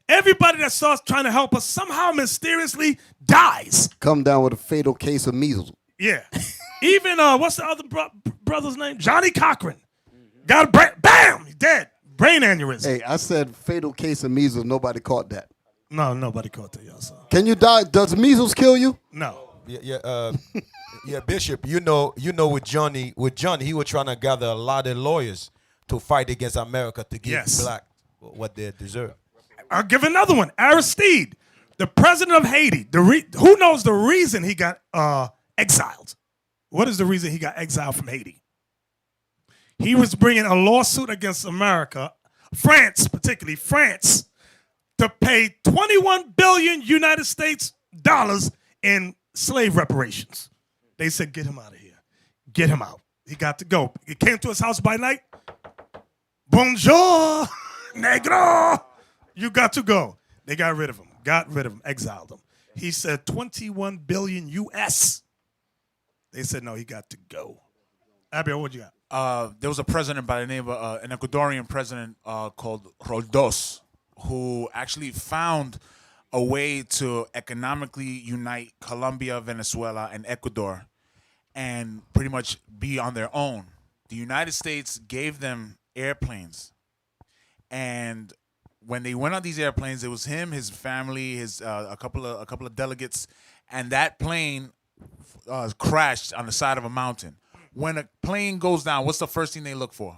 Everybody that saw us trying to help us somehow mysteriously dies. Come down with a fatal case of measles. Yeah. Even, what's the other brother's name? Johnny Cochran. Got a bam, he's dead. Brain aneurysm. Hey, I said fatal case of measles. Nobody caught that. No, nobody caught that, y'all. So. Can you die? Does measles kill you? No. Yeah, Bishop. You know, with Johnny, he was trying to gather a lot of lawyers to fight against America to give black what they deserve. I'll give another one. Aristide, the president of Haiti. Who knows the reason he got exiled? What is the reason he got exiled from Haiti? He was bringing a lawsuit against America, France, particularly France, to pay 21 billion United States dollars in slave reparations. They said, get him out of here. Get him out. He got to go. He came to his house by night. Bonjour, negro. You got to go. They got rid of him, exiled him. He said 21 billion US. They said, no, he got to go. Abiel, what you got? There was a president by the name of an Ecuadorian president called Roldos, who actually found a way to economically unite Colombia, Venezuela, and Ecuador and pretty much be on their own. The United States gave them airplanes. And when they went on these airplanes, it was him, his family, a couple of delegates, and that plane crashed on the side of a mountain. When a plane goes down, what's the first thing they look for?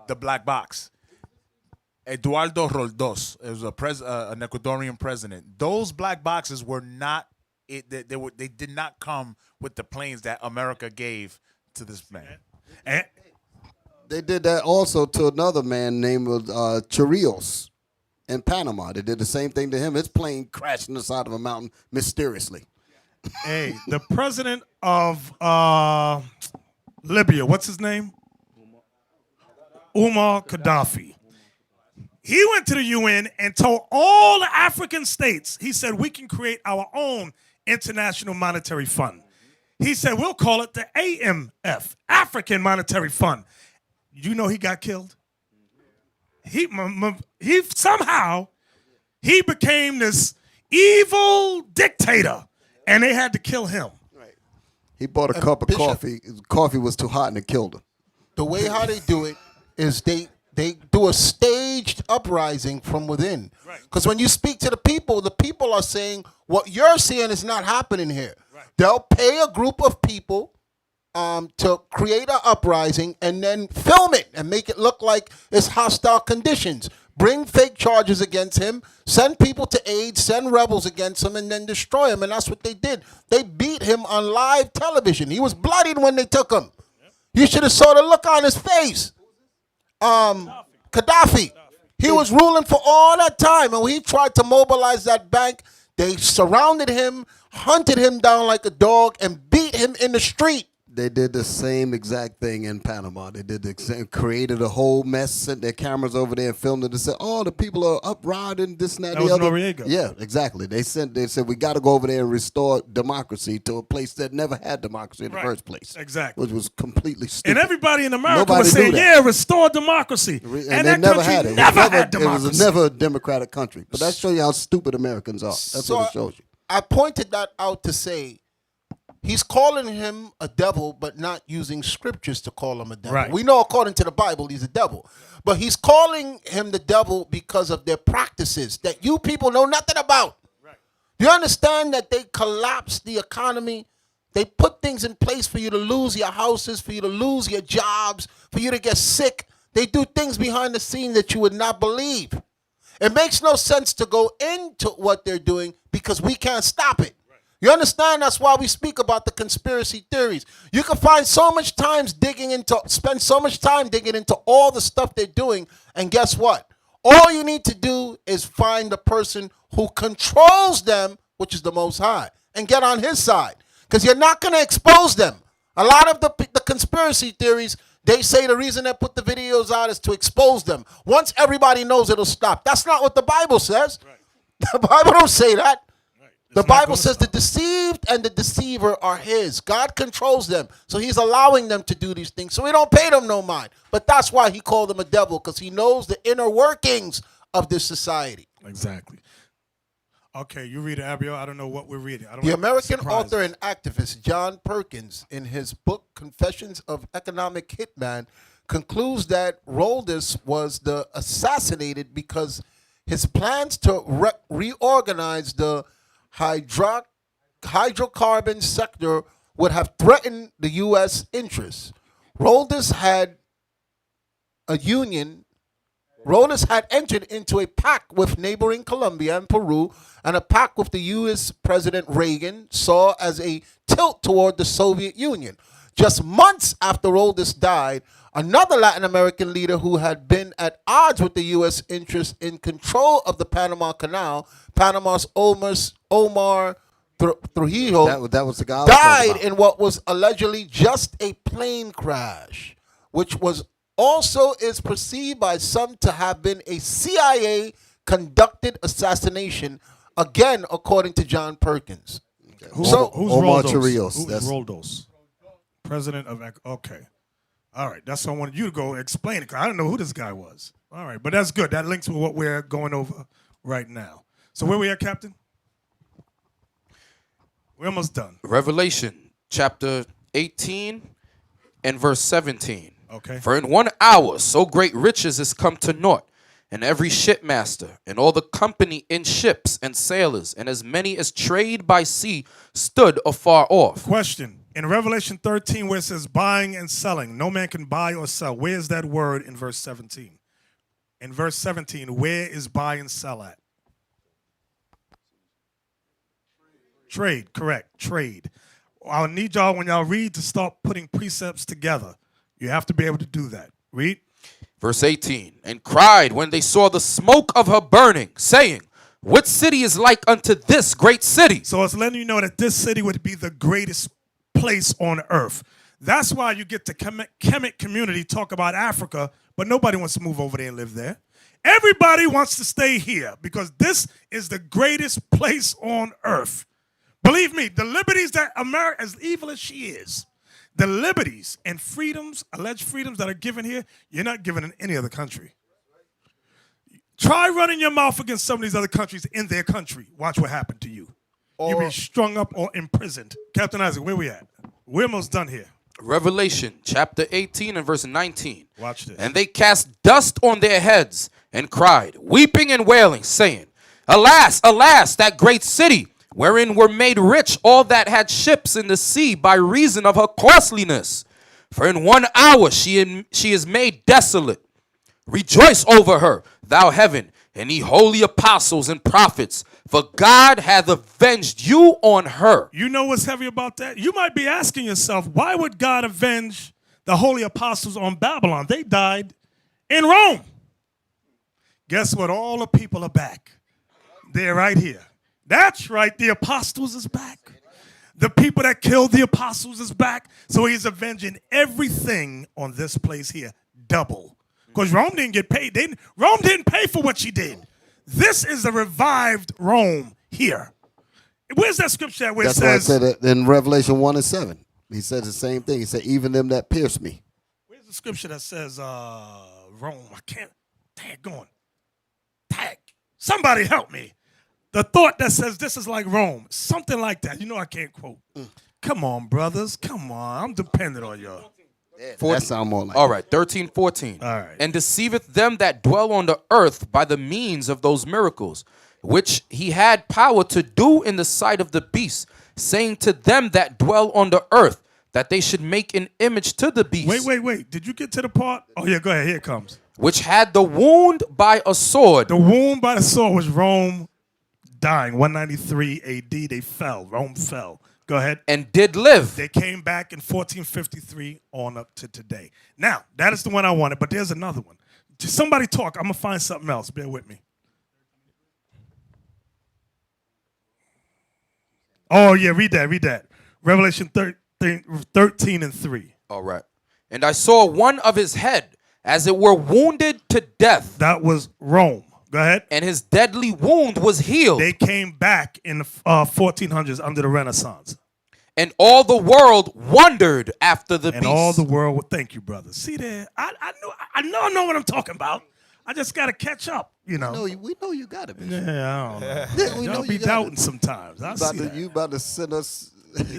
The black box. Eduardo Roldos, it was an Ecuadorian president. Those black boxes were not they did not come with the planes that America gave to this man. They did that also to another man named Chirios in Panama. They did the same thing to him. His plane crashed on the side of a mountain mysteriously. Hey, the president of Libya, what's his name? Umar Gaddafi. He went to the UN and told all the African states, he said, we can create our own International Monetary Fund. He said, we'll call it the AMF, African Monetary Fund. You know he got killed? He somehow, he became this evil dictator, and they had to kill him. He bought a cup of coffee. Coffee was too hot and it killed him. The way how they do it is they do a staged uprising from within. Because when you speak to the people are saying, what you're seeing is not happening here. They'll pay a group of people to create an uprising and then film it and make it look like it's hostile conditions. Bring fake charges against him, send people to aid, send rebels against him, and then destroy him. And that's what they did. They beat him on live television. He was bloodied when they took him. You should have saw the look on his face. Gaddafi, he was ruling for all that time, and when he tried to mobilize that bank, they surrounded him, hunted him down like a dog, and beat him in the street. They did the same exact thing in Panama. They did the same, created a whole mess, sent their cameras over there and filmed it and said, oh, the people are uprising, this and that, the other. Noriega. Yeah, exactly. They said we got to go over there and restore democracy to a place that never had democracy in the first place. Exactly. Which was completely stupid. And everybody in America Nobody was saying, knew that. yeah, restore democracy. And that they never country had it. never had It democracy. was never a democratic country. But that shows you how stupid Americans are. That's what it shows you. I pointed that out to say, he's calling him a devil, but not using scriptures to call him a devil. Right. We know according to the Bible he's a devil. But he's calling him the devil because of their practices that you people know nothing about. Right. You understand that they collapsed the economy? They put things in place for you to lose your houses, for you to lose your jobs, for you to get sick. They do things behind the scene that you would not believe. It makes no sense to go into what they're doing because we can't stop it. You understand? That's why we speak about the conspiracy theories. You can spend so much time digging into all the stuff they're doing, and guess what? All you need to do is find the person who controls them, which is the Most High, and get on his side, because you're not going to expose them. A lot of the conspiracy theories, they say the reason they put the videos out is to expose them. Once everybody knows, it'll stop. That's not what the Bible says. Right. The Bible don't say that. The Bible says the deceived and the deceiver are his. God controls them. So he's allowing them to do these things. So we don't pay them no mind. But that's why he called them a devil, because he knows the inner workings of this society. Exactly. Okay, you read it, Abiel. I don't know what we're reading. The American author and activist John Perkins, in his book Confessions of Economic Hitman, concludes that Roldos was assassinated because his plans to reorganize the hydrocarbon sector would have threatened the U.S. interests. Roldus had entered into a pact with neighboring Colombia and Peru, and a pact with the U.S. President Reagan saw as a tilt toward the Soviet Union. Just months after Roldus died, another Latin American leader who had been at odds with the U.S. interests in control of the Panama Canal, Panama's Omar Trujillo, that was the guy died in what was allegedly just a plane crash, which was also is perceived by some to have been a CIA conducted assassination, again according to John Perkins. Who's Omar Roldos? Chirios. Who's That's Roldos? President of okay. All right, that's why I wanted you to go explain it, because I didn't know who this guy was. All right, but that's good. That links with what we're going over right now. So where we at, Captain? We're almost done. Revelation chapter 18 and verse 17. Okay. For in 1 hour so great riches is come to naught, and every shipmaster, and all the company in ships and sailors, and as many as trade by sea, stood afar off. Question. In Revelation 13, where it says buying and selling, no man can buy or sell. Where is that word in verse 17? In verse 17, where is buy and sell at? Trade, correct. Trade. I'll need y'all, when y'all read, to start putting precepts together. You have to be able to do that. Read. Verse 18, and cried when they saw the smoke of her burning, saying, what city is like unto this great city? So it's letting you know that this city would be the greatest place on earth. That's why you get the Kemet community talk about Africa, but nobody wants to move over there and live there. Everybody wants to stay here because this is the greatest place on earth. Believe me, the liberties that America, as evil as she is, the liberties and freedoms, alleged freedoms that are given here, you're not given in any other country. Try running your mouth against some of these other countries in their country. Watch what happened to you. You'll be strung up or imprisoned. Captain Isaac, where we at? We're almost done here. Revelation chapter 18 and verse 19. Watch this. And they cast dust on their heads and cried, weeping and wailing, saying, alas, alas, that great city, wherein were made rich all that had ships in the sea by reason of her costliness. For in 1 hour she is made desolate. Rejoice over her, thou heaven, and ye holy apostles and prophets, for God hath avenged you on her. You know what's heavy about that? You might be asking yourself, why would God avenge the holy apostles on Babylon? They died in Rome. Guess what? All the people are back. They're right here. That's right. The apostles is back. The people that killed the apostles is back. So he's avenging everything on this place here. Double. Because Rome didn't get paid. Rome didn't pay for what she did. This is a revived Rome here. Where's that scripture where That's it says? why I said it in Revelation 1 and 7. He said the same thing. He said, even them that pierce me. Where's the scripture that says Rome? I can't. Tag going. Tag. Somebody help me. The thought that says this is like Rome. Something like that. You know I can't quote. Come on, brothers. Come on. I'm dependent on y'all. That sound more like all right, 13, 14. All right. And deceiveth them that dwell on the earth by the means of those miracles, which he had power to do in the sight of the beast, saying to them that dwell on the earth, that they should make an image to the beast. Wait. Did you get to the part? Oh, yeah, go ahead. Here it comes. Which had the wound by a sword. The wound by the sword was Rome dying. 193 AD, they fell. Rome fell. Go ahead. And did live. They came back in 1453 on up to today. Now, that is the one I wanted, but there's another one. Just somebody talk. I'm going to find something else. Bear with me. Oh, yeah, read that. Revelation 13 and 3. All right. And I saw one of his head, as it were wounded to death. That was Rome. Go ahead. And his deadly wound was healed. They came back in the 1400s under the Renaissance. And all the world wondered after the beast. And all the world, thank you, brother. See there, I know what I'm talking about. I just got to catch up, you know. We know you got it, Bishop. Yeah, I don't know. We know Y'all be you got doubting it. sometimes. I see that. You about to send us.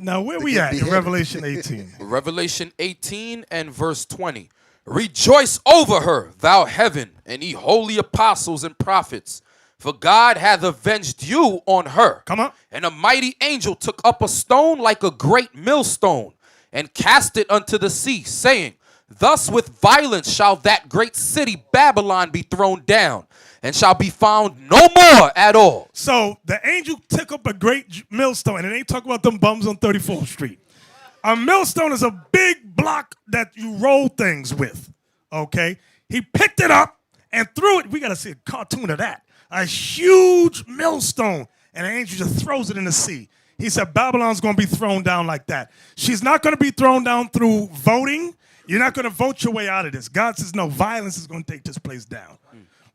Now, where to we get at in beheaded. Revelation 18? Revelation 18 and verse 20. Rejoice over her, thou heaven, and ye holy apostles and prophets, For God hath avenged you on her. Come on. And a mighty angel took up a stone like a great millstone, and cast it unto the sea, saying, Thus with violence shall that great city Babylon be thrown down, and shall be found no more at all. So the angel took up a great millstone, and it ain't talking about them bums on 34th Street. A millstone is a big block that you roll things with, okay? He picked it up and threw it. We got to see a cartoon of that. A huge millstone, and the angel just throws it in the sea. He said Babylon's going to be thrown down like that. She's not going to be thrown down through voting. You're not going to vote your way out of this. God says, no, violence is going to take this place down.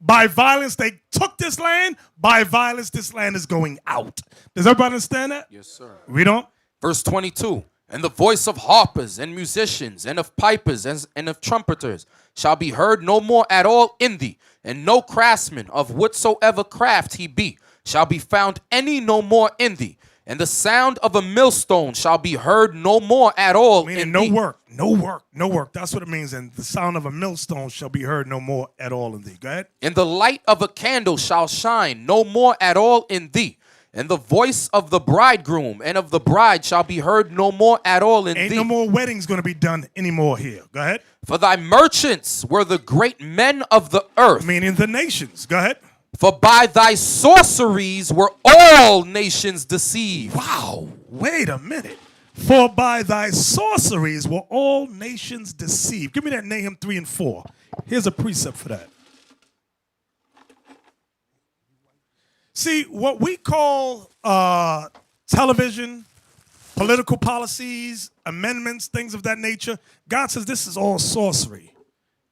By violence, they took this land. By violence, this land is going out. Does everybody understand that? Yes, sir. Read on. Verse 22. And the voice of harpers and musicians and of pipers and of trumpeters shall be heard no more at all in thee, and no craftsman of whatsoever craft he be shall be found any no more in thee. And the sound of a millstone shall be heard no more at all Meaning in no thee. work, no work, no work. That's what it means. And the sound of a millstone shall be heard no more at all in thee. Go ahead. And the light of a candle shall shine no more at all in thee. And the voice of the bridegroom and of the bride shall be heard no more at all in Ain't thee. no more weddings going to be done anymore here. Go ahead. For thy merchants were the great men of the earth. Meaning the nations. Go ahead. For by thy sorceries were all nations deceived. Wow. Wait a minute. For by thy sorceries were all nations deceived. Give me that Nahum 3 and 4. Here's a precept for that. See, what we call television, political policies, amendments, things of that nature, God says this is all sorcery.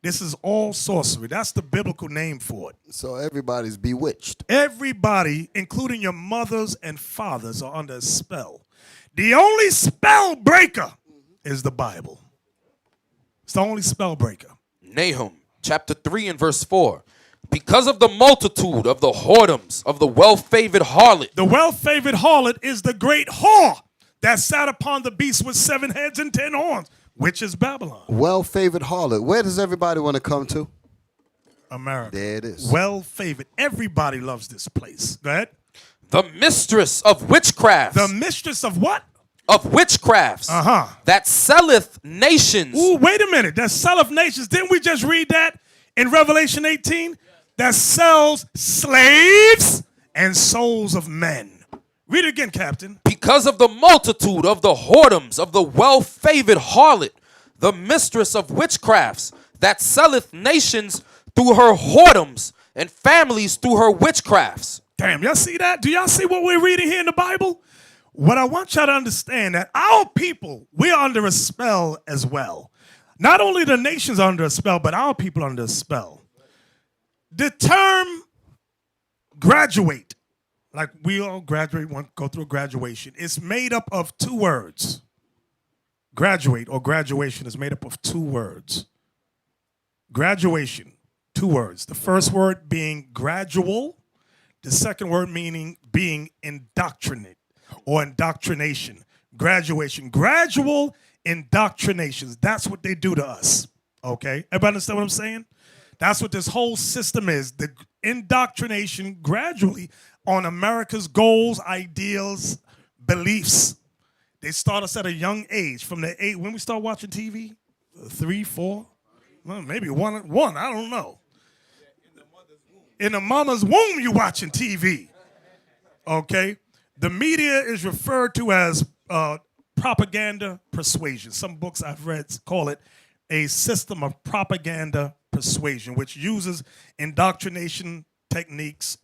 This is all sorcery. That's the biblical name for it. So everybody's bewitched. Everybody, including your mothers and fathers, are under a spell. The only spell breaker is the Bible. It's the only spell breaker. Nahum chapter 3 and verse 4. Because of the multitude of the whoredoms of the well-favored harlot. The well-favored harlot is the great whore that sat upon the beast with 7 heads and 10 horns, which is Babylon. Well-favored harlot. Where does everybody want to come to? America. There it is. Well-favored. Everybody loves this place. Go ahead. The mistress of witchcrafts. The mistress of what? Of witchcrafts. Uh-huh. That selleth nations. Ooh, wait a minute. That selleth nations. Didn't we just read that in Revelation 18? That sells slaves and souls of men. Read it again, Captain. Because of the multitude of the whoredoms of the well-favored harlot, the mistress of witchcrafts, that selleth nations through her whoredoms and families through her witchcrafts. Damn, y'all see that? Do y'all see what we're reading here in the Bible? What I want y'all to understand that our people, we're under a spell as well. Not only the nations are under a spell, but our people are under a spell. The term graduate, like we all graduate, go through a graduation, it's made up of 2 words. Graduate or graduation is made up of 2 words. Graduation, 2 words. The first word being gradual, the second word meaning being indoctrinate or indoctrination. Graduation, gradual indoctrinations. That's what they do to us. Okay? Everybody understand what I'm saying? That's what this whole system is. The indoctrination gradually on America's goals, ideals, beliefs. They start us at a young age. From the age when we start watching TV, 3, 4, well, maybe one. I don't know. In the mama's womb, you watching TV. Okay, the media is referred to as propaganda persuasion. Some books I've read call it a system of propaganda persuasion, which uses indoctrination techniques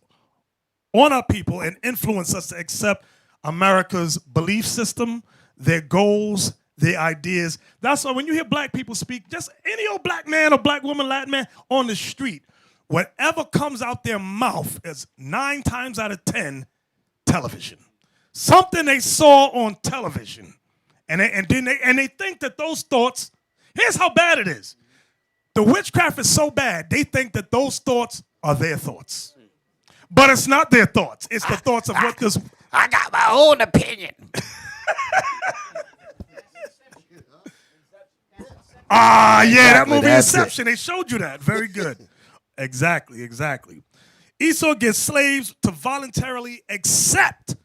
on our people and influence us to accept America's belief system, their goals, their ideas. That's why when you hear black people speak, just any old black man or black woman, Latin man on the street, whatever comes out their mouth is 9 times out of 10 television. Something they saw on television. And they think that those thoughts, here's how bad it is. The witchcraft is so bad, they think that those thoughts are their thoughts. But it's not their thoughts. It's the thoughts of what this... I got my own opinion. Yeah, that Exactly, movie that's Inception. They showed you that. Very good. Exactly. Esau gets slaves to voluntarily accept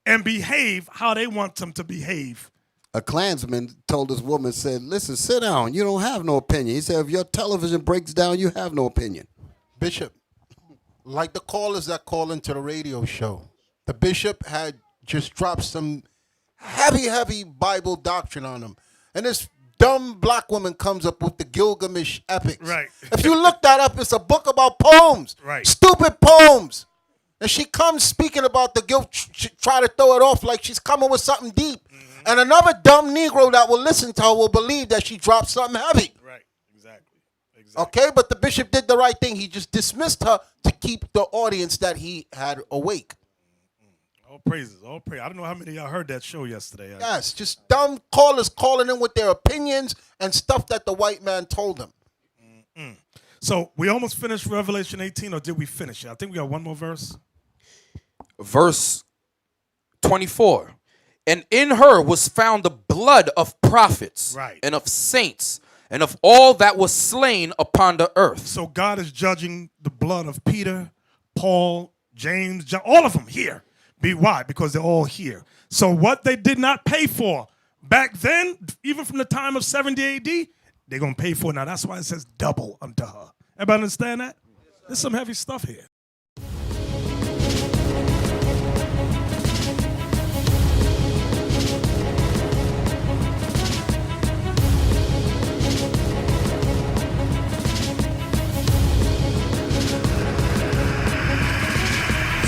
and behave how they want them to behave. A Klansman told this woman, said, listen, sit down. You don't have no opinion. He said, if your television breaks down, you have no opinion. Bishop, like the callers that call into the radio show, the bishop had just dropped some heavy Bible doctrine on them. And this dumb black woman comes up with the Gilgamesh epics. Right. If you look that up, it's a book about poems. Right. Stupid poems. And she comes speaking about the guilt, try to throw it off like she's coming with something deep. And another dumb Negro that will listen to her will believe that she dropped something heavy. Right, exactly. Okay, but the bishop did the right thing. He just dismissed her to keep the audience that he had awake. All praises, all praise. I don't know how many of y'all heard that show yesterday. Yes, just dumb callers calling in with their opinions and stuff that the white man told them. So we almost finished Revelation 18, or did we finish it? I think we got one more verse. Verse 24. And in her was found the blood of prophets and of saints and of all that was slain upon the earth. So God is judging the blood of Peter, Paul, James, John, all of them here. Why? Because they're all here. So what they did not pay for back then, even from the time of 70 AD, they're going to pay for it now. That's why it says double unto her. Everybody understand that? There's some heavy stuff here.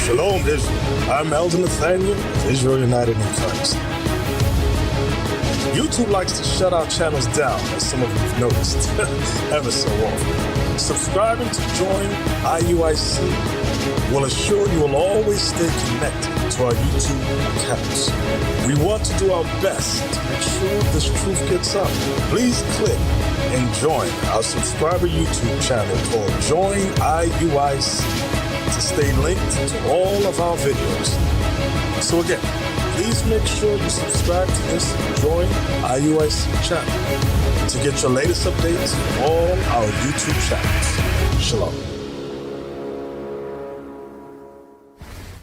Shalom, Israel. I'm Elder Nathaniel, Israel United in Christ. YouTube likes to shut our channels down, as some of you have noticed, ever so often. Subscribing to join IUIC will assure you will always stay connected to our YouTube accounts. We want to do our best to make sure this truth gets out. Please click and join our subscriber YouTube channel called Join IUIC to stay linked to all of our videos. So again, please make sure you subscribe to this Join IUIC channel to get your latest updates from all our YouTube channels. Shalom.